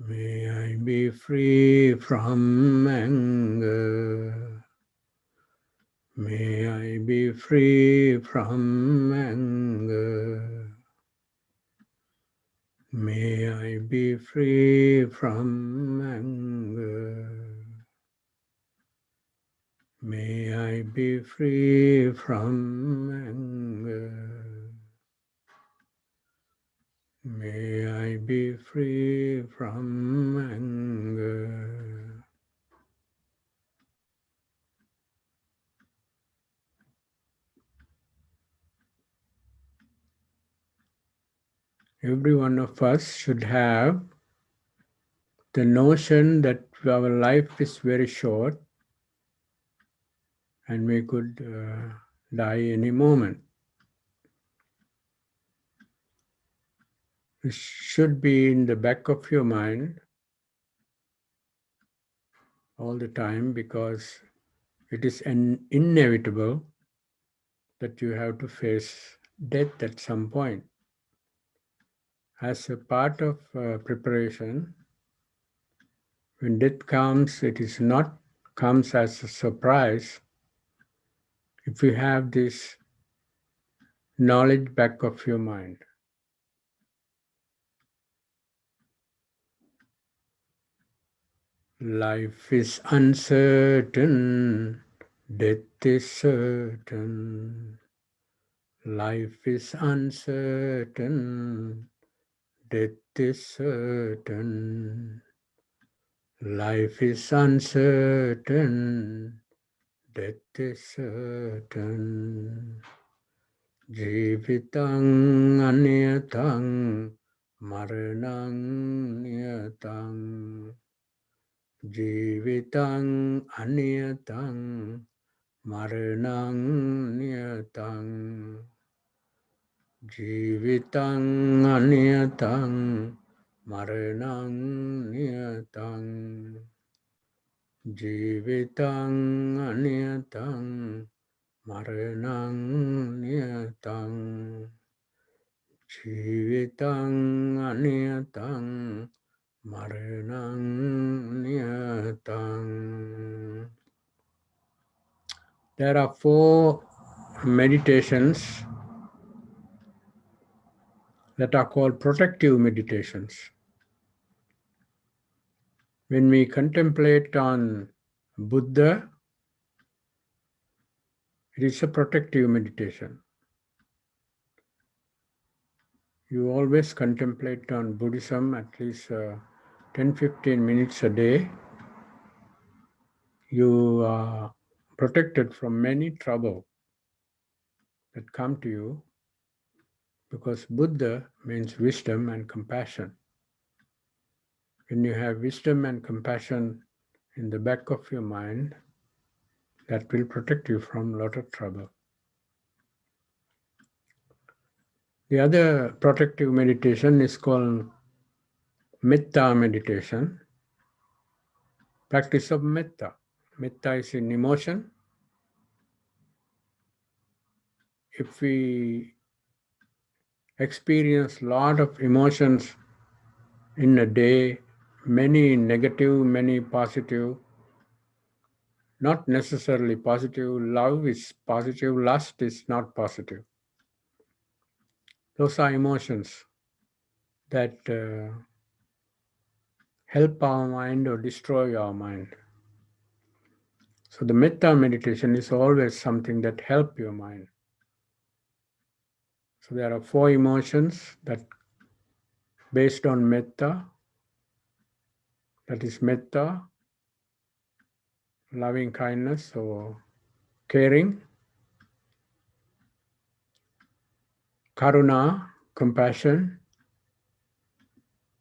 May I be free from anger. May I be free from anger. May I be free from anger. May I be free from anger. May I be free from anger. Every one of us should have the notion that our life is very short and we could die any moment. It should be in the back of your mind all the time, because it is inevitable that you have to face death at some point. As a part of preparation, when death comes, it is not comes as a surprise. If you have this knowledge back of your mind, life is uncertain, death is certain. Life is uncertain, death is certain. Life is uncertain, death is certain. Jivitang anyatang, maranang niyatang. Jivitang anyatang, maranang niyatang. Jivitang anyatang, maranang niyatang. Jivitang anyatang, maranang niyatang. Jivitang anyatang, maranang niyatang. There are 4 meditations that are called protective meditations. When we contemplate on Buddha, it is a protective meditation. You always contemplate on Buddhism at least 10-15 minutes a day. You are protected from many trouble that come to you, because Buddha means wisdom and compassion. When you have wisdom and compassion in the back of your mind, that will protect you from a lot of trouble. The other protective meditation is called Metta meditation, practice of Metta. Metta is in emotion. If we experience a lot of emotions in a day, many negative, many positive, not necessarily positive. Love is positive, lust is not positive. Those are emotions that help our mind or destroy our mind. So the metta meditation is always something that help your mind. So there are 4 emotions that based on metta. That is metta, loving kindness or caring; karuna, compassion,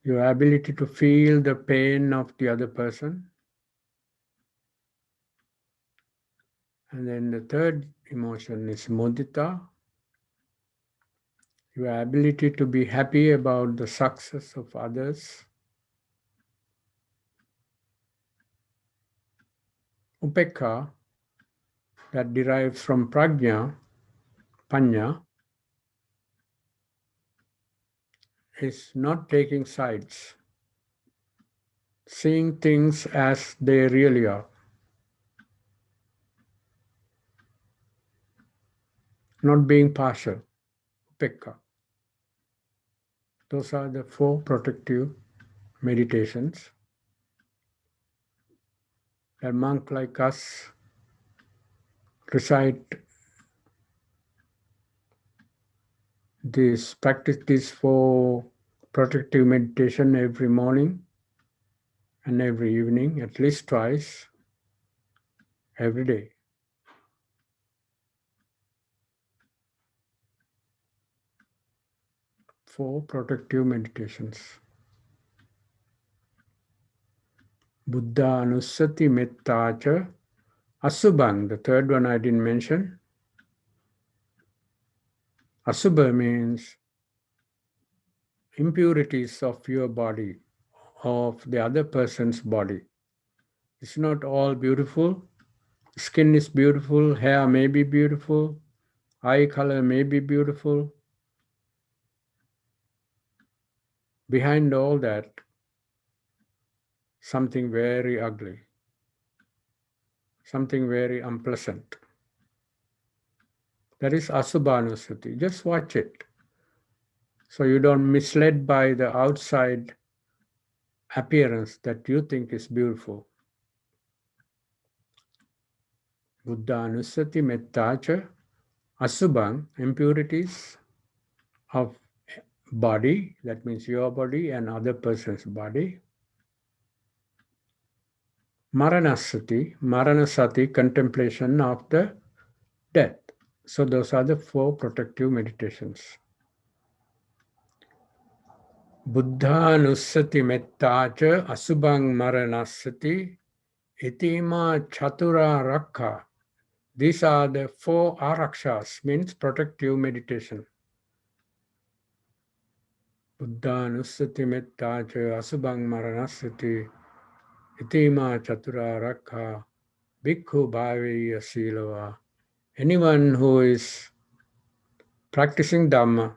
your ability to feel the pain of the other person; and then the third emotion is mudita, your ability to be happy about the success of others; upekka, that derives from prajna, panya, is not taking sides, seeing things as they really are, not being partial, upekka. Those are the 4 protective meditations that monk like us recite practice this 4 protective meditation every morning and every evening, at least twice every day. Four protective meditations. Buddha Anusati Mettacha Asubhang, the third one I didn't mention. Asubha means impurities of your body, of the other person's body. It's not all beautiful. Skin is beautiful, hair may be beautiful, eye color may be beautiful. Behind all that, something very ugly, something very unpleasant. That is Asubhanusati. Just watch it, so you don't misled by the outside appearance that you think is beautiful. Buddha Anusati Mettacha Asubhang, impurities of body, that means your body and other person's body. Maranasati, contemplation of the death. So those are the 4 protective meditations. Buddhanusati mettacha asubhang maranasati itima chatura rakha. These are the 4 arakshas, means protective meditation. Buddhanusati mettacha asubhang maranasati itima chatura rakha bhikkhu bhaveya silava. Anyone who is practicing Dhamma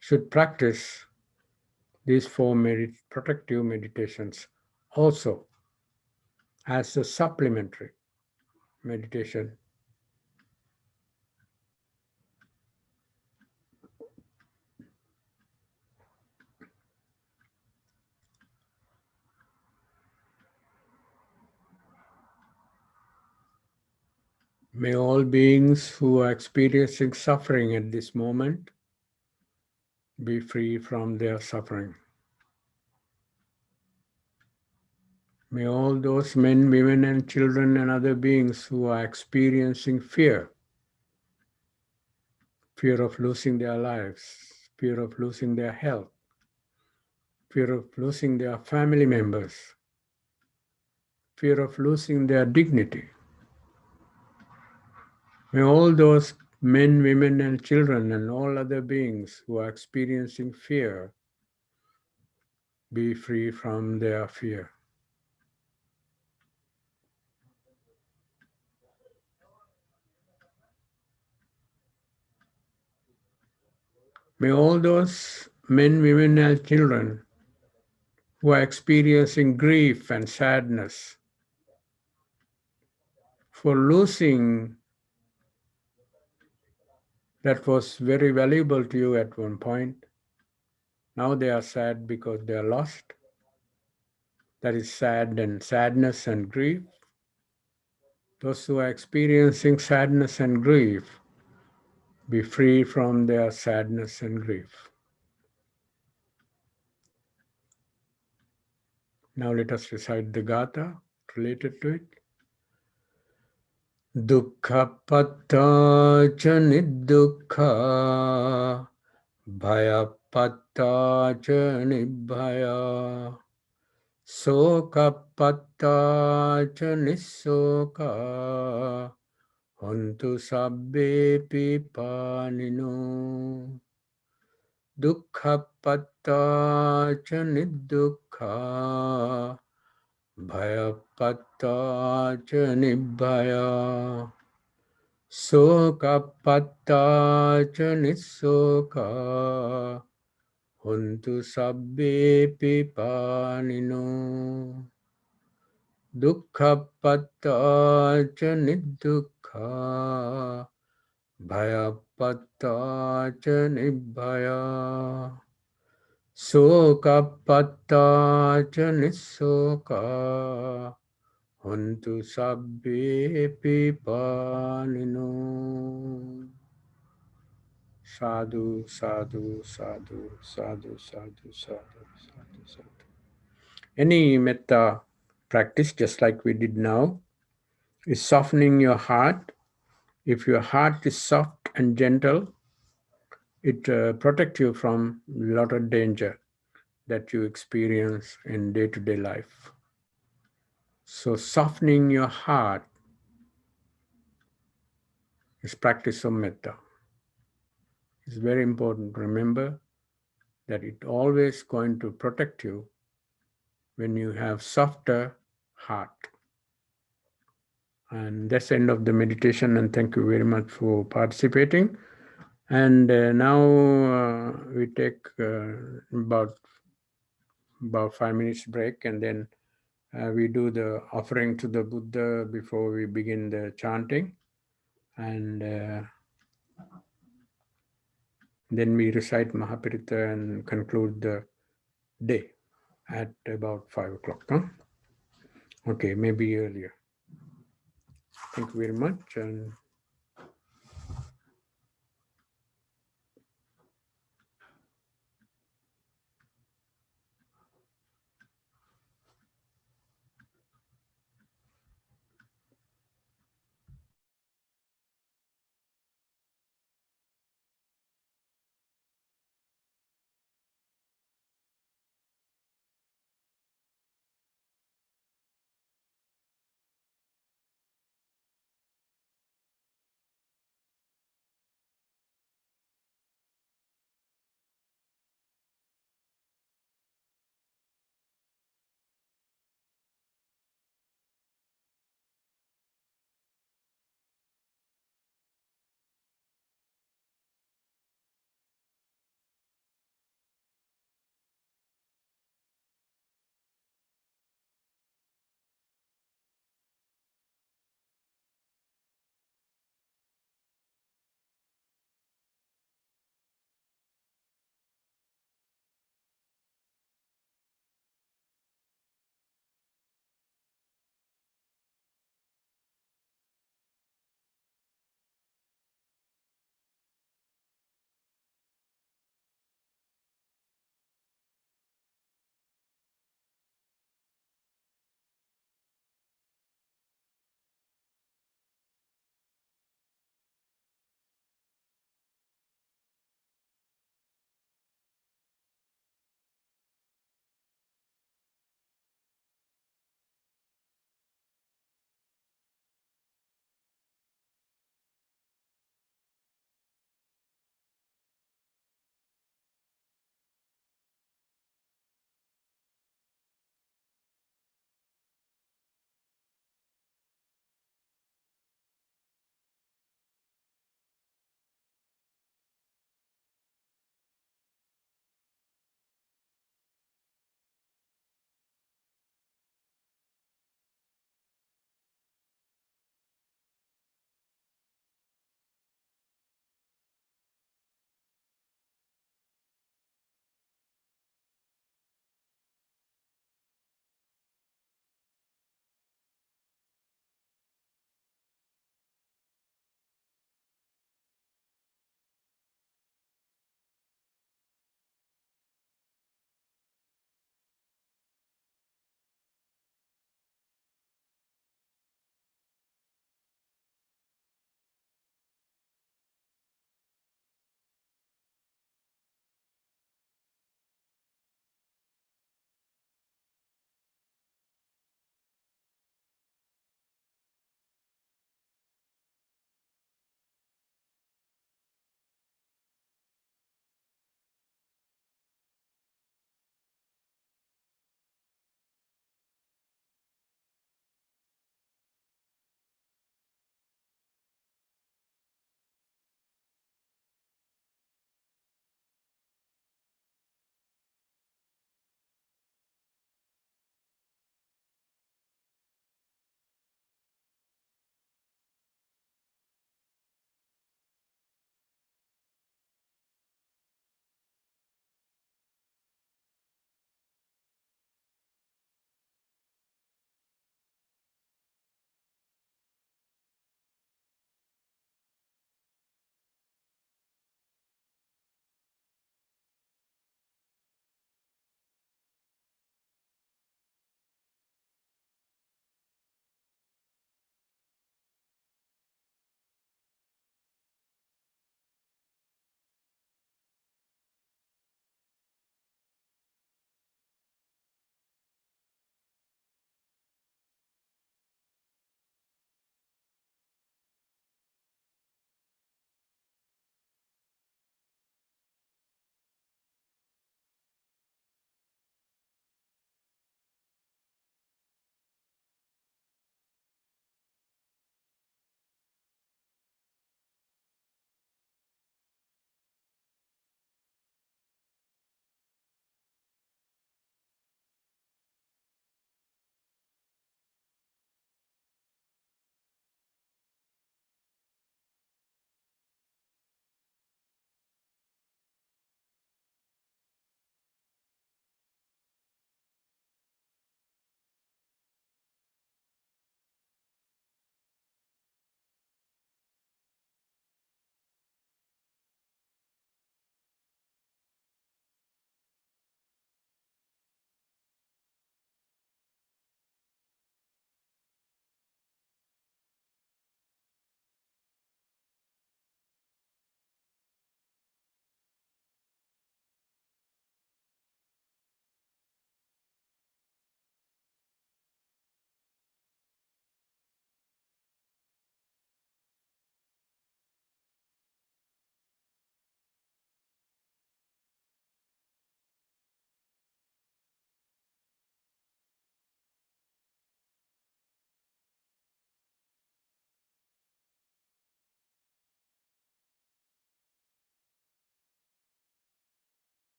should practice these 4 protective meditations also as a supplementary meditation. May all beings who are experiencing suffering at this moment be free from their suffering. May all those men, women, and children and other beings who are experiencing fear of losing their lives, fear of losing their health, fear of losing their family members, fear of losing their dignity. May all those men, women, and children and all other beings who are experiencing fear be free from their fear. May all those men, women, and children who are experiencing grief and sadness for losing that was very valuable to you at one point. Now they are sad because they are lost. That is sad and sadness and grief. Those who are experiencing sadness and grief, be free from their sadness and grief. Now let us recite the Gatha related to it. Dukkha patta cha nidukkha, bhaya patta cha nibbhaya, soka patta cha nisoka, hontu sabbe pipanino. Dukkha patta cha nidukkha, bhaya patta cha nibbhaya, soka patta cha nisoka, hontu sabbe pipanino. Dukkha patta cha nidukkha, bhaya patta cha nibbhaya, soka patta cha nisoka, hontu sabbe pipanino. Sadhu, sadhu, sadhu, sadhu, sadhu, sadhu, sadhu, sadhu. Any metta practice, just like we did now, is softening your heart. If your heart is soft and gentle, it protects you from a lot of danger that you experience in day-to-day life. So softening your heart is practice of metta. It's very important to remember that it always going to protect you when you have softer heart. And that's the end of the meditation, and thank you very much for participating. And now we take about 5 minutes break, and then we do the offering to the Buddha before we begin the chanting. And then we recite Mahaparita and conclude the day at about 5 o'clock. Huh? Okay, maybe earlier. Thank you very much. And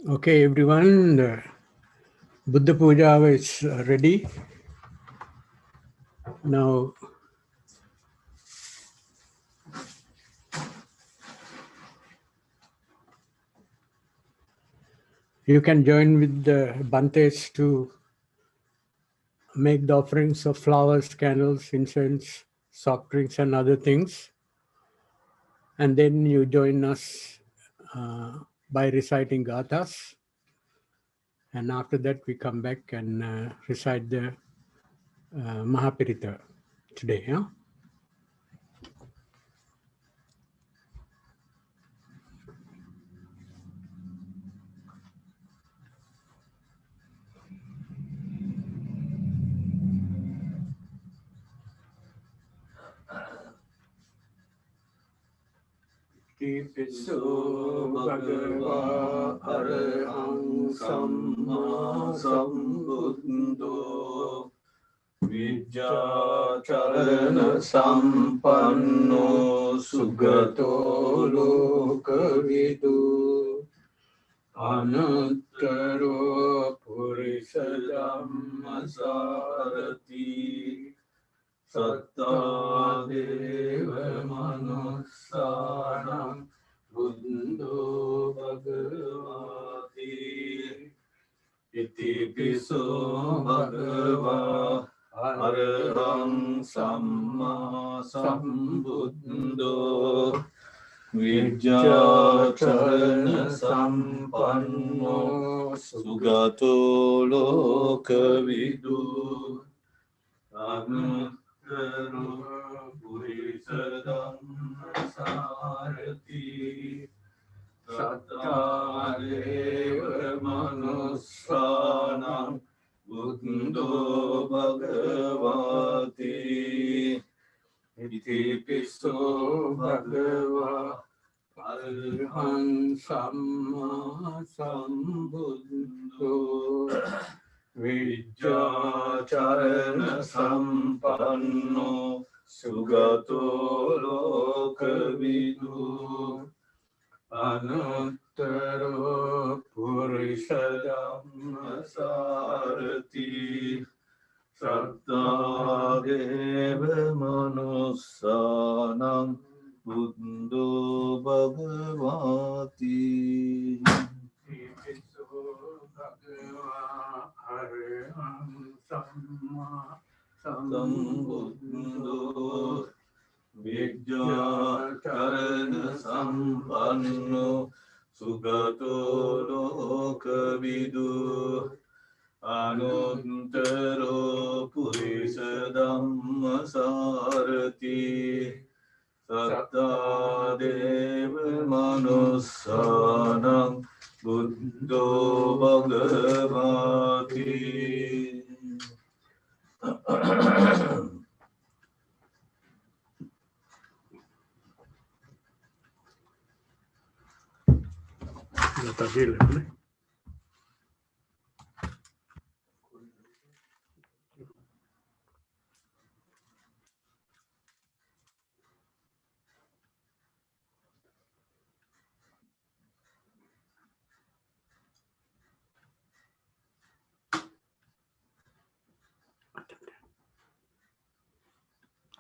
Okay, everyone, the Buddha Puja is ready. Now, you can join with the Bantes to make the offerings of flowers, candles, incense, soft drinks, and other things. And then you join us by reciting gathas. And after that, we come back and recite the Mahapirita today. Yeah? Tipiso Bhagava Arahang Samma Sambuddho Vijjacharana Sampanno Sugato Lokavidu Anuttaro Purisadhamma Sarati Satta Deva Manussanam Buddho Bhagavati Iti Piso Bhagava Arahang Samma Sambuddho Vijjacharana Sampanno Sugato Lokavidu Anuttaro Purisadhamma Sarati Satta Deva Manussanam Buddho Bhagavati Iti Piso Bhagava Arahang Samma Sambuddho Vijjacharana Sampanno Sugato Lokavidu Anuttaro Purisadhamma Sarati Satta Deva Manussanam Buddho Bhagavati Iso Bhagava Araham Samma Sambuddho Vijjacharana Sampanno Sugato Lokavidu Anuttaro Purisadhamma Sarati Satta Deva Manussanam Buddho Bhagavati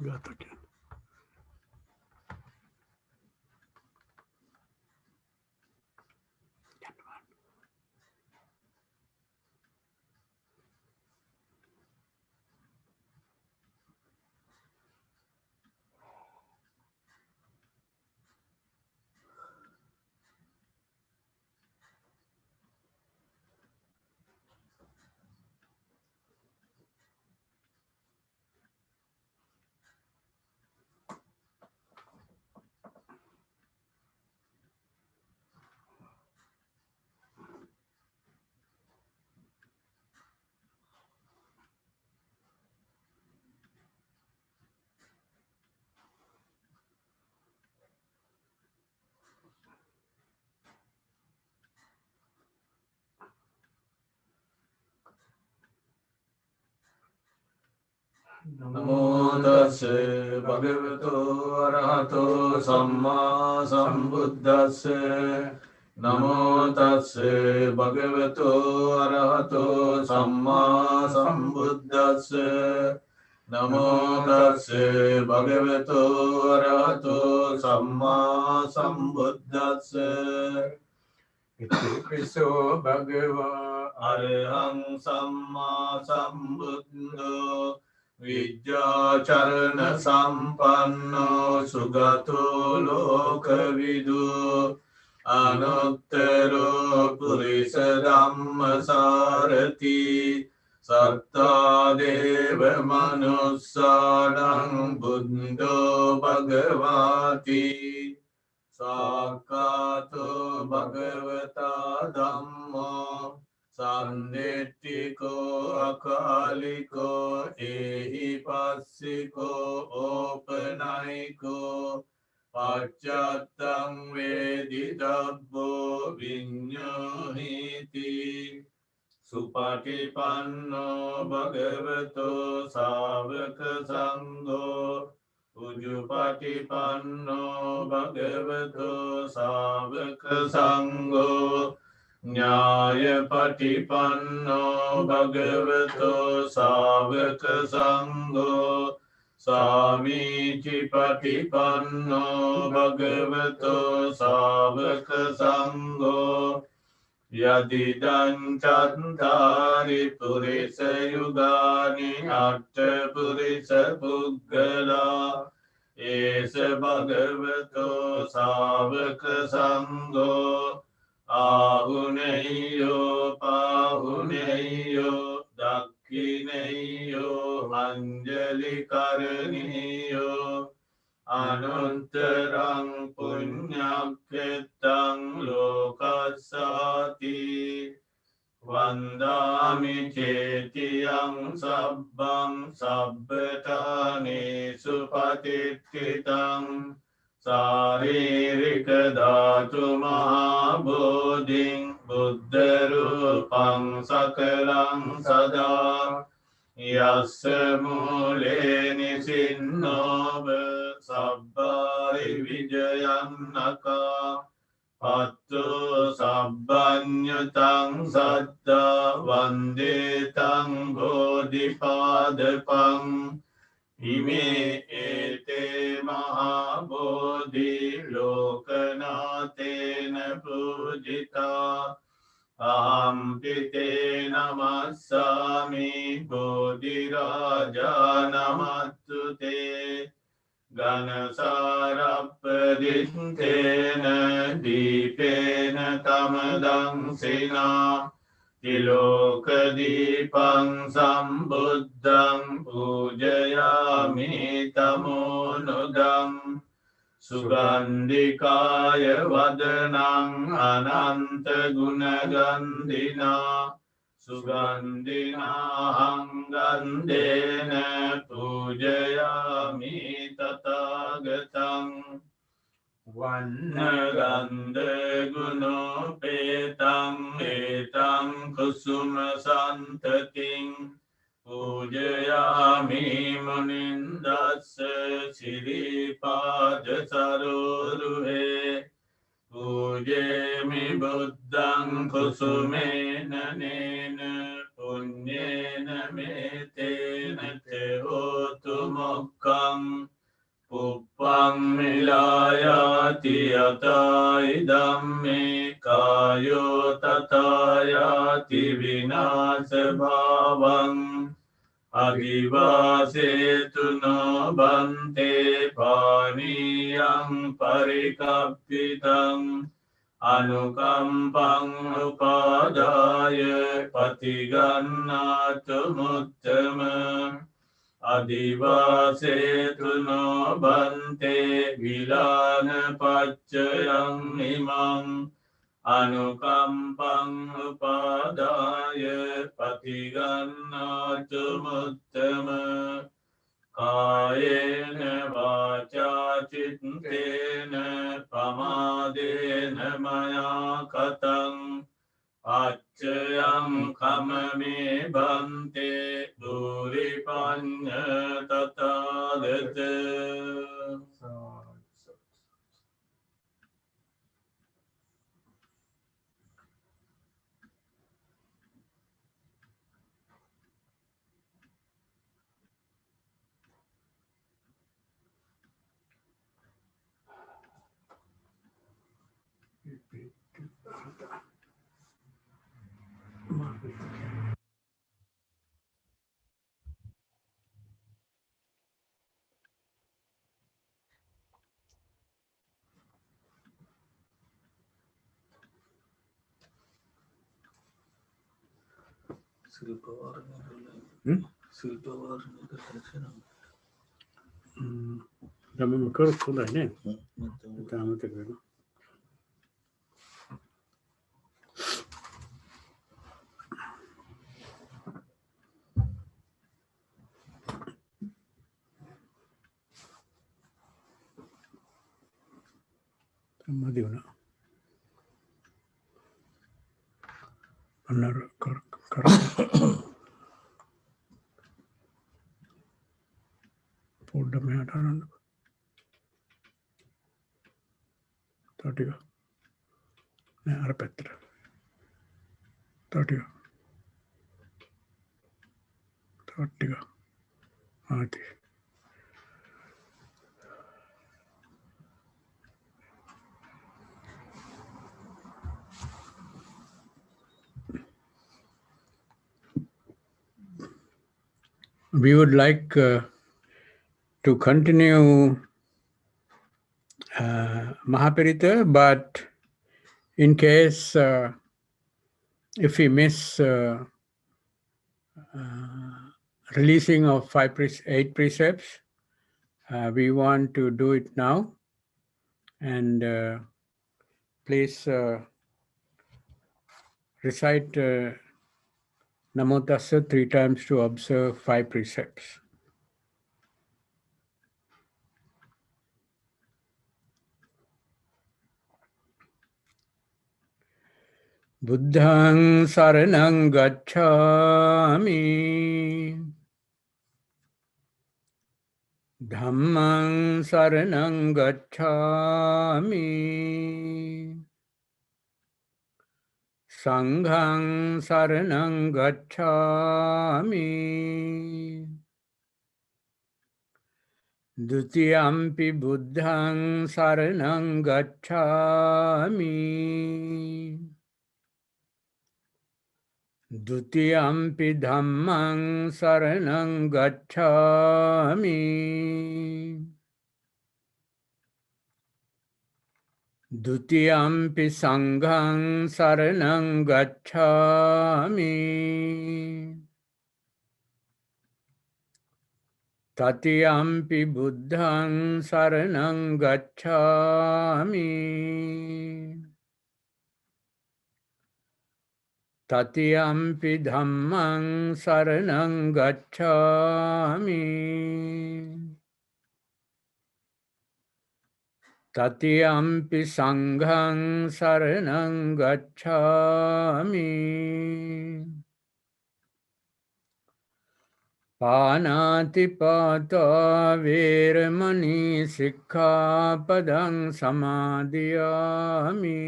Gata. Namo tassa bhagavato arahato samma sambuddhassa. Namo tassa bhagavato arahato samma sambuddhassa. Namo tassa bhagavato arahato samma sambuddhassa. Itipiso bhagava Arahang samma sambuddho Vijjacharana sampanno sugato lokavidu Anuttaro purisa dhamma sarati Satta deva manussadang buddho bhagavati Sakato bhagavata dhammo Sandetiko akaliko ehi passiko opanaiko Pacchattam vedittabbo vinyuhiti Supatipanno bhagavato savaka sangho Ujupatipanno bhagavato savaka sangho Nyaya patipanno bhagavato savaka sangho Samiti patipanno bhagavato savaka sangho Yadidang chantari purisa yugani atta purisa puggala Esa bhagavato savaka sangho Ahuneyo pahuneyo dakhineyo anjali karaniyo Anuntarang punyaketang lokasati Vandami cetiyang sabbang sabbatani supatititang Saririka dhatu mahabodhing buddharupang sakalang sada Yassa mule nisinnoba sabbari vijayannaka Pattu sabbanyutang satta vandetang bodhipadapang Ime ete mahabodhi lokanatena pujita Aham pite namassami bodhiraja namattute Ganasarappadintena dipena tamadang sena Tilokadipang sambuddhang pujayami tamonudang Sugandhikaya vadanang ananta gunagandhina Sugandhina hangandena pujayami tathagatang Vannagandha gunopetang etang kusuma santating Pujayami munindassa siripada saroruhe Pujemi buddhang kusumena nena punyena metena te hotu mokkang Puppang milayati atai dhamme kayo tatayati vinasa bhavang Adivasetu no bante paniyang parikappitang Anukampang upadaya patigannatu muttama Adivasetu no bante vilana paccayang imang Anukampang upadaya patigannatu muttama Kayena vaca cittena pamadena maya katang Accayam kamame bante duripanya tata We would like to continue Mahaparita, but in case if we miss releasing of 8 precepts, we want to do it now. And please recite Namo Tassa 3 times to observe 5 precepts. Buddhaṃ saraṇaṃ gacchāmi, Dhammaṃ saraṇaṃ gacchāmi, Saṅghaṃ saraṇaṃ gacchāmi, Dutiyampi buddhaṃ saraṇaṃ gacchāmi, Dutiyampi dhammaṃ saraṇaṃ gacchāmi, Dutiyampi saṅghaṃ saraṇaṃ gacchāmi, Tatiyampi buddhaṃ saraṇaṃ gacchāmi, Tatiyampi dhammaṃ saraṇaṃ gacchāmi, Tatiyampi saṅghaṃ saraṇaṃ gacchāmi, Pānātipātā vēramaṇī sikkhapadang samadhiyāmi,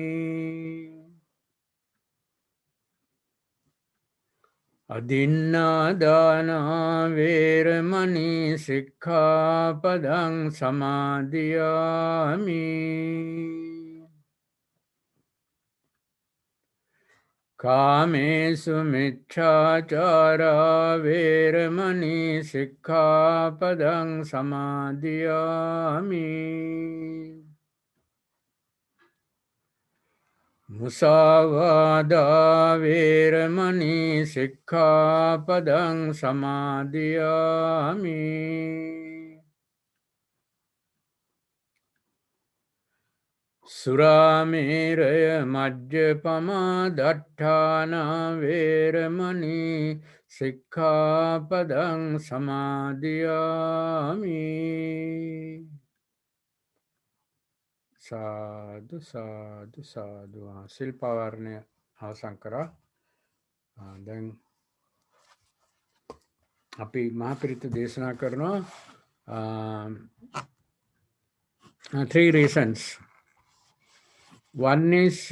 Adinādāna vēramaṇī sikkhapadang samadhiyāmi, Kāmesu miccācārā vēramaṇī sikkhapadang samadhiyāmi, Musāvādā vēramaṇī sikkhapadang samadhiyāmi, Surāmeraya majjapamā daṭṭhāna vēramaṇī sikkhapadang samadhiyāmi. Sadhu, sadhu, sadhu. Silpavarne asankara. Then api Mahapirita desana karno. 3 reasons. One is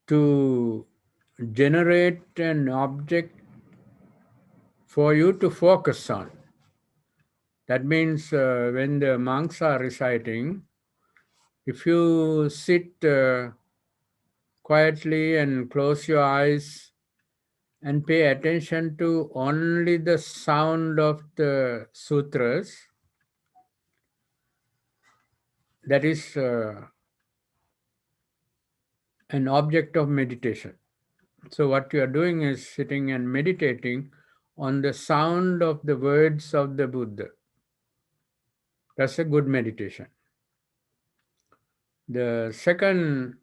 to generate an object for you to focus on. That means when the monks are reciting, If you sit quietly and close your eyes and pay attention to only the sound of the sutras, that is an object of meditation. So what you are doing is sitting and meditating on the sound of the words of the Buddha. That's a good meditation. The second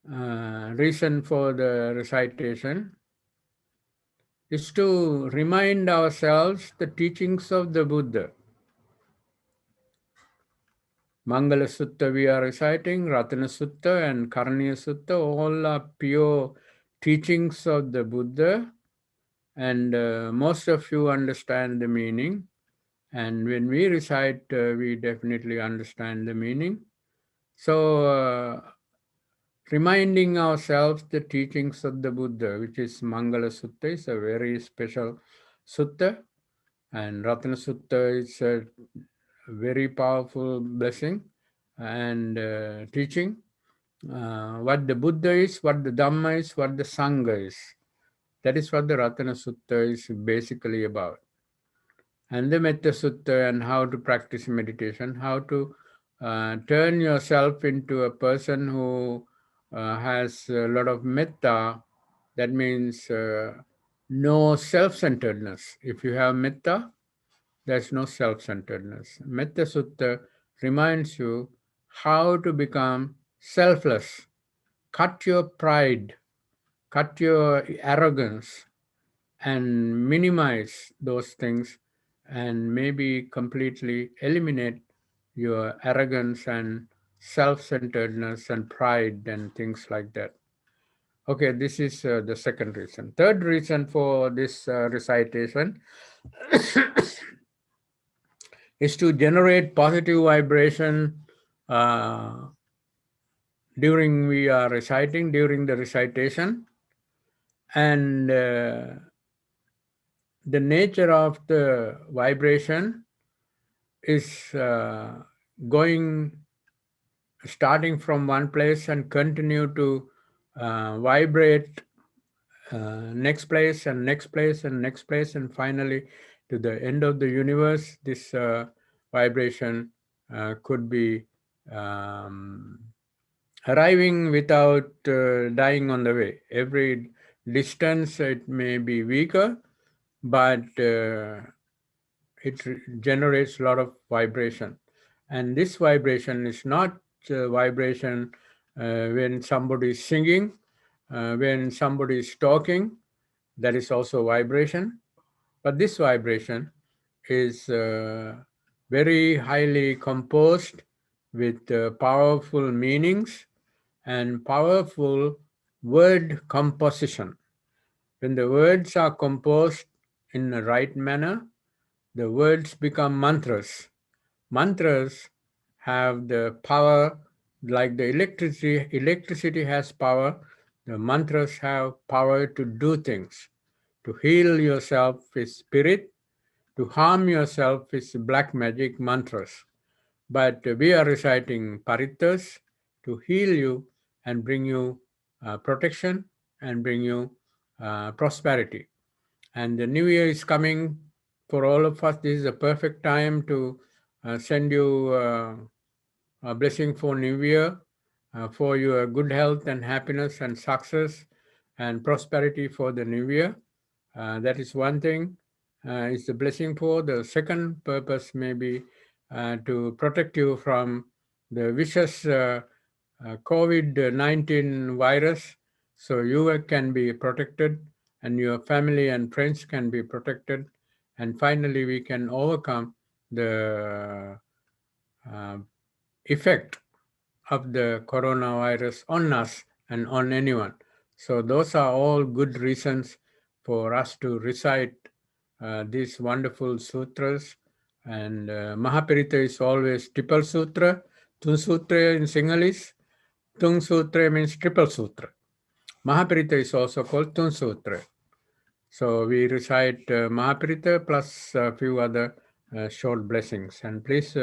reason for the recitation is to remind ourselves the teachings of the Buddha. Mangala Sutta we are reciting, Ratana Sutta and Karaniya Sutta, all are pure teachings of the Buddha, and most of you understand the meaning. And when we recite, we definitely understand the meaning. So, reminding ourselves the teachings of the Buddha, which is Mangala Sutta, is a very special sutta, and Ratana Sutta is a very powerful blessing and teaching. What the Buddha is, what the Dhamma is, what the Sangha is. That is what the Ratana Sutta is basically about. And the Metta Sutta and how to practice meditation, how to turn yourself into a person who has a lot of metta. That means no self-centeredness. If you have metta, there's no self-centeredness. Metta Sutta reminds you how to become selfless. Cut your pride, cut your arrogance, and minimize those things, and maybe completely eliminate your arrogance and self-centeredness and pride and things like that. Okay, this is the second reason. Third reason for this recitation is to generate positive vibration during the recitation, and the nature of the vibration is starting from one place and continue to vibrate next place and next place and next place, and finally to the end of the universe. This vibration could be arriving without dying on the way. Every distance it may be weaker, but it generates a lot of vibration. And this vibration is not vibration when somebody is singing, when somebody is talking, that is also vibration. But this vibration is very highly composed with powerful meanings and powerful word composition. When the words are composed in the right manner, the words become mantras. Mantras have the power, like the electricity has power, the mantras have power to do things. To heal yourself is spirit, to harm yourself is black magic mantras. But we are reciting parittas to heal you and bring you protection and bring you prosperity. And the new year is coming for all of us. This is a perfect time to send you a blessing for new year, for your good health and happiness and success and prosperity for the new year. That is one thing. It's a blessing for. The second purpose may be to protect you from the vicious COVID-19 virus, so you can be protected and your family and friends can be protected, and finally we can overcome the effect of the coronavirus on us and on anyone. So those are all good reasons for us to recite these wonderful sutras. And Mahaparita is always triple sutra. Tun Sutra in Sinhalese. Tung Sutra means triple sutra. Mahaparita is also called Tun Sutra. So we recite Mahaparita plus a few other short blessings. And please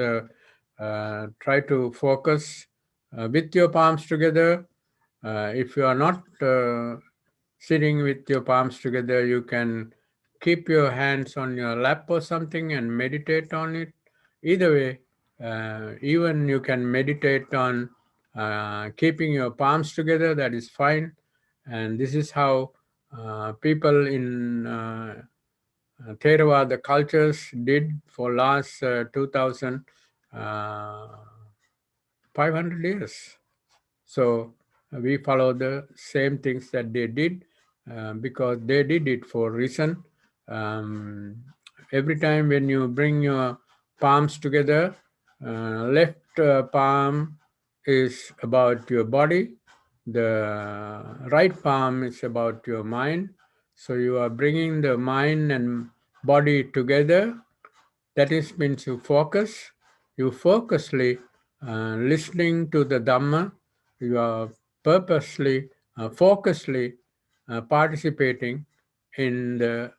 Try to focus with your palms together. If you are not sitting with your palms together, you can keep your hands on your lap or something and meditate on it. Either way, even you can meditate on keeping your palms together, that is fine. And this is how people in Theravada cultures did for last 2,500 years. So we follow the same things that they did because they did it for a reason. Um, every time when you bring your palms together, left palm is about your body, the right palm is about your mind. So you are bringing the mind and body together. That is means you focus. You focusly listening to the Dhamma. You are purposely, focusedly participating in the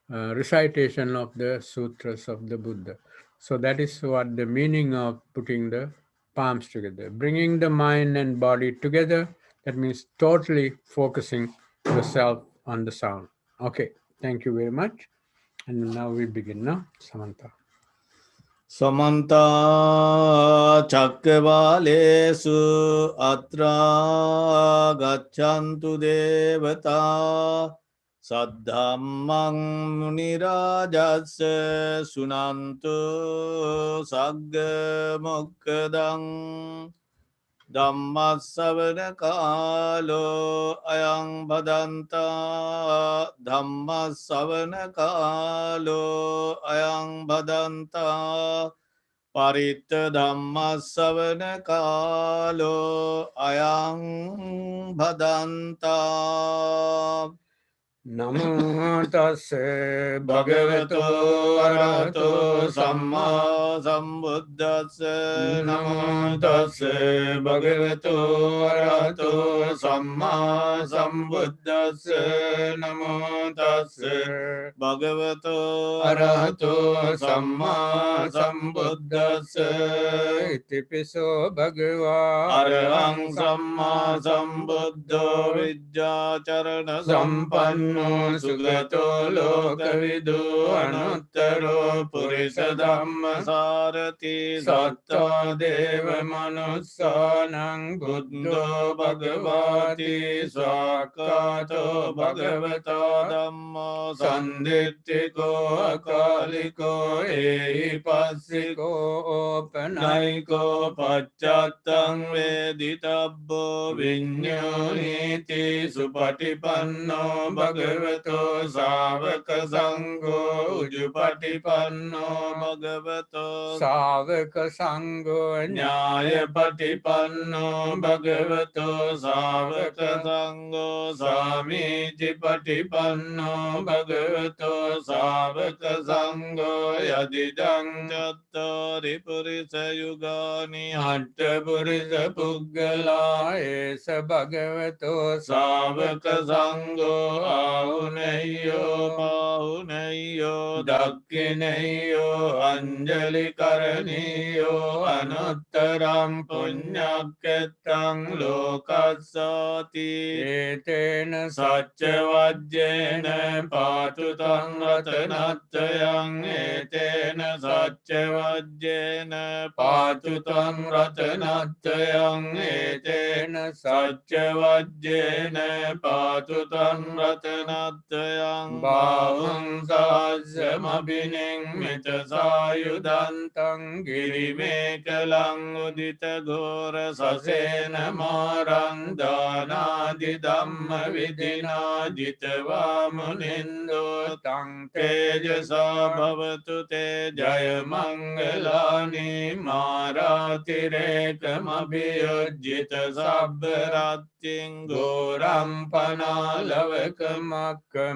recitation of the sutras of the Buddha. So that is what the meaning of putting the palms together. Bringing the mind and body together, that means totally focusing yourself on the sound. Okay, thank you very much. And now we begin now. Samantha. समन्ता चक्रवालेषु अत्रा गच्छन्तु देवता सद्धम्मं मुनिराजस्य शृणन्तु सग्गमुक्कदं धम्मश्रवणकालो अयं भदन्ता धम्मश्रवणकालो अयं भदन्ता परित धम्मश्रवणकालो अयं भदन्ता Namo tassa bhagavato arahato सम्मा samma. सम्बुद्धस्य Namo नमो tassa तस्य bhagavato arahato भगवतो samma सम्मा sambuddhassa. सम्बुद्धस्य Namo नमो tassa तस्य भगवतो arahato अरहतो samma सम्मा sambuddhassa. सम्बुद्धस्य Itipiso bhagava अरहं arahang सम्मा samma सम्बुद्धो sambuddho विद्याचरण सम्पन्नो Sampanno सुगतो sugato लोकविदो lokavidu अनुत्तरो anuttaro पुरुषधम्म purisadhamma सारथि सत्ता satta deva देवमनुस्सानं manussanang बुद्धो buddho भगवति bhagavati स्वाक्कातो swakato भगवता bhagavata धम्मो sanditthiko सन्दित्तिको akaliko अकालिको एहिपस्सिको ehipassiko नैको opanayiko पश्चात्तं pachattam वेदितव्यो विඤ्ञोनीति vinyoniti सुपटिपन्नो supatipanno भगवतो bhagavato सावक savaka सङ्गो ujupatipanno उजुपटिपन्नो भगवतो savaka sango न्यायपटिपन्नो भगवतो सावक savaka सङ्गो samijipatipanno स्वामीचिपटिपन्नो भगवतो bhagavato सावक savaka सङ्गो sango यदिदं yadidang चत्वारि पुरुषयुगानि Attapurisa Puggala Esa Bhagavato सावक Savaka संगो आहुनैयो Sango पाहुनैयो दक्षिणैयो Dakkineyo Anjali Anjali करणीयो Karaniyo अनुत्तरं Anuttaram पुण्यकृतं Punyakritam लोकस्याति Etena सच्चवज्जेन Satyavajjena पातु तं Patutam रतनत्रयं Ratanatayam एतेन Etena सच्चवज्जेन पातु तं Patutam रतनत्रयं Ratanatayam एतेन Etena सच्चवज्जेन पातु तं रतनत्रयं बाहुं सहस्रमभिनिर्मित सायुधन्तं गिरिमेकलं उदितघोरससेन मारं दानादिधम्मविधिना जित्वा मुनिन्दो तं तेजसा भवतु ते जय मङ्गलानि मारातिरेकमभियुज्जित शब्दरात्रिं घोरं पनालवकं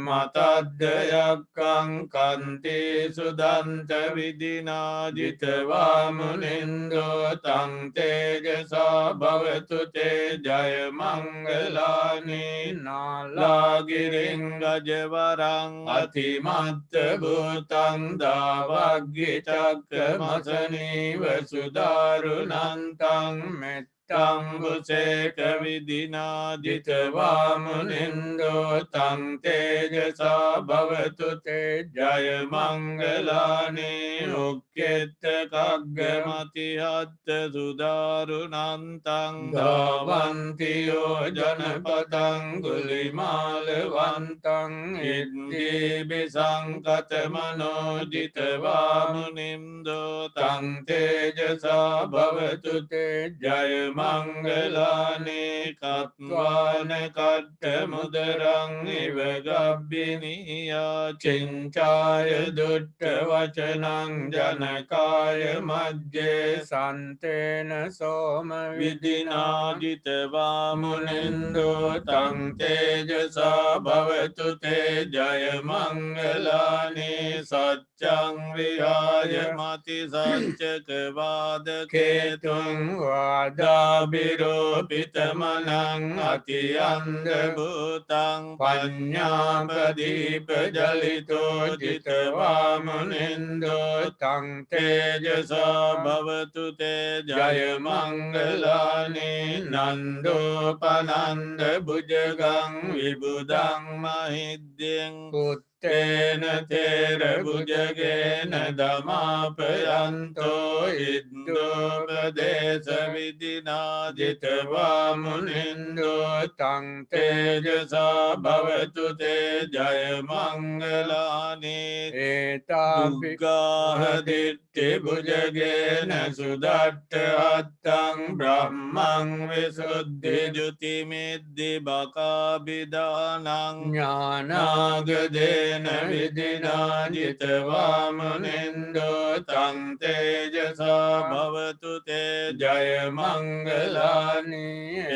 මතද්දයක්කං කන්ති සුදන්ත විදිනා ජිතවා මුනින්දෝ තං තේජසා භවතු තේ ජය මංගලානි නාලාගිරින් ගජවරං අතිමත්ත භූතං දාවග්ගි චක්කමසනීව සුදාරුණන්තං මෙත්තං බුසේක විදිනා ජිතවා මුනින්දෝ තං තේජසා භවතු තේ ජය මංගලානි උක්කෙත්ත කග්ගමතිහත්ත සුදාරුණන්තං ධාවන්තියෝ ජනපතං ගුලිමාලවන්තං ඉද්දීබි සංකතමනෝ ජිතවා මුනින්දෝ තං තේජසා භවතු තේ ජය මංගලානි කත්වාන කට්ට මුදරං ඉව ගබ්බිනියා චින්චාය දුට්ට වචනං ජනකාය මජ්ජේ සන්තේන සෝම විදිනා ජිතවා මුනින්දෝ තං තේජසා භවතු තේ ජය මංගලානි සච්චං විහාය මති සච්චක වාදකේතුං වාදාබිරෝපිතමනං අතියන්ද භූතං පඤ්ඤාපදීප ජලිතෝ ජිතවා මුනින්දෝ තං තේජසා භවතු තේ ජය මංගලානි නන්දෝපනන්ද භුජගං විබුධං මහිද්දෙන් පුත්තේන තේර භුජගේන දමාපයන්තෝ ඉද්දෝපදේශ විදිනා ජිතවා මුනින්දෝ තං තේජසා භවතු තේ ජය මංගලානි ඒතාපිකාහ දිට්ඨි භුජගේන සුදට්ඨ අත්තං බ්‍රහ්මං විසුද්ධි ජුතිමිද්දි බකාබිදානං ඥානාගදේන විදිනා ජිතවා මුනින්දෝ තං තේජසා භවතු තේ ජය මංගලානි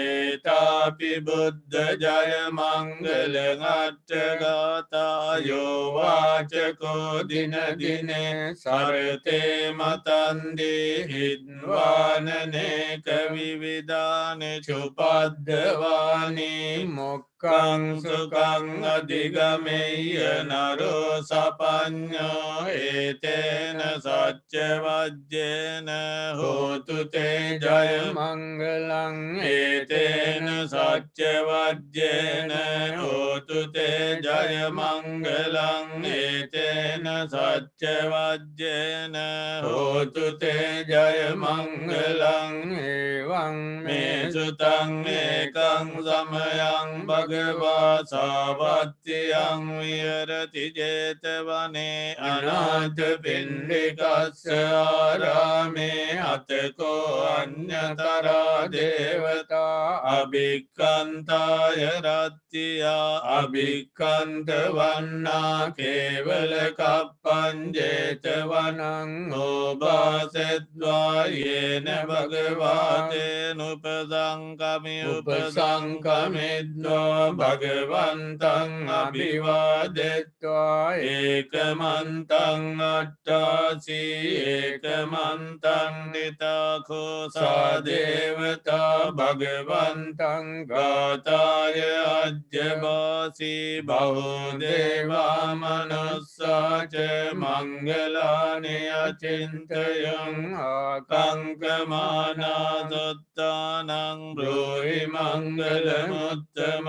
ඒතාපි බුද්ධ ජය මංගල අට්ඨගාතායෝ වාචකෝ දින දිනේ සරතේ මතන්දී හිද්වානනේක විවිධානි චුපද්දවානි මොක්කං සුකං අධිගමෙය්‍ය නරෝ සපඤ්ඤෝ ඒතේන සච්ච වජ්ජේන හෝතු තේ ජය මංගලං ඒතේන සච්ච වජ්ජේන හෝතු තේ ජය මංගලං ඒතේන සච්ච වජ්ජේන හෝතු තේ ජය මංගලං එවං මේ සුතං ඒකං සමයං භගවා සාවත්තියං විහෙරති ජේතවනේ අනාථ පිණ්ඩිකස්ස ආරාමේ අතකෝ අඤ්ඤතරා දේවතා අභික්ඛන්තාය රත්තියා අභික්ඛන්ත වන්නා කේවල කප්පං ජේතවනං ඕභාසෙත්වා යේන භගවාතේන උපසංකමි උපසංකමෙද්වා භගවන්තං අභිවාදෙත්වා ඒකමන්තං අට්ඨාසී ඒකමන්තං නිතාඛෝ සාදේවතා භගවන්තං ගාතාය අජ්ජබාසී බහෝ දේවා මනුස්සා ච මංගලානි අචින්තයං ආකංකමානා සත්තානං බ්‍රෝහි මංගලමුත්තමං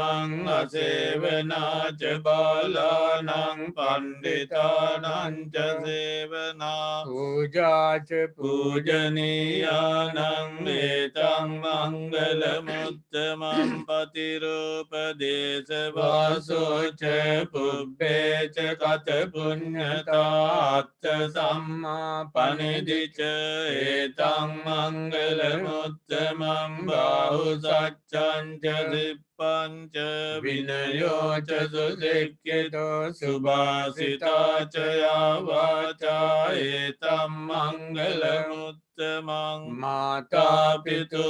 අසේවනා ච බාලානං පණ්ඩිතානං ච සේවනා පූජා ච පූජනීයානං ඒතං මංගලමුත්තමං පතිරූපදේශ වාසෝ ච පුබ්බේ ච කත පුඤ්ඤතා අත්ථ සම්මා පනිදි ච ඒතං මංගලමුත්තමං බාහු සච්ඡං ච දිප්පං ච විනයෝ ච සුසික්ඛිතෝ සුභාසිතා ච යා වාචා ඒතං මංගලමුත්තමං මුත්තමං මාතාපිතු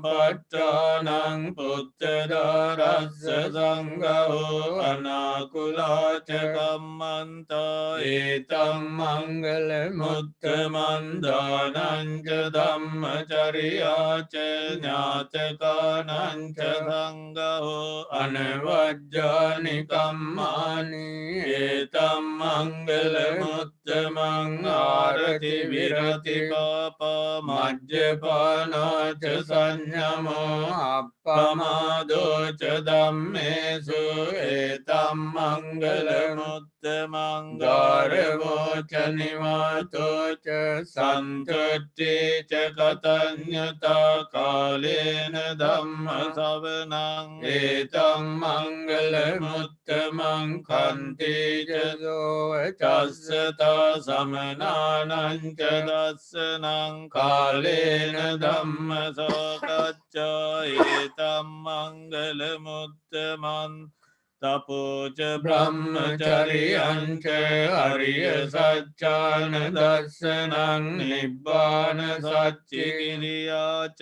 පට්ඨානං පුත්තදාරස්ස සංඝෝ අනාකුලාච කම්මන්තා ඒතම් මංගල මුත්තමන් දානං ච ධම්මචරියාච ඥාතකානං ච සංඝෝ අනවජ්ජානි කම්මානි ඒතම් මංගල මුත්තමං ආරති විරති පාපා මජ්ජපානාච සංයමෝ අප්පමාදෝ ච ධම්මේසු ඒතම් මංගල මුත්තමං ගාරවෝ ච නිවාතෝ ච සන්තුට්ඨි ච කතඤ්ඤතා කාලේන ධම්ම සවනං ඒතම් මංගල මුත්තමං කන්ති ච සෝව චස්සතා සමනානං ච දස්සනං කාලේන ධම්ම සාකච්ඡා ඒතම් මංගල මුත්තමන් තපෝච බ්‍රහ්මචරියං ච අරිය සත්‍යාන දස්සනං නිබ්බාන සච්චි කිරියාච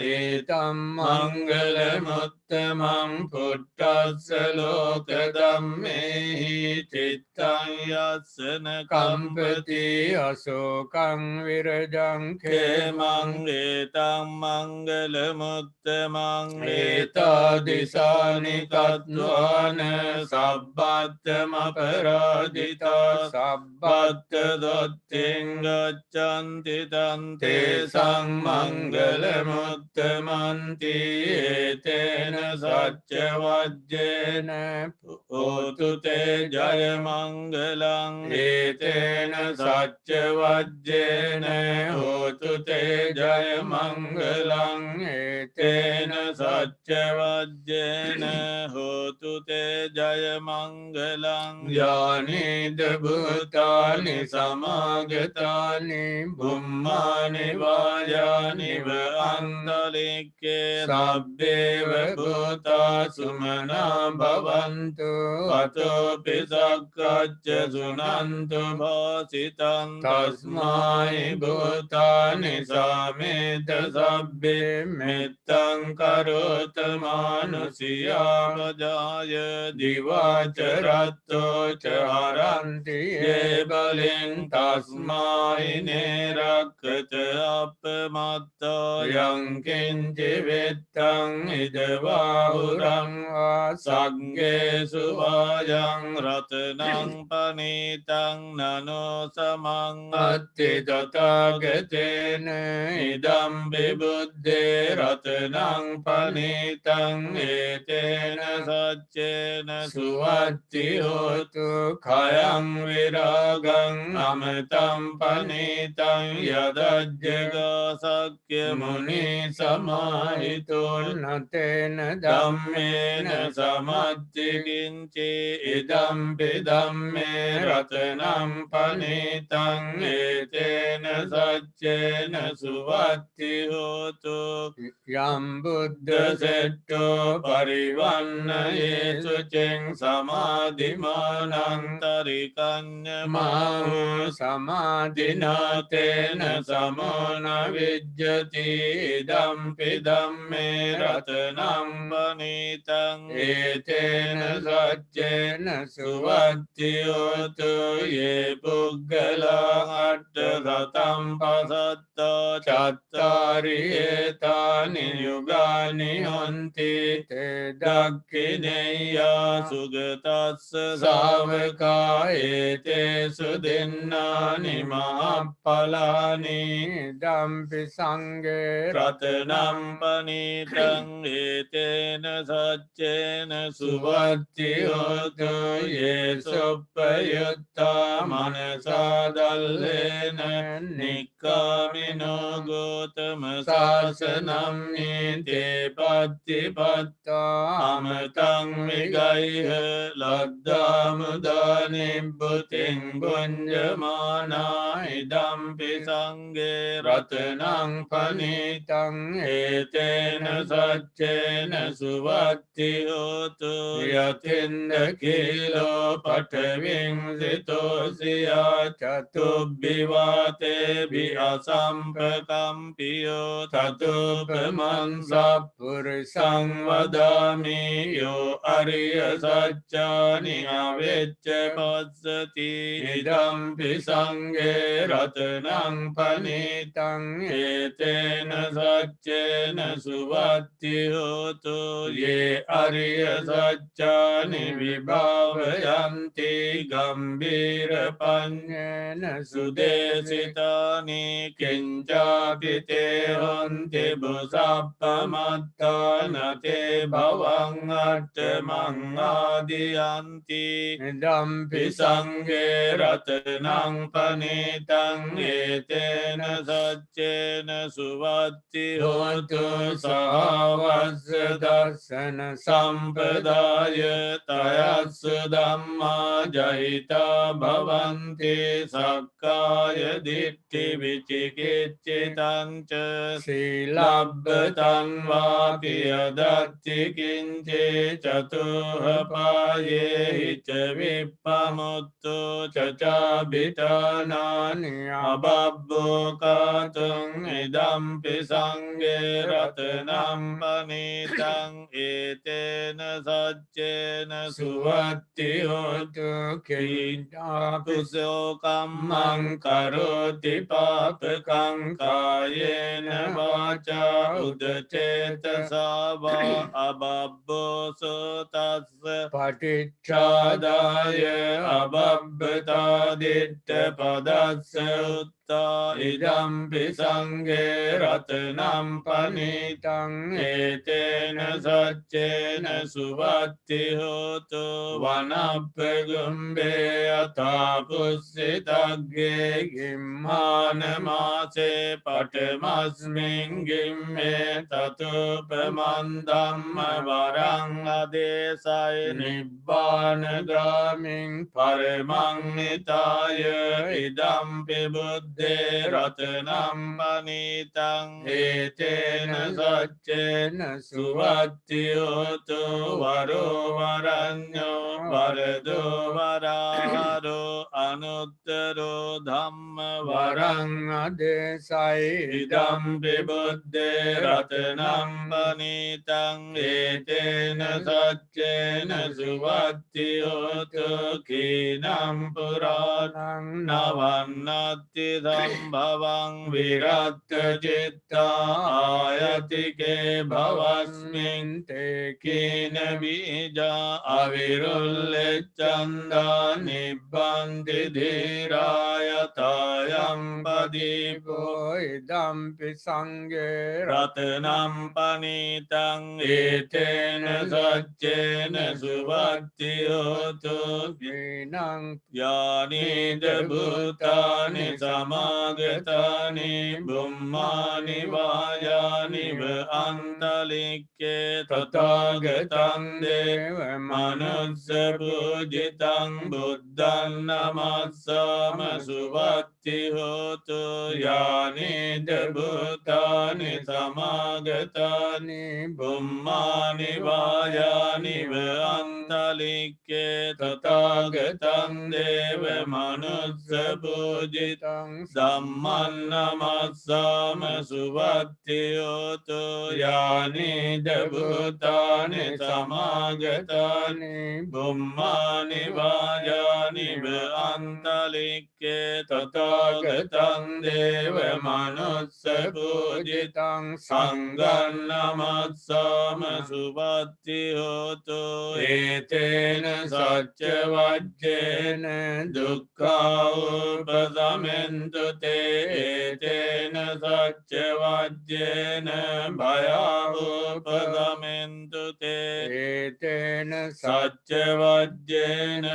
ඒතම් මංගල මුත්තමං පුට්ඨස්ස ලෝක ධම්මේහි චිත්තං යස්සන කම්පති අශෝකං විරජං කේමං ඛේමං ඒතම් මංගල මුත්තමං ඒතාදිසානි කତ୍වාන සබ්බත්තම පරාජිතා සබ්බත්ත දොත්තිං ගච්ඡන්ති තන්තේ තේ සංමංගල මුත්තමන්ති ඒතේන සච්ච වජ්ජේන හෝතු තේ ජය මංගලං ඒතේන සච්ච වජ්ජේන හෝතු තේ ජය මංගලං ඒතේන සච්ච වජ්ජේන හෝතු තේ ජය මංගලං යානිද භූතානි සමාගතානි බුම්මානි වායානිව අන්තලික්කේ සබ්බේව භූතා සුමනා භවන්තු අතෝපි සක්කච්ච සුනන්තු භාසිතං තස්මායි භූතානි සාමේත සබ්බේ මෙත්තං කරෝත මානුසියා පජාය දිවාචරත්තෝ ච හරන්ති ඒ බලින් තස්මායි නේරක්කත අපමත්තා යං කිංචි වෙත්තං ඉදවාහුරං වා සග්ගේසු වායං රතනං පනීතං නනෝ සමං අත්ති තථාගතේන ඉදම් විබුද්ධේ රතනං පනීතං ඒතේන සච්චේන සුවත්ති හෝතු khයං විරාගං අමතං පනීතං යදජ්ජගාසක්්‍ය මුනි මුනි සමාහිතෝන්නතේන ධම්මේන සමත්ති කිංචේ ඉදම්පි ධම්මේ රතනං පනීතං ඒතේන සච්චේන සුවත්ති හෝතු යම් බුද්ධ සෙට්ටෝ පරිවන්නයේසු චෙන් සමාධිමානං තරිකඤ්ඤ මාහු සමාධිනාතේන සමෝන විජ්ජති ඉදම්පි ධම්මේ රතනං පනීතං ඒතේන සච්චේන සුවත්ති හෝතු යේ පුග්ගලා අට්ඨ සතම් පසත්තා චත්තාරි ඒතානි යුගානි හොන්ති තේ දක්ඛිනේයා සුගතස්ස සාවකා ඒතේසු දෙන්නානි මහප්පලානි දම්පි සංඝේ රතනම් පනීතං ඒතේන සච්චේන සුවත්ති හෝතු යේ සුප්පයුත්තා මනසා දල්ලේන නික්කාමිනෝ ගෝතම සාසනම් නීතේ පත්තිපත්තා අමතං විගයිහ ලද්දාමුදා නිබ්බුතින් ගුඤ්ජමානා ඉදම්පි සංඝේ රතනං පනීතං ඒතේන සච්චේන සුවත්ති හෝතු යතින්ද කීලෝ පඨවින් සිතෝසියා චතුබ්බිවාතේ භි අසම් සම්පකම්පියෝ තතුපමන්සප්පුරිසං වදාමි යෝ අරිය සච්චානි අවෙච්ච පස්සති ඉදම්පි සංඝේ රතනං පනීතං ඒතේන සච්චේන සුවත්ති හෝතු යේ අරිය සච්චානි විභාවයන්ති ගම්බීර පඤ්ඤේන සුදේසිතානි කිංචාපිතේ හොන්ති බුසප්පමත්තානතේ භවං අට්ඨමං ආදියන්ති ඉදම්පි සංඝේ රතනං පනීතං ඒතේන සච්චේන සුවත්ති හෝතු සහවස්ස දස්සන සම්පදාය තයස්ස ධම්මා ජහිතා භවන්ති සක්කාය දිට්ඨි විචිකිච්ඡිතං ච සීලබ්බතං වාපි අදත්ති කිංචේ චතුහපායේ හිච විප්පමුත්තු චචාබිතානානි අබබ්බෝකාතුං ඉදම්පි සංඝේ රතනම් පනීතං ඒතේන සච්චේන සුවත්ති හෝතු කිංචා කුසෝ කම්මං කරෝති පාපකං කායේන වාචා උදචේතසා වා අබබ්බෝසෝ තස්ස පටිච්චාදාය අබබ්බතා දිට්ඨ පදස්ස උත්තා ඉදම්පි සංඝේ රතනම් පනීතං ඒතේන සච්චේන සුවත්ති හෝතු වනප්පගුම්බේ අතා පුස්සිතග්ගේ ගිම්මාන මාසේ පඨමස්මින් ගිම්මේ තතුපමන් ධම්ම වරං අදේසය නිබ්බාන ගාමින් පරමං නිතාය ඉදම්පි බුද්දේ රතනම් පනීතං ඒතේන සච්චේන සුවත්ති හෝතු වරෝ වරඤ්ඤෝ වරදෝ වරාහරෝ අනුත්තරෝ ධම්ම වරං අදේසයි ඉදම්පි බුද්දේ රතනම් පනීතං ඒතේන සච්චේන සුවත්ති හෝතු කීනම් පුරාණං නවන්නත්ති සම්භවං විරත්ත චිත්තා ආයතිකේ භවස්මින් තේ කීන බීජා අවිරුල්ලෙච්ඡන්දා නිබ්බන්ති ධීරායතයං පදීපෝ ඉදම්පි සංඝේ රතනම් පනීතං ඒතේන සච්චේන සුවත්ති හෝතු ගිනං යානිද භූතානි සමාගතානි බුම්මානි වායානිව අන්තලික්කේ තථාගතං දේව මනුස්ස පූජිතං බුද්ධං නමස්සාම සුවත්ති හෝතු යානිද භූතානි සමාගතානි බුම්මානි වායානිව අන්තලික්කේ තථාගතං දේව මනුස්ස පූජිතං ධම්මං නමස්සාම සුවත්ති හෝතු යානිද භූතානි සමාගතානි බුම්මානි වායානිව අන්තලික්කේ තථාගතං දේව මනුස්ස පූජිතං සංඝං නමස්සාම සුවත්ති හෝතු ඒතේන සච්ච වජ්ජේන දුක්ඛා උපසමෙන්තු තේ ඒතේන සච්ච වජ්ජේන භයා උපසමෙන්තු තේ ඒතේන සච්ච වජ්ජේන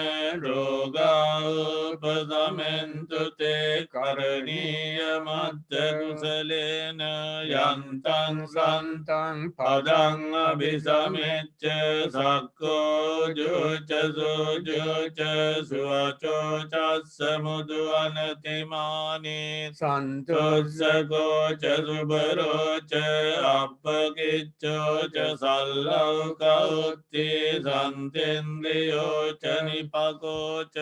රෝගා උපසමෙන්තු තේ කරණීය මත්ත කුසලේන යන්තං සන්තං පදං අபிසමෙච්ච සක්කෝ ජෝච සෝජෝච සුවචෝ චස්ස මුදු අනතිමානි සන්තොස්සකෝ ච සුබරෝච අප්පකිච්චෝ ච සල්ලෞකෞත්ති සන්තෙන්ද්‍රියෝ ච නිපකෝ ච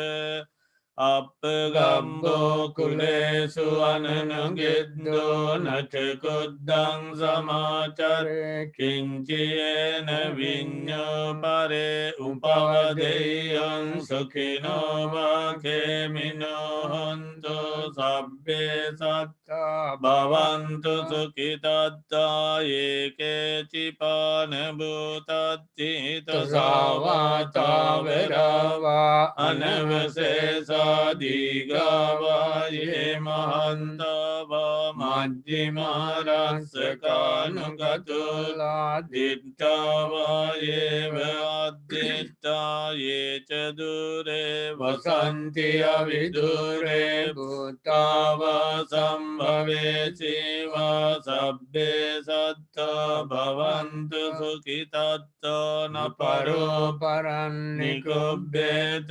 අපගම්බෝ කුලේසු අනනුගෙද්දෝ නචකුද්දං සමාචරේ කිංචියන විඤ්ඤෝ පරේ උපවදෙයං සුඛිනෝවාකේමිනෝ හන්තු සබ්බේ සත්තා භවන්තු සුඛිතත්තා ඒකේචිපාන භූතත්ති තසාවාචා වේරවා අනවසේසා දීගවා යේ මහන්තවා මජ්ජිමාරස්සකානුගතුලා දිට්ඨවා යේව අද්දිට්ඨා යේච දුරේ වසන්ති අවිදුරේ භූතාවා සම්භවේසීවා සබ්බේ සත්තා භවන්තු සුඛිතත්තා නපරෝ පරන්නිකුබ්බේත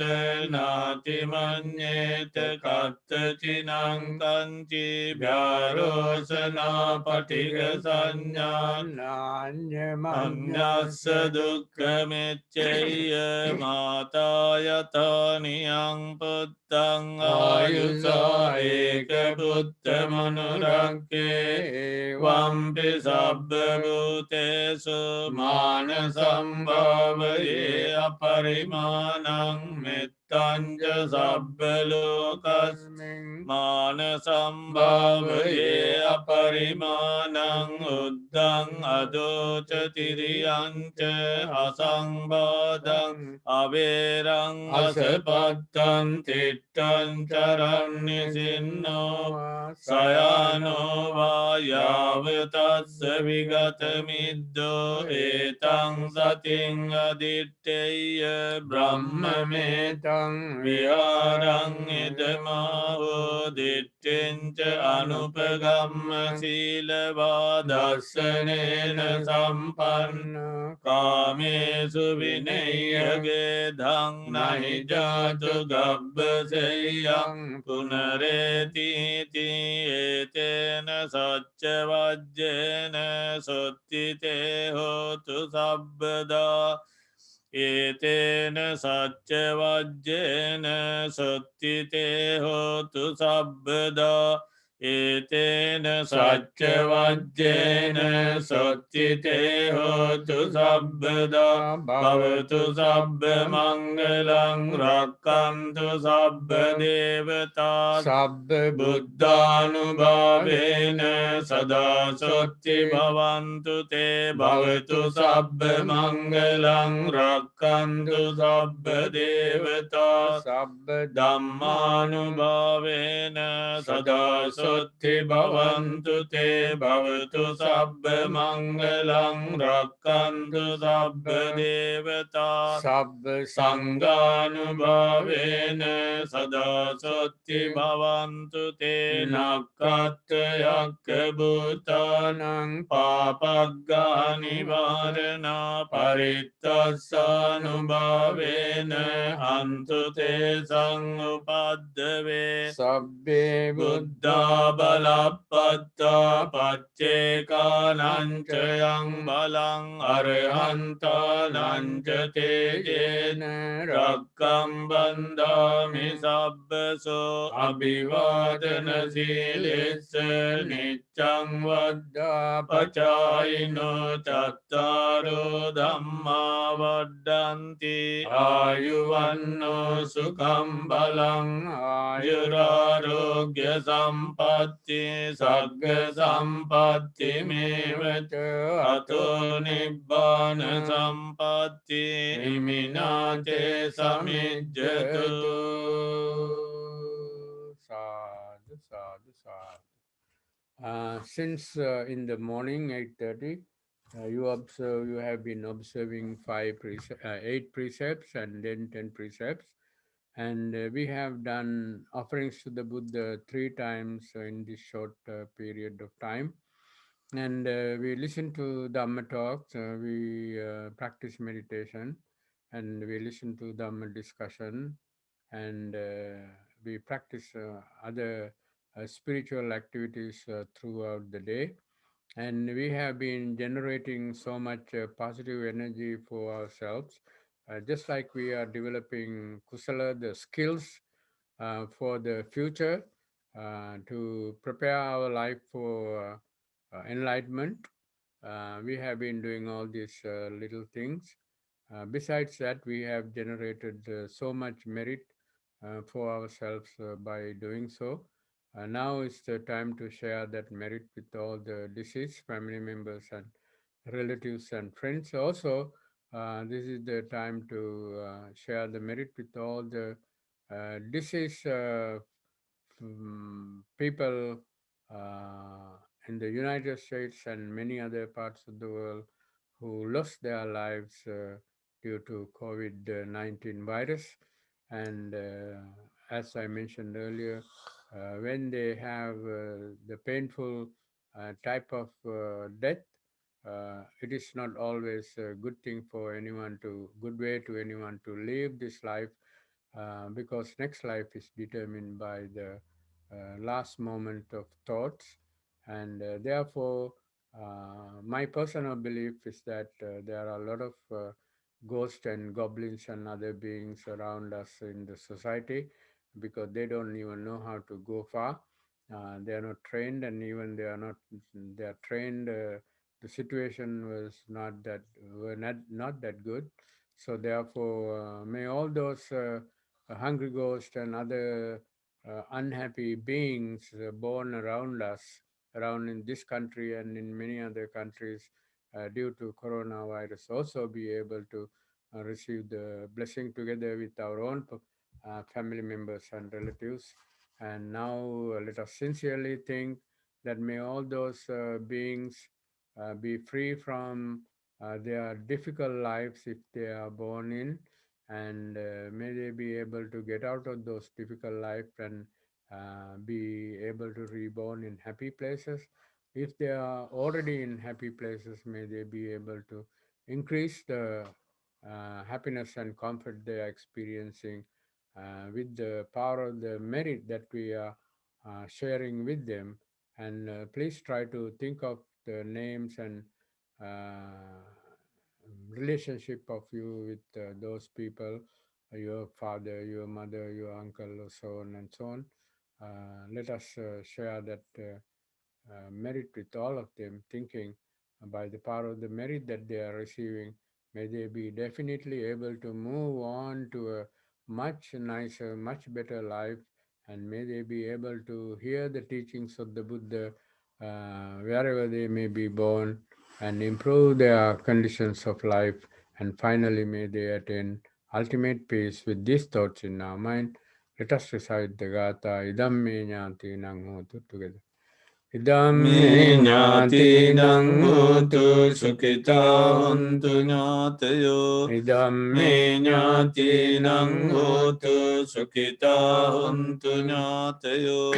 නාතිමඤ්ඤේත කත්තචිනං කංචි භ්‍යාරෝසනා පටිග සංඥානාඤ්ඤමඤ්ඤස්ස දුක්ඛමෙච්චේය මාතායතනියං පුත්තං ආයුසා ඒක පුත්ත මනුරක්කේ වම්පි සබ්බ භූතේසු මාන සම්භාවයේ අපරිමාණං මෙත්තංච සබ්බ ලෝකස්මින් මාන සම්භාවයේ අපරිමාණං උද්දං අදෝච තිරියංච අසංබාධං අවේරං අසපත්තං තිට්ඨං චරන්නි සින්නෝ සයානෝ වායාව තස්ස විගත මිද්දෝ ඒතං සතින් අදිත්තේය බ්‍රහ්මමේතං විහාරං ඉදමාවෝ දිට්ඨෙන්ච අනුපගම්ම සීලවා දස්සනේන සම්පන්න කාමේසු විනය්‍යගේ ධං නහි ජාතු ගබ්බසෙයං පුනරේතිති ඒතේන සච්ච වජ්ජේන සොත්තිතේ හෝතු සබ්බදා ඒතේන සච්ච වජ්ජේන සොත්තිතේ හෝතු සබ්බදා ඒතේන සච්ච වජ්ජේන සොත්තිතේ හෝතු සබ්බදා භවතු සබ්බ මංගලං රක්칸තු සබ්බ දේවතා සබ්බ බුද්ධානුභාවේන සදා සොත්ති භවන්තු තේ භවතු සබ්බ මංගලං රක්칸තු සබ්බ දේවතා සබ්බ ධම්මානුභාවේන සදා සොත්ති භවන්තු තේ භවතු සබ්බ මංගලං රක්칸තු සබ්බ දේවතා සබ්බ සංඝානුභාවේන සදා සොත්ති භවන්තු තේ නක්ඛත්තයක්ඛ භූතානං පාපග්ගා නිවාරණා පරිත්තස්සානුභාවේන හන්තු තේ සංඋපද්දවේ සබ්බේ බුද්ධා බලප්පත්තා පච්චේකානංචයං බලං අරහන්තානංච තේජේන රක්කම් බන්ධාමි සබ්බසෝ අභිවාදන සීලෙස්ස නිච්ඡං වද්දා පචායිනෝ චත්තාරෝ ධම්මා වඩ්ඩන්ති ආයුවන්නෝ සුඛං බලං ආයුරාරෝග්‍ය සම්පatti සග්ග සම්පatti මේවච අතෝ නිබ්බාන සම්පatti හිමිනාතේ සමිජ්ජතු sadhu sadhu sadhu. Since in the morning 8:30 you have been observing 8 precepts and then 10 precepts, and we have done offerings to the Buddha 3 times in this short period of time, and we listen to Dhamma talks, we practice meditation, and we listen to Dhamma discussion, and we practice other spiritual activities throughout the day. And we have been generating so much positive energy for ourselves, just like we are developing kusala, the skills for the future, to prepare our life for enlightenment. We have been doing all these little things. Besides that, we have generated so much merit for ourselves by doing so. Now is the time to share that merit with all the deceased family members and relatives and friends. Also, this is the time to share the merit with all the deceased people in the United States and many other parts of the world who lost their lives due to COVID-19 virus. And as I mentioned earlier, when they have the painful type of death, it is not always a good thing for anyone to, good way to anyone to live this life, because next life is determined by the last moment of thoughts. And therefore, my personal belief is that there are a lot of ghosts and goblins and other beings around us in the society, because they don't even know how to go far. They are not trained, and even they are trained. The situation was not that were not that good. So therefore, may all those hungry ghosts and other unhappy beings born around us, around in this country and in many other countries due to coronavirus, also be able to receive the blessing together with our own family members and relatives. And now let us sincerely think that may all those beings be free from their difficult lives if they are born in, and may they be able to get out of those difficult life and be able to reborn in happy places. If they are already in happy places, may they be able to increase the happiness and comfort they are experiencing with the power of the merit that we are sharing with them. And please try to think of the names and uh, relationship of you with those people, your father, your mother, your uncle, or so on and so on. Let us share that merit with all of them, thinking by the power of the merit that they are receiving, may they be definitely able to move on to a much nicer, much better life, and may they be able to hear the teachings of the Buddha wherever they may be born, and improve their conditions of life, and finally may they attain ultimate peace. With these thoughts in our mind, let us recite the Gatha Idam me Jnati Nang Hotu together. Idam me Jnati Nang Hotu Sukhita Hontu ඥාතයෝ Idam me මේ Jnati Nang ඥාතිනං Hotu හෝතු Sukhita සුඛිතා හොන්තු Hontu ඥාතයෝ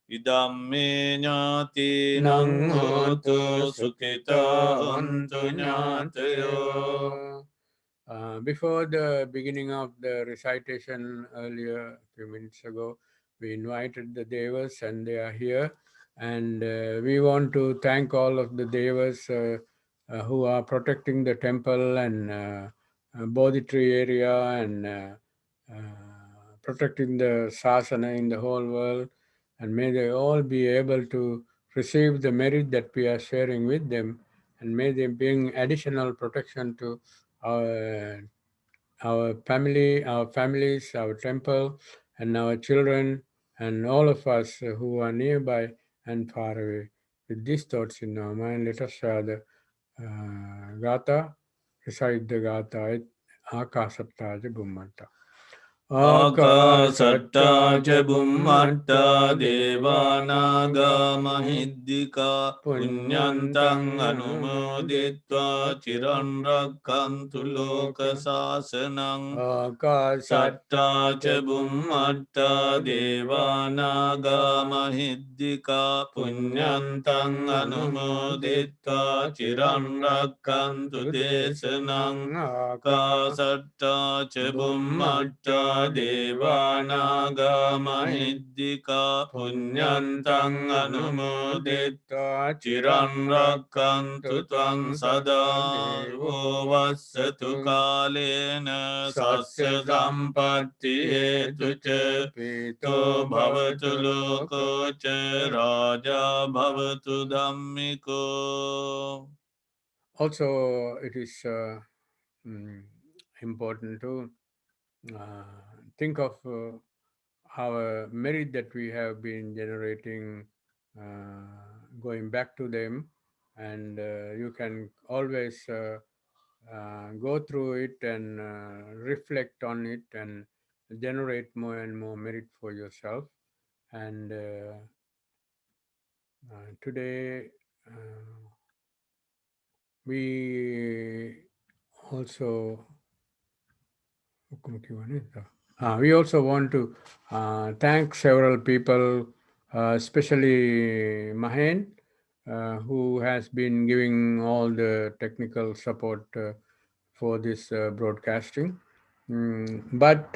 ඉදම්මේ Nang ඥාතිනං Hotu හෝතු සුඛිතා Sukhita හොන්තු Hontu ඥාතයෝ. Jnatayo. Before the beginning of the recitation earlier, a few minutes ago, we invited the Devas and they are here. And we want to thank all of the Devas who are protecting the temple and Bodhi tree area and protecting the sasana in the whole world. And may they all be able to receive the merit that we are sharing with them, and may they bring additional protection to our our families, our temple, and our children, and all of us who are nearby and far away. With these thoughts in our mind, let us share the Gatha, recite the Gatha, Akasattaja Bummanta. ආකාසට්ටා ච Akasattaja බුම්මට්ටා Bummanta දේවානාගා Devanaga මහිද්దిකා පුඤ්ඤන්තං Punyantang අනුමෝදිත්වා චිරන් රක්칸තු ලෝක සාසනං සට්ටා ච බුම්මට්ටා දේවානාගා මහිද්దికා පුඤ්ඤන්තං අනුමෝදිත්වා චිරන් රක්칸තු දේශනං කාසට්ටා ච බුම්මට්ටා දේවානාගා මහිද්దికා පුඤ්ඤන්තං අනුමෝදිත්වා චිරන් රක්ඛන්තු ත්වං සදා දේවෝ වස්සතු කාලේන සස්ස සම්පත්ති හේතුච පීතෝ භවතු ලෝකෝච රාජා භවතු ධම්මිකෝ. Also, it is important to think of our merit that we have been generating, going back to them, and you can always go through it and reflect on it and generate more and more merit for yourself. And today we also we also want to thank several people, especially Mahen, who has been giving all the technical support for this broadcasting. But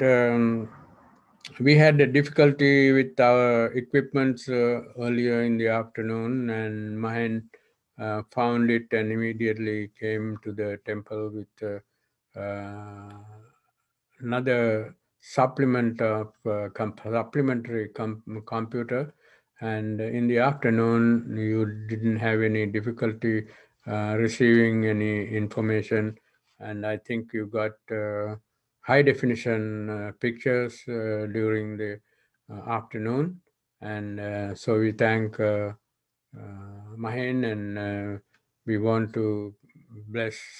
we had a difficulty with our equipments earlier in the afternoon, and Mahen found it and immediately came to the temple with another supplement of supplementary computer, and in the afternoon you didn't have any difficulty receiving any information, and I think you got high definition pictures during the afternoon, and so we thank Mahen, and we want to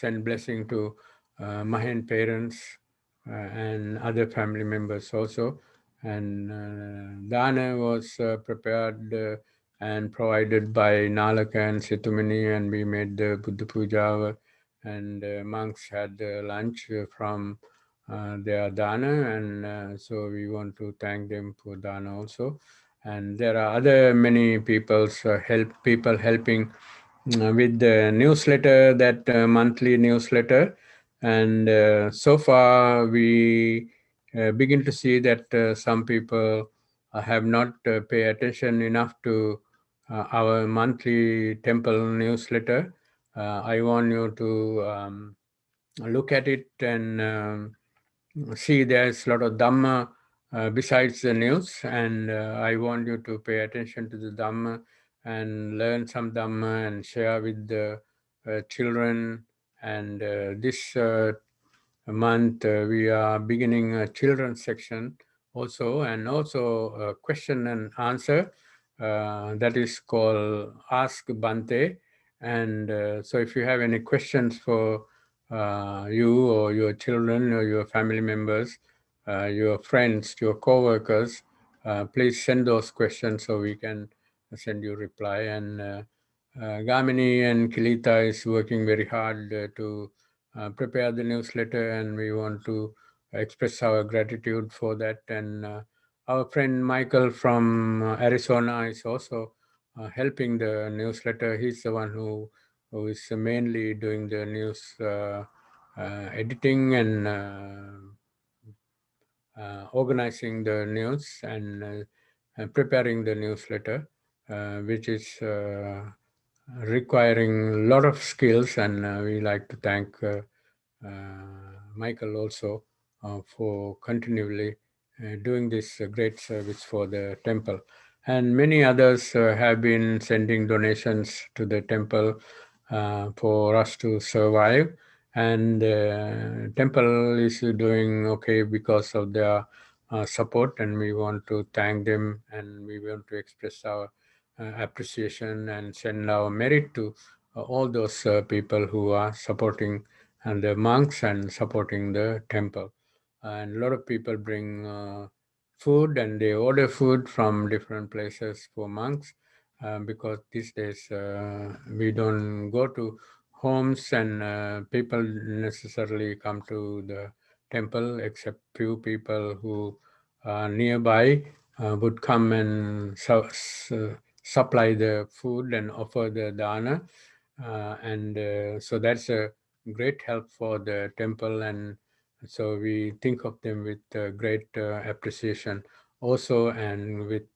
send blessing to Mahen parents and other family members also. And Dana was prepared and provided by Nalaka and Situmani, and we made the Buddha Puja, and monks had lunch from their Dana, and so we want to thank them for Dana also. And there are other many people helping with the newsletter, that monthly newsletter, and so far we begin to see that some people have not paid attention enough to our monthly temple newsletter. I want you to look at it and see there's a lot of Dhamma besides the news, and I want you to pay attention to the Dhamma and learn some Dhamma and share with the children. And this month we are beginning a children's section also, and also a question and answer that is called Ask Bante. And so if you have any questions for you or your children or your family members, your friends, your co-workers, please send those questions so we can send you reply. And Gamini and Kilita is working very hard to prepare the newsletter, and we want to express our gratitude for that. And our friend Michael from Arizona is also helping the newsletter. He's the one who is mainly doing the news editing and organizing the news and preparing the newsletter, which is requiring a lot of skills. And we like to thank Michael also for continually doing this great service for the temple. And many others have been sending donations to the temple for us to survive. And temple is doing okay because of their support, and we want to thank them, and we want to express our appreciation and send our merit to all those people who are supporting and the monks and supporting the temple. And a lot of people bring food, and they order food from different places for monks, because these days we don't go to homes, and people necessarily come to the temple, except few people who are nearby would come and supply the food and offer the dana. And so that's a great help for the temple, and So we think of them with great appreciation also, and with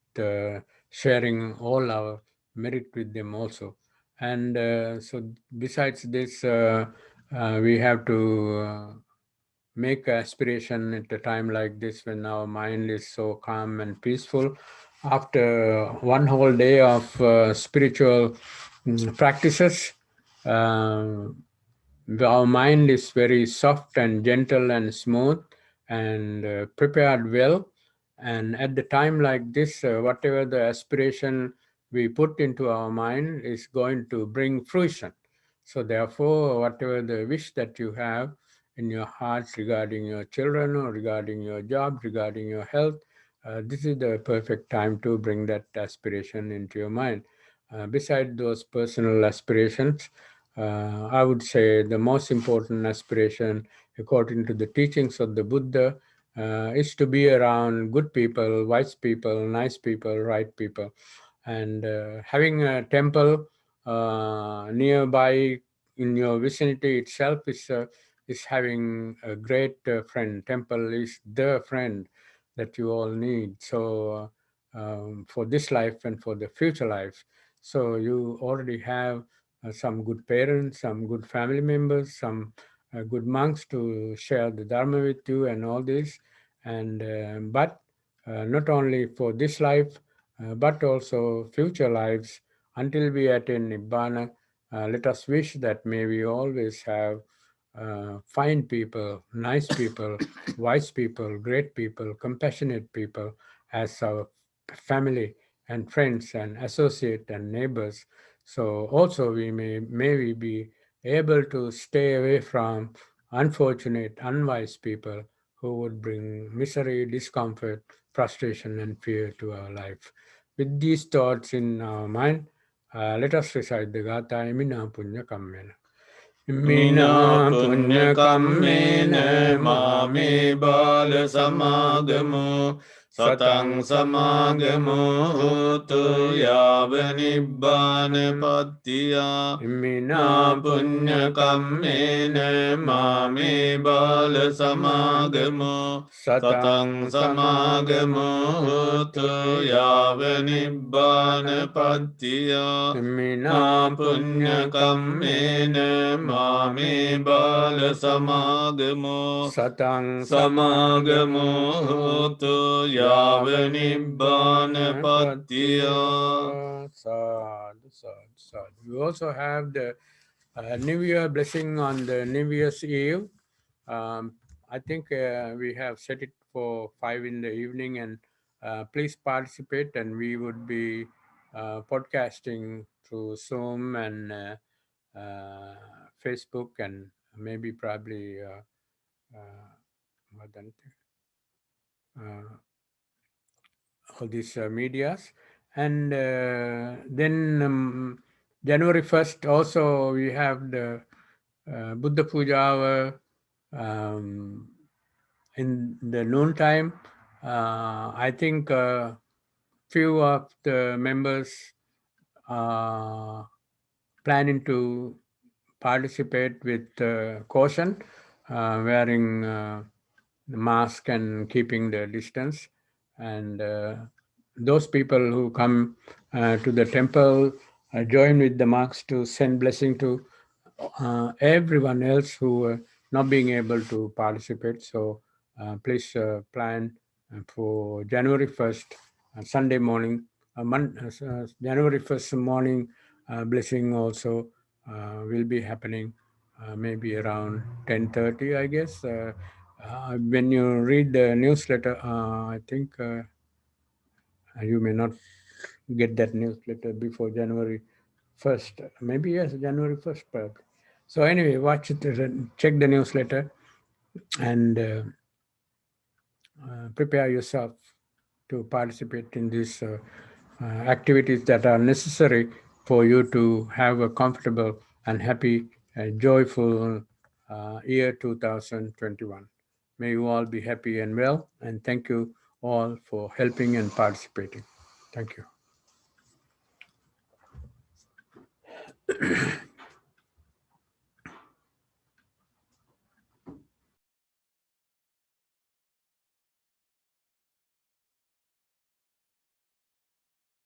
sharing all our merit with them also. And so besides this, we have to make aspiration at a time like this when our mind is so calm and peaceful. After one whole day of spiritual practices, uh, our mind is very soft and gentle and smooth and prepared well. And at the time like this, whatever the aspiration we put into our mind is going to bring fruition. So, therefore, whatever the wish that you have in your heart regarding your children or regarding your job, regarding your health, this is the perfect time to bring that aspiration into your mind. Beside those personal aspirations, I would say the most important aspiration, according to the teachings of the Buddha, is to be around good people, wise people, nice people, right people. And having a temple nearby in your vicinity itself is having a great friend. Temple is the friend that you all need. So for this life and for the future life. So you already have some good parents, some good family members, some good monks to share the Dharma with you and all this. And but not only for this life, but also future lives until we attain Nibbana. Let us wish that may we always have fine people, nice people, wise people, great people, compassionate people as our family and friends and associate and neighbors. So also may we be able to stay away from unfortunate, unwise people who would bring misery, discomfort, frustration, and fear to our life. With these thoughts in our mind, let us recite the Gatha Imina Punya Kammena. මිනා Imina පුඤ්ඤ Punya කම්මේන Kammena මාමේ Mame බාල Bala සමාගමු Samagamu සතං Satang සමාගමු හෝතු Samagamu යාව Yavani නිබ්බාන Bana පත්තියා නා Imina පුඤ්ඤ Punya කම්මේන Kammena මාමේ Mame බාල Bala සමාගමු Samagamu සතං Satang සමාගමු Samagamu හෝතු To යාව Yavani නිබ්බාන Bana පත්තියා නා Imina පුඤ්ඤ Punya කම්මේන Kammena මාමේ Mame බාල Bala සමාගමෝ Satang සමාගමෝ හෝතු Samagamu යාව නිබ්බාන Yavanibbana පත්තියා Patiya. Sadhu, sadhu, sadhu. We also have the New Year blessing on the New Year's Eve. I think we have set it for 5 in the evening, and please participate. And we would be podcasting through Zoom and Facebook, and maybe probably what than all these medias. And then January 1st also we have the Buddha Puja hour um, in the noon time. I think few of the members are planning to participate with caution, wearing the mask and keeping the distance. And those people who come to the temple join with the monks to send blessing to everyone else who are not being able to participate. So please plan for January 1st, Sunday morning, January 1st morning blessing also will be happening maybe around 10:30, I guess. When you read the newsletter, I think you may not get that newsletter before January 1st. Maybe yes, January 1st, probably. So anyway, watch it, check the newsletter, and prepare yourself to participate in these activities that are necessary for you to have a comfortable and happy and joyful year 2021. May you all be happy and well, and thank you all for helping and participating. Thank you.